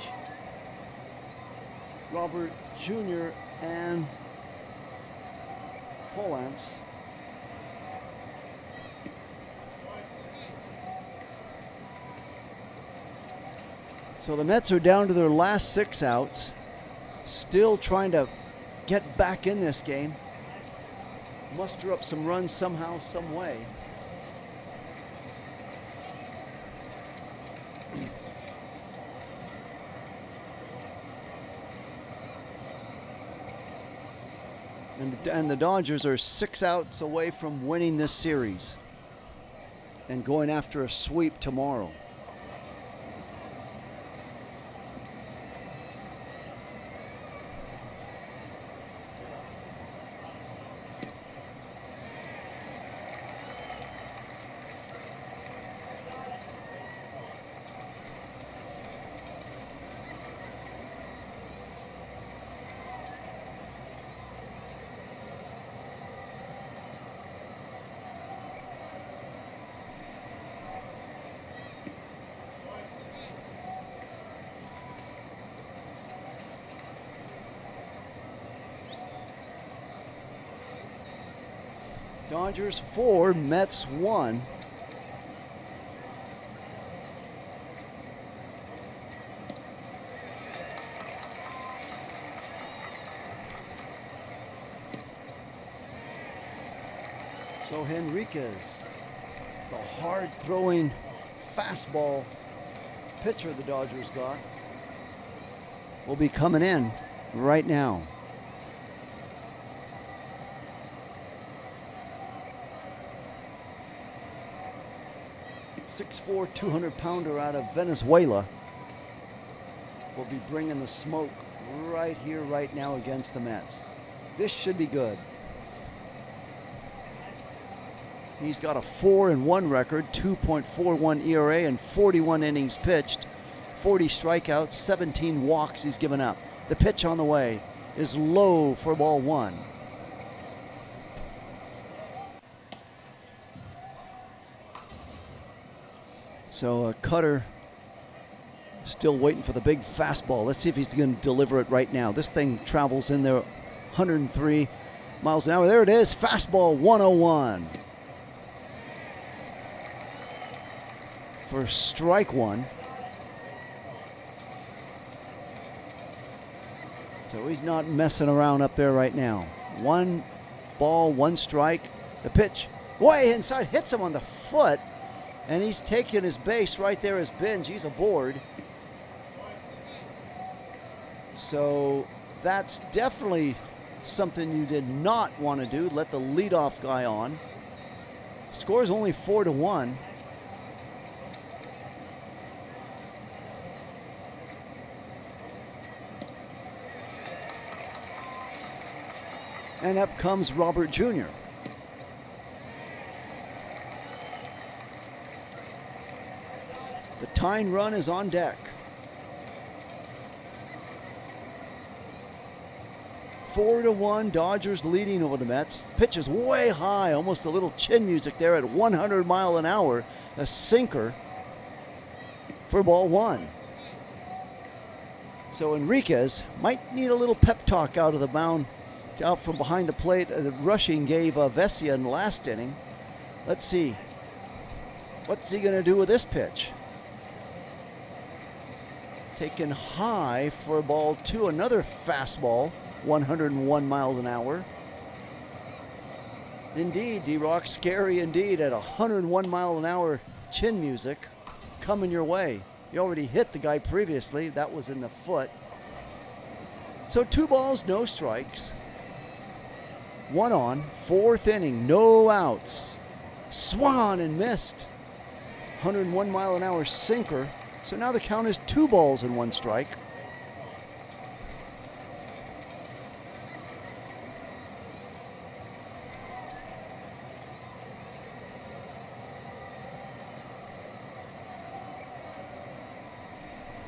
Robert Jr., and Polance. So the Mets are down to their last 6 outs, still trying to get back in this game, muster up some runs somehow, some way. And the Dodgers are 6 outs away from winning this series and going after a sweep tomorrow. Dodgers 4, Mets 1. So Henriquez, the hard-throwing fastball pitcher the Dodgers got, will be coming in right now. 6'4", 200-pounder out of Venezuela will be bringing the smoke right here, right now against the Mets. This should be good. He's got a 4-1 record, 2.41 ERA, and 41 innings pitched, 40 strikeouts, 17 walks he's given up. The pitch on the way is low for ball 1. So Cutter still waiting for the big fastball. Let's see if he's going to deliver it right now. This thing travels in there 103 miles an hour. There it is, fastball 101. For strike 1. So he's not messing around up there right now. 1 ball, 1 strike. The pitch way inside hits him on the foot, and he's taking his base right there as Binge. He's aboard. So that's definitely something you did not want to do. Let the leadoff guy on. Score's only 4-1. And up comes Robert Jr. The tying run is on deck. 4-1, Dodgers leading over the Mets. Pitch is way high, almost a little chin music there at 100 mile an hour. A sinker for ball 1. So Enriquez might need a little pep talk out of the mound, out from behind the plate. The rushing gave Vesia in the last inning. Let's see. What's he going to do with this pitch? Taken high for ball 2, another fastball, 101 miles an hour. Indeed, D-Rock, scary indeed at 101 mile an hour chin music coming your way. You already hit the guy previously. That was in the foot. So 2 balls, no strikes. 1 on, 4th inning, no outs. Swung on and missed. 101 mile an hour sinker. So now the count is 2 balls and 1 strike.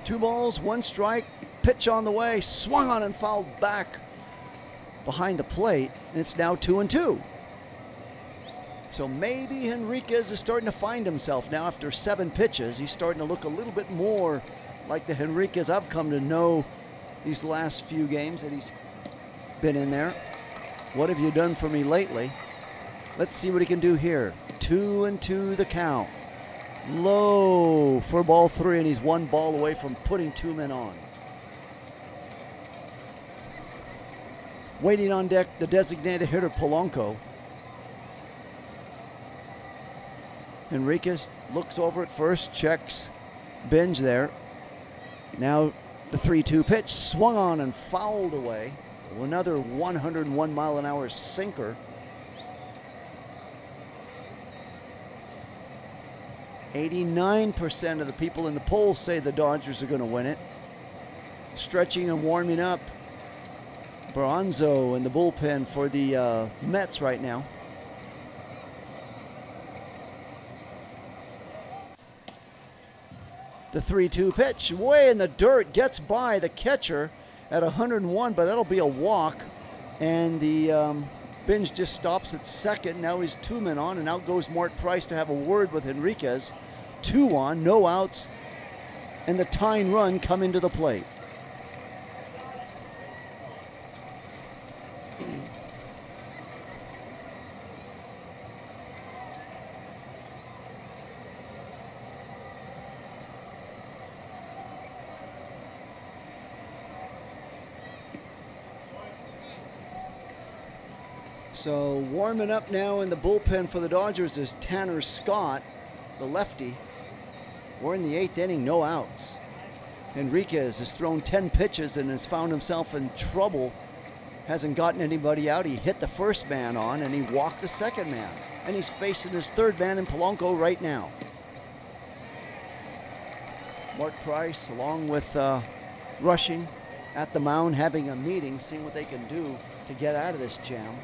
Two balls, 1 strike, pitch on the way, swung on and fouled back behind the plate. And it's now 2-2. So maybe Henriquez is starting to find himself now after 7 pitches. He's starting to look a little bit more like the Henriquez I've come to know these last few games that he's been in there. What have you done for me lately? Let's see what he can do here. 2-2 the count. Low for ball 3, and he's 1 ball away from putting 2 men on. Waiting on deck, the designated hitter Polanco. Enriquez looks over at first, checks Binge there. Now the 3-2 pitch, swung on and fouled away. Another 101 mile an hour sinker. 89% of the people in the polls say the Dodgers are going to win it. Stretching and warming up. Bronzo in the bullpen for the Mets right now. The 3-2 pitch, way in the dirt, gets by the catcher at 101, but that'll be a walk. And the Binge just stops at second. Now he's 2 men on, and out goes Mort Price to have a word with Enriquez. 2 on, no outs, and the tying run come into the plate. So warming up now in the bullpen for the Dodgers is Tanner Scott, the lefty. We're in the 8th inning, no outs. Enriquez has thrown 10 pitches and has found himself in trouble. Hasn't gotten anybody out. He hit the first man on and he walked the second man. And he's facing his 3rd man in Polanco right now. Mort Price, along with Rushing, at the mound having a meeting, seeing what they can do to get out of this jam.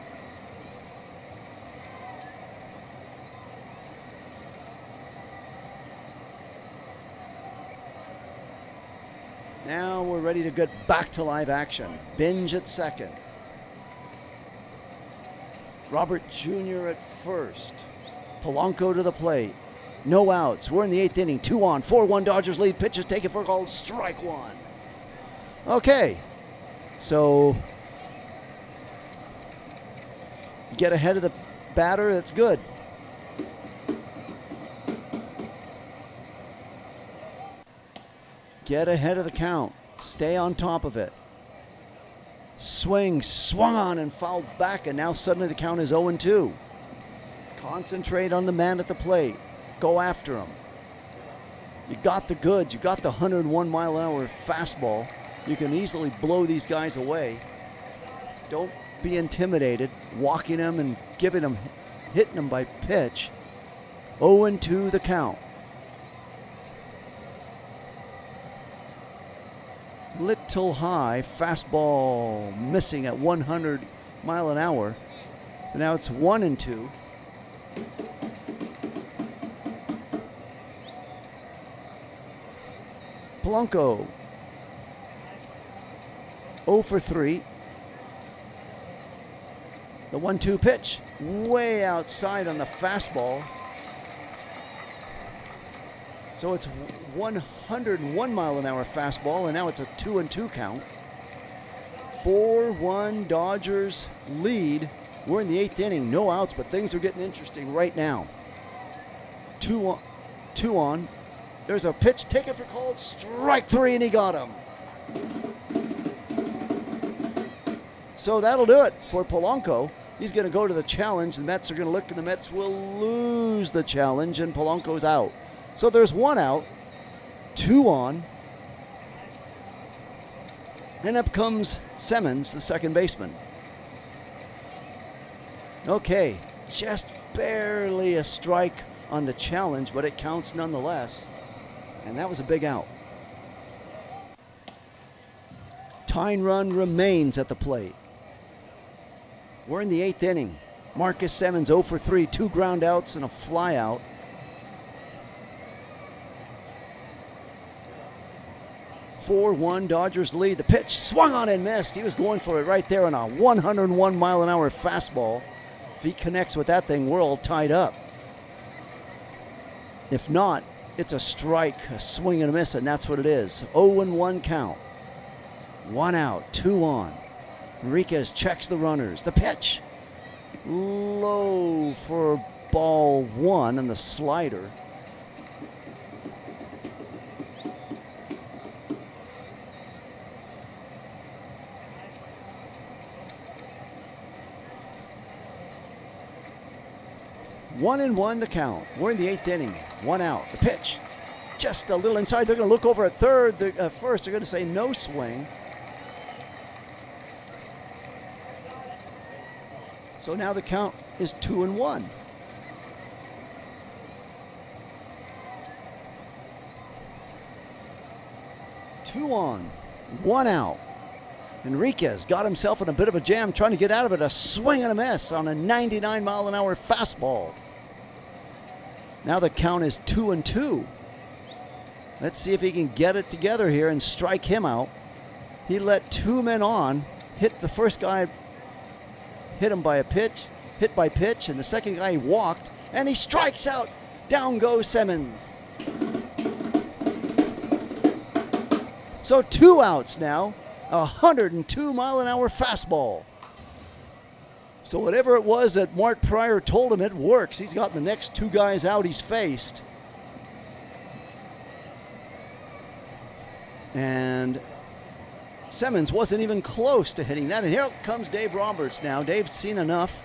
Now we're ready to get back to live action. Binge at second. Robert Jr. at first. Polanco to the plate. No outs. We're in the 8th inning. 2 on. 4-1 Dodgers lead. Pitch is taken for a call. Strike 1. Okay. So get ahead of the batter. That's good. Get ahead of the count. Stay on top of it. Swing, swung on and fouled back, and now suddenly the count is 0-2. Concentrate on the man at the plate. Go after him. You got the goods. You got the 101-mile-an-hour fastball. You can easily blow these guys away. Don't be intimidated, walking them and hitting them by pitch. 0-2 the count. Little high, fastball missing at 100 mile an hour. Now it's 1-2. Polanco 0 for 3. The 1-2 pitch way outside on the fastball. So it's 101 mile an hour fastball, and now it's a 2-2 count. 4-1 Dodgers lead. We're in the 8th inning, no outs, but things are getting interesting right now. 2 on. There's a pitch taken for called strike 3, and he got him. So that'll do it for Polanco. He's going to go to the challenge. The Mets are going to look, and the Mets will lose the challenge, and Polanco's out. So there's 1 out, 2 on, and up comes Simmons, the second baseman. Okay, just barely a strike on the challenge, but it counts nonetheless, and that was a big out. Tying run remains at the plate. We're in the 8th inning. Marcus Simmons 0 for 3, 2 ground outs and a fly out. 4-1 Dodgers lead. The pitch swung on and missed. He was going for it right there on a 101 mile an hour fastball. If he connects with that thing, we're all tied up. If not, it's a strike, a swing and a miss, and that's what it is. 0-1 count. 1 out, 2 on. Enriquez checks the runners. The pitch low for ball 1 and the slider. One and one the count. We're in the 8th inning. 1 out. The pitch just a little inside. They're going to look over at third. First, they're going to say no swing. So now the count is 2-1. Two on, 1 out. Enriquez got himself in a bit of a jam trying to get out of it. A swing and a miss on a 99 mile an hour fastball. Now the count is 2-2. Let's see if he can get it together here and strike him out. He let 2 men on, hit the first guy, hit him by a pitch, hit by pitch, and the second guy walked, and he strikes out. Down goes Simmons. So 2 outs now, a 102 mile an hour fastball. So whatever it was that Mark Prior told him, it works. He's got the next 2 guys out he's faced. And Simmons wasn't even close to hitting that. And here comes Dave Roberts now. Dave's seen enough.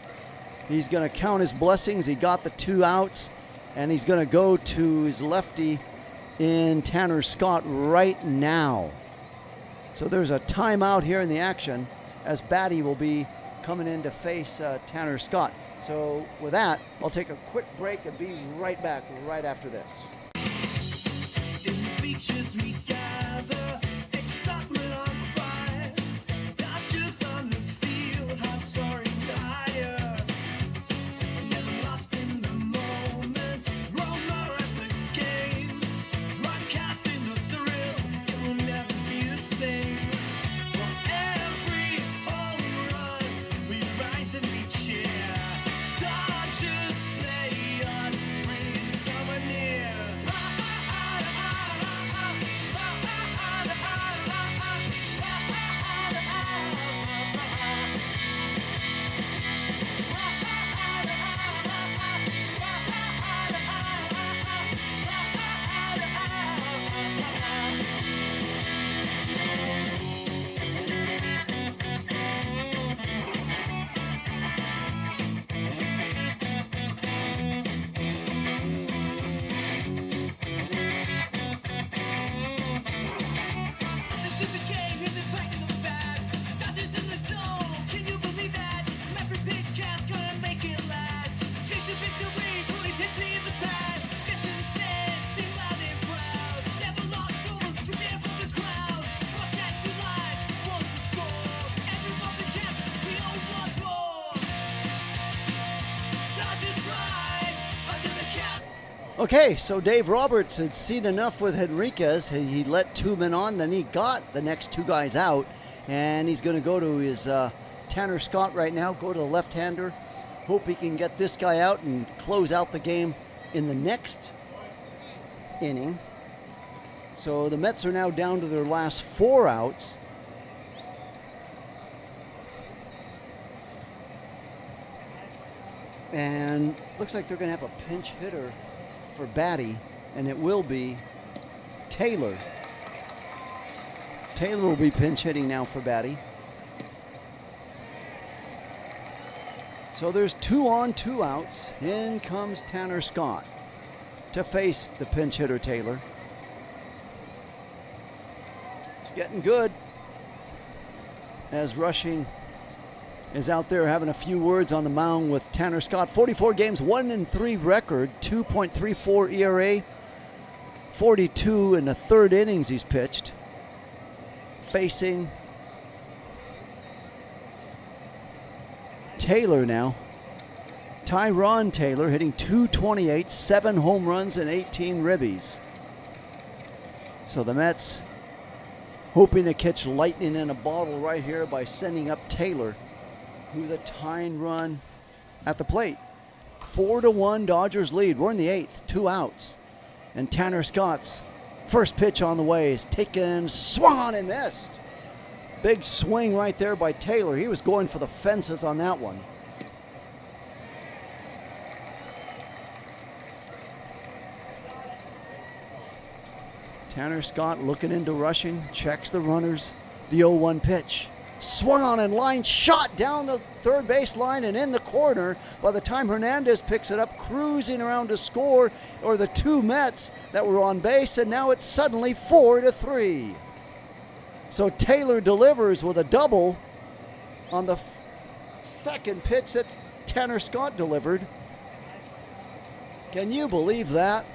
He's going to count his blessings. He got the 2 outs, and he's going to go to his lefty in Tanner Scott right now. So there's a timeout here in the action as Batty will be coming in to face Tanner Scott. So with that, I'll take a quick break and be right back right after this. In the beaches we gather, excitement on fire, Dodgers on the field, hearts soaring higher, never lost in the moment, roller at the game, broadcasting the thrill, it will never be the same. For every home run, we rise and we cheer, Dodgers play on, bringing summer near. Okay, so Dave Roberts had seen enough with Henriquez. He let 2 men on, then he got the next 2 guys out, and he's going to go to his Tanner Scott right now, go to the left-hander, hope he can get this guy out and close out the game in the next inning. So the Mets are now down to their last 4 outs. And looks like they're going to have a pinch hitter for Batty, and it will be Taylor. Taylor will be pinch hitting now for Batty. So there's 2 on, 2 outs. In comes Tanner Scott to face the pinch hitter Taylor. It's getting good as Rushing is out there having a few words on the mound with Tanner Scott. 44 games, 1-3 record, 2.34 ERA, 42 in the 3rd innings he's pitched. Facing Taylor now. Tyron Taylor hitting .228, 7 home runs and 18 ribbies. So the Mets hoping to catch lightning in a bottle right here by sending up Taylor with a tying run at the plate. 4-1 Dodgers lead. We're in the 8th, 2 outs. And Tanner Scott's first pitch on the way is taken, swung on and missed. Big swing right there by Taylor. He was going for the fences on that one. Tanner Scott looking into Rushing, checks the runners. The 0-1 pitch. Swung on and line, shot down the 3rd base line and in the corner. By the time Hernandez picks it up, cruising around to score, or the 2 Mets that were on base, and now it's suddenly 4-3. So Taylor delivers with a double on the 2nd pitch that Tanner Scott delivered. Can you believe that?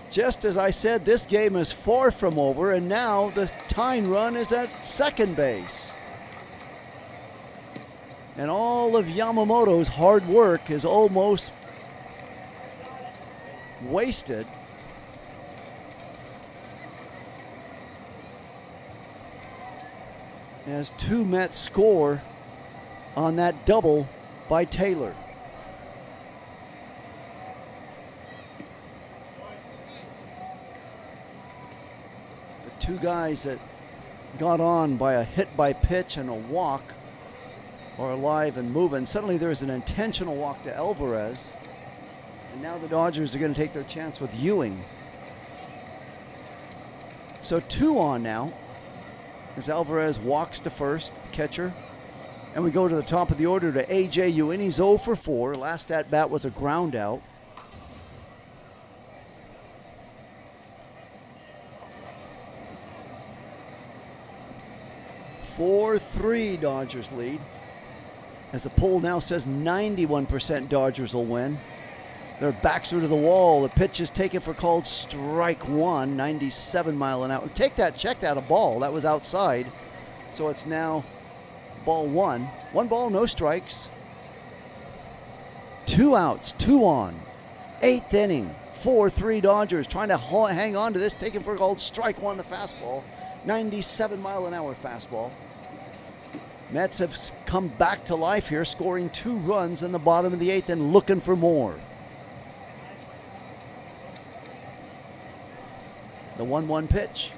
Just as I said, this game is far from over, and now the tying run is at second base. And all of Yamamoto's hard work is almost wasted. As 2 Mets score on that double by Taylor. The 2 guys that got on by a hit by pitch and a walk are alive and moving. Suddenly there's an intentional walk to Alvarez. And now the Dodgers are going to take their chance with Ewing. So 2 on now as Alvarez walks to first, the catcher. And we go to the top of the order to A.J. Ewing. He's 0 for 4. Last at bat was a ground out. (4-3) Dodgers lead. As the poll now says 91% Dodgers will win. Their backs are to the wall. The pitch is taken for called strike 1, 97 mile an hour. Take that, check that, a ball. That was outside. So it's now ball 1. 1 ball, no strikes. 2 outs, 2 on. 8th inning, 4-3 Dodgers trying to hang on to this, taken for called strike 1, the fastball. 97 mile an hour fastball. Mets have come back to life here, scoring 2 runs in the bottom of the 8th and looking for more. The 1-1 pitch.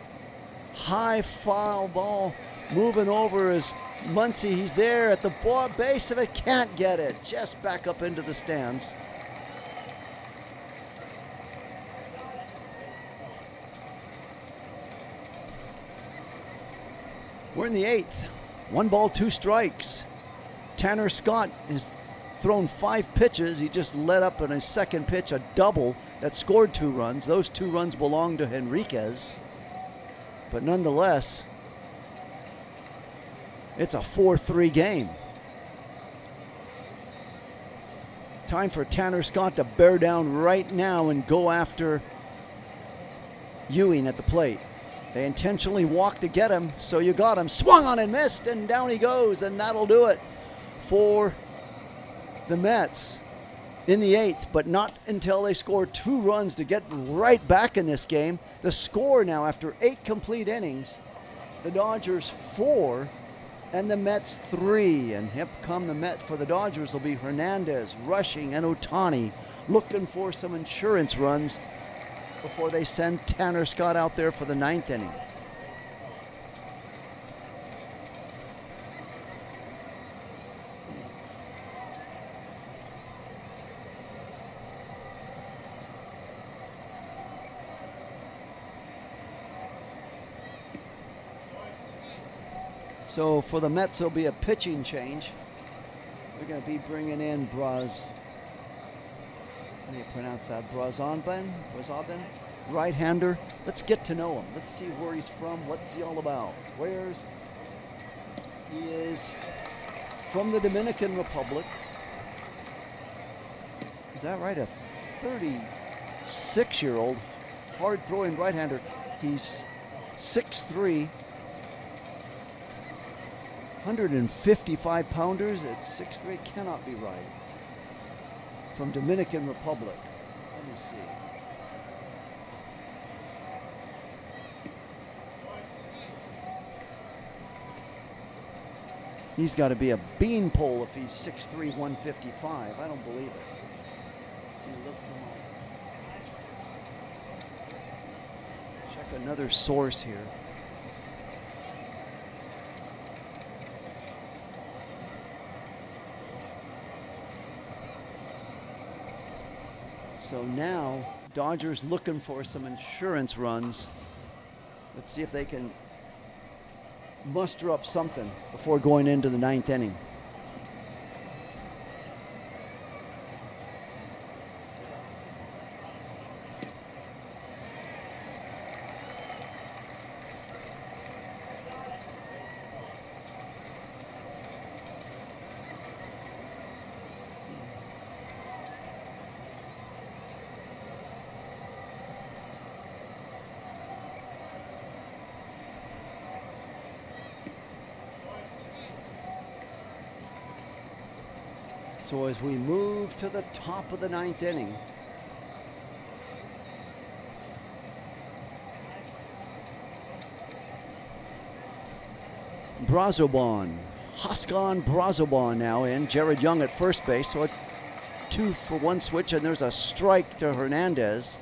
High foul ball moving over as Muncy. He's there at the base of it, can't get it. Just back up into the stands. We're in the 8th. 1 ball, 2 strikes. Tanner Scott has thrown 5 pitches. He just let up on his 2nd pitch, a double that scored 2 runs. Those 2 runs belong to Henriquez. But nonetheless, it's a 4-3 game. Time for Tanner Scott to bear down right now and go after Ewing at the plate. They intentionally walked to get him, so you got him. Swung on and missed, and down he goes, and that'll do it for the Mets in the 8th, but not until they score 2 runs to get right back in this game. The score now after 8 complete innings, the Dodgers 4 and the Mets 3. And here come the Mets for the Dodgers will be Hernandez, Rushing, and Ohtani looking for some insurance runs before they send Tanner Scott out there for the 9th inning. So for the Mets, there'll be a pitching change. They're going to be bringing in how do you pronounce that? Brazabin, right-hander. Let's get to know him. Let's see where he's from. What's he all about? He is from the Dominican Republic. Is that right? A 36-year-old hard-throwing right-hander. He's 6'3", 155 pounders at 6'3", cannot be right. From Dominican Republic. Let me see. He's got to be a beanpole if he's 6'3", 155. I don't believe it. Let me look for check another source here. So now, Dodgers looking for some insurance runs. Let's see if they can muster up something before going into the 9th inning. So as we move to the top of the 9th inning, Hoskan Brazobon now in. Jared Young at first base, so a 2-for-1 switch, and there's a strike to Hernandez.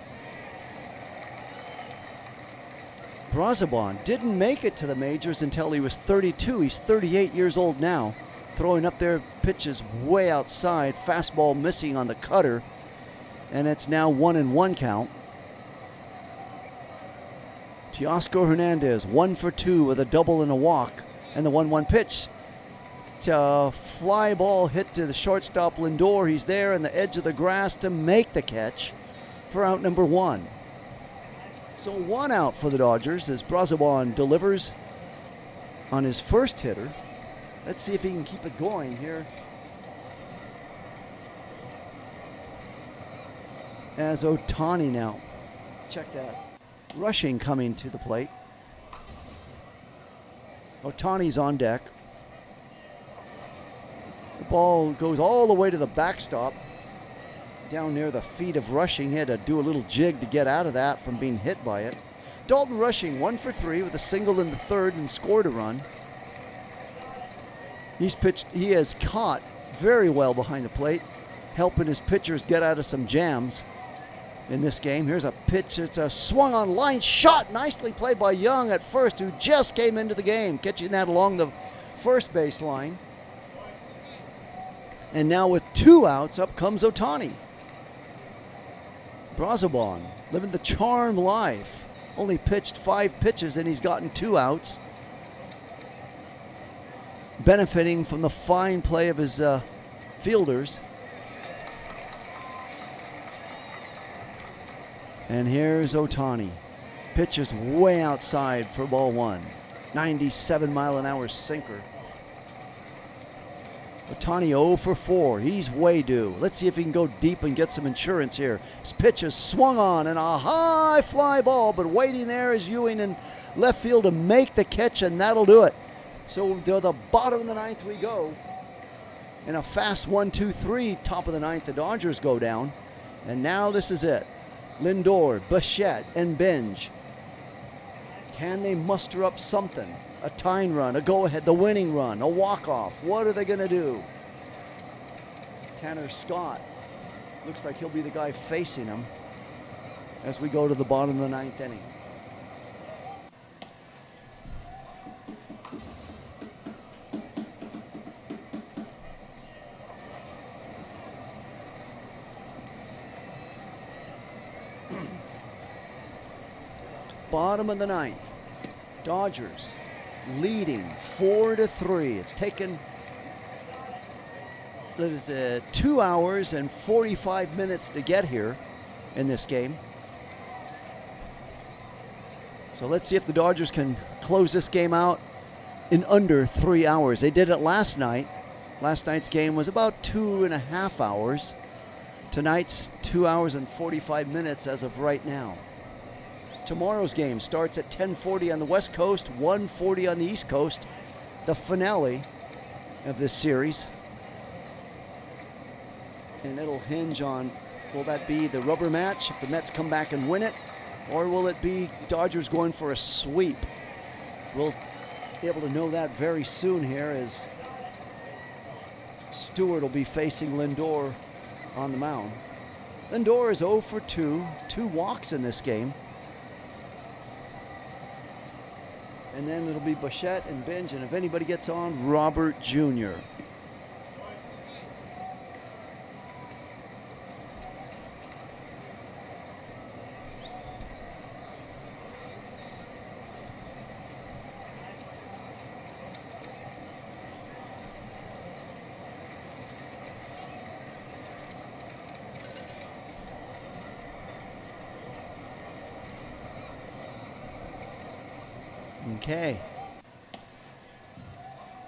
Brazobon didn't make it to the majors until he was 32. He's 38 years old now. Throwing up their pitches way outside, fastball missing on the cutter, and it's now 1-1 count. Teoscar Hernandez 1 for 2 with a double and a walk, and the 1-1 pitch. It's a fly ball hit to the shortstop Lindor. He's there on the edge of the grass to make the catch for out number 1. So 1 out for the Dodgers as Brazobon delivers on his first hitter. Let's see if he can keep it going here. As Ohtani now, check that, Rushing coming to the plate. Ohtani's on deck. The ball goes all the way to the backstop, down near the feet of Rushing. He had to do a little jig to get out of that from being hit by it. Dalton Rushing 1 for 3 with a single in the 3rd and scored a run. He has caught very well behind the plate, helping his pitchers get out of some jams in this game. Here's a pitch. It's a swung on line shot. Nicely played by Young at first, who just came into the game, catching that along the first base line. And now with 2 outs, up comes Ohtani. Brazobon living the charm life. Only pitched 5 pitches and he's gotten 2 outs. Benefiting from the fine play of his fielders. And here's Ohtani. Pitches way outside for ball 1. 97-mile-an-hour sinker. Ohtani 0 for 4. He's way due. Let's see if he can go deep and get some insurance here. His pitch is swung on and a high fly ball, but waiting there is Ewing in left field to make the catch, and that'll do it. So to the bottom of the 9th we go. In a fast 1-2-3, top of the ninth, the Dodgers go down. And now this is it. Lindor, Bichette, and Benj. Can they muster up something? A tying run, a go-ahead, the winning run, a walk-off. What are they going to do? Tanner Scott looks like he'll be the guy facing him as we go to the bottom of the ninth inning. Bottom of the ninth. Dodgers leading 4-3. It's taken 2 hours and 45 minutes to get here in this game. So let's see if the Dodgers can close this game out in under 3 hours. They did it last night. Last night's game was about 2.5 hours. Tonight's 2 hours and 45 minutes as of right now. Tomorrow's game starts at 10:40 on the West Coast, 1:40 on the East Coast. The finale of this series. And it'll hinge on, will that be the rubber match if the Mets come back and win it? Or will it be Dodgers going for a sweep? We'll be able to know that very soon here as Stewart will be facing Lindor on the mound. Lindor is 0 for 2, 2 walks in this game. And then it'll be Bichette and Benj, and if anybody gets on, Robert Jr. Okay.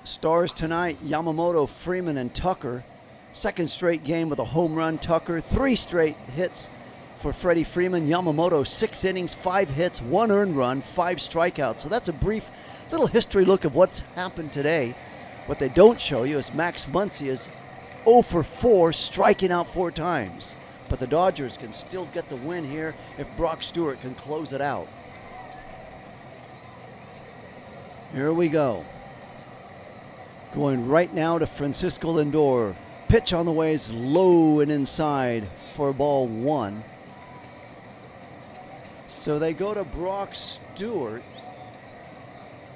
Stars tonight, Yamamoto, Freeman, and Tucker. Second straight game with a home run, Tucker. 3 straight hits for Freddie Freeman. Yamamoto, 6 innings, 5 hits, 1 earned run, 5 strikeouts. So that's a brief little history look of what's happened today. What they don't show you is Max Muncy is 0 for 4, striking out 4 times. But the Dodgers can still get the win here if Brock Stewart can close it out. Here we go. Going right now to Francisco Lindor. Pitch on the way is low and inside for ball 1. So they go to Brock Stewart.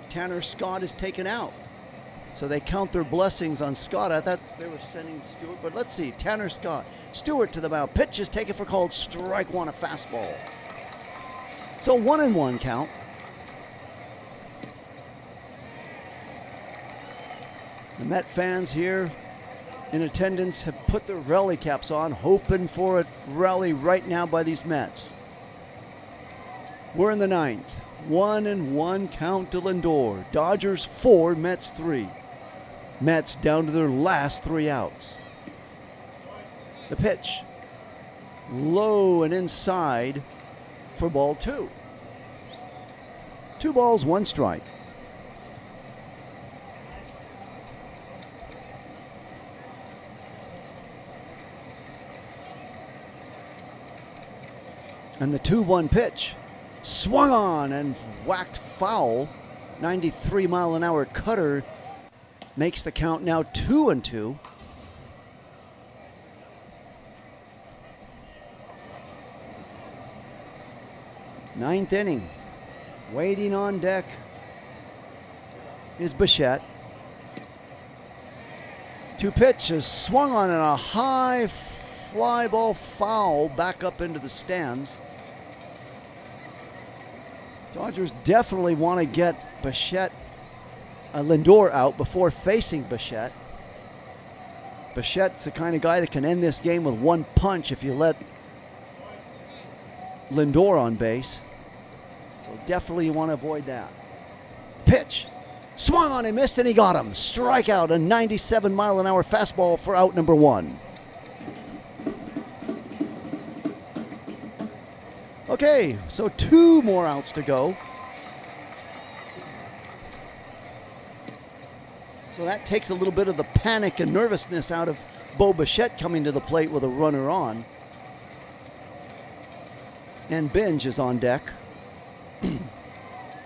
Tanner Scott is taken out. So they count their blessings on Scott. I thought they were sending Stewart, but let's see. Tanner Scott. Stewart to the mound. Pitch is taken for called strike 1, a fastball. So 1-1 count. The Met fans here in attendance have put their rally caps on, hoping for a rally right now by these Mets. We're in the ninth. 1-1 count to Lindor. Dodgers 4, Mets 3. Mets down to their last 3 outs. The pitch. Low and inside for ball 2. 2 balls, 1 strike. And the 2-1 pitch swung on and whacked foul. 93-mile-an-hour cutter makes the count now 2-2. Ninth inning. Waiting on deck is Bichette. 2 pitches swung on and a high fly ball foul back up into the stands. Dodgers definitely want to get Lindor out before facing Bichette. Bichette's the kind of guy that can end this game with 1 punch if you let Lindor on base. So definitely you want to avoid that. Pitch. Swung on and missed, and he got him. Strikeout, a 97-mile-an-hour fastball for out number 1. Okay, so 2 more outs to go. So that takes a little bit of the panic and nervousness out of Bo Bichette coming to the plate with a runner on. And Binge is on deck.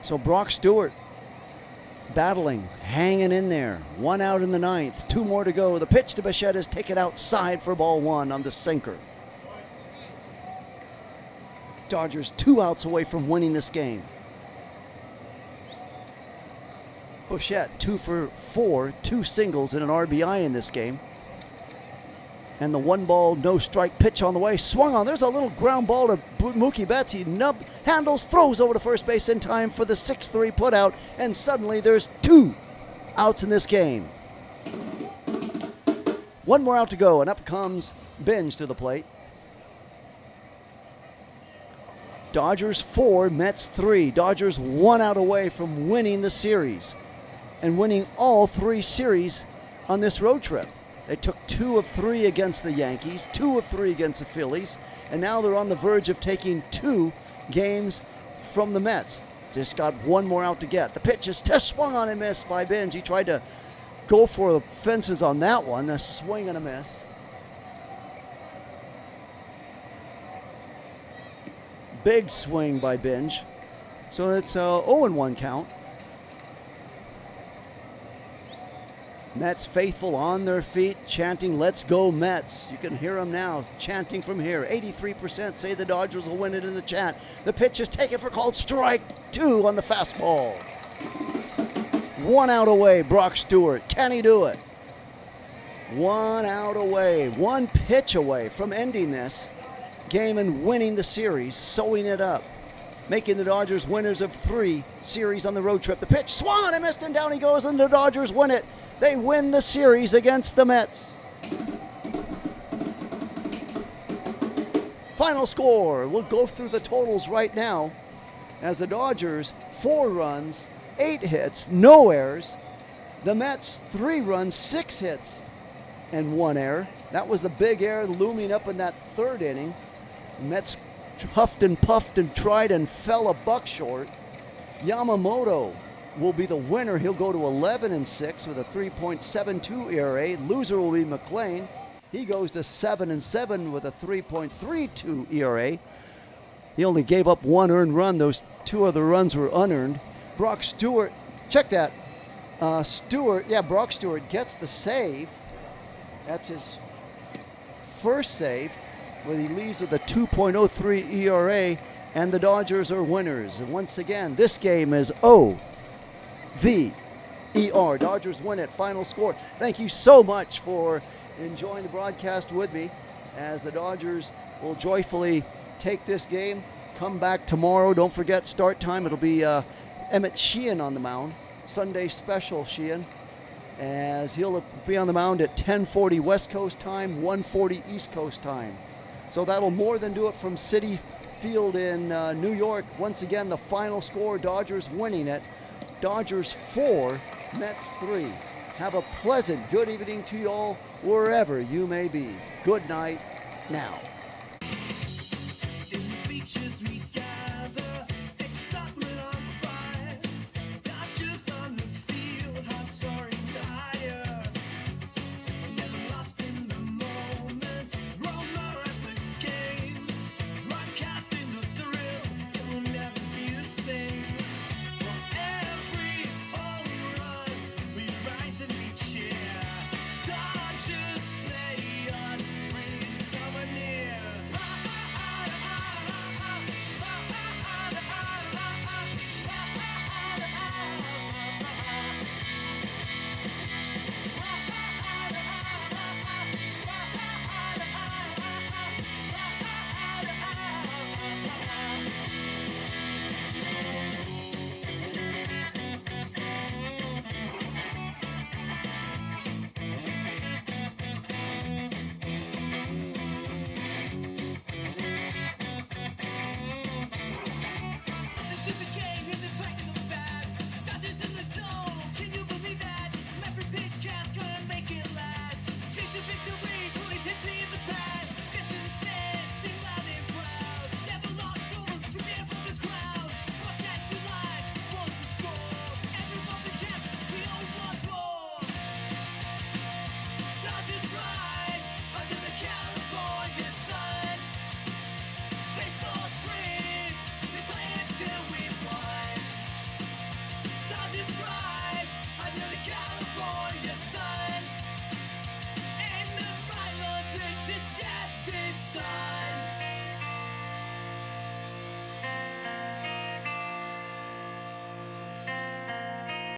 So Brock Stewart battling, hanging in there. 1 out in the ninth, 2 more to go. The pitch to Bichette is taken outside for ball 1 on the sinker. Dodgers 2 outs away from winning this game. Bichette 2 for 4, 2 singles and an RBI in this game. And the 1-ball, no strike pitch on the way. Swung on. There's a little ground ball to Mookie Betts. He handles, throws over to first base in time for the 6-3 putout. And suddenly there's 2 outs in this game. 1 more out to go, and up comes Binge to the plate. Dodgers 4, Mets 3. Dodgers 1 out away from winning the series and winning all 3 series on this road trip. They took 2 of 3 against the Yankees, 2 of 3 against the Phillies, and now they're on the verge of taking 2 games from the Mets. Just got 1 more out to get. The pitch is swung on and missed by Binge. He tried to go for the fences on that one, a swing and a miss. Big swing by Binge. So it's a 0-1 count. Mets faithful on their feet, chanting, "Let's go Mets." You can hear them now chanting from here. 83% say the Dodgers will win it in the chat. The pitch is taken for called strike 2 on the fastball. 1 out away, Brock Stewart. Can he do it? 1 out away, 1 pitch away from ending this game and winning the series, sewing it up, making the Dodgers winners of 3 series on the road trip. The pitch swung on and missed, and down he goes, and the Dodgers win it. They win the series against the Mets. Final score. We'll go through the totals right now as the Dodgers 4 runs, 8 hits, no errors. The Mets 3 runs, 6 hits, and 1 error. That was the big error looming up in that 3rd inning. The Mets huffed and puffed and tried and fell a buck short. Yamamoto will be the winner. He'll go to 11-6 with a 3.72 ERA. Loser will be McLean. He goes to 7-7 with a 3.32 ERA. He only gave up 1 earned run. Those 2 other runs were unearned. Brock Stewart, check that. Brock Stewart gets the save. That's his first save, where he leaves with a 2.03 ERA, and the Dodgers are winners. And once again, this game is OVER. Dodgers win it. Final score. Thank you so much for enjoying the broadcast with me as the Dodgers will joyfully take this game. Come back tomorrow. Don't forget start time. It'll be Emmett Sheehan on the mound. Sunday special Sheehan, as he'll be on the mound at 10:40 West Coast time, 1:40 East Coast time. So that'll more than do it from Citi Field in New York. Once again, the final score, Dodgers winning it. Dodgers 4, Mets 3. Have a pleasant good evening to you all wherever you may be. Good night now. It reaches me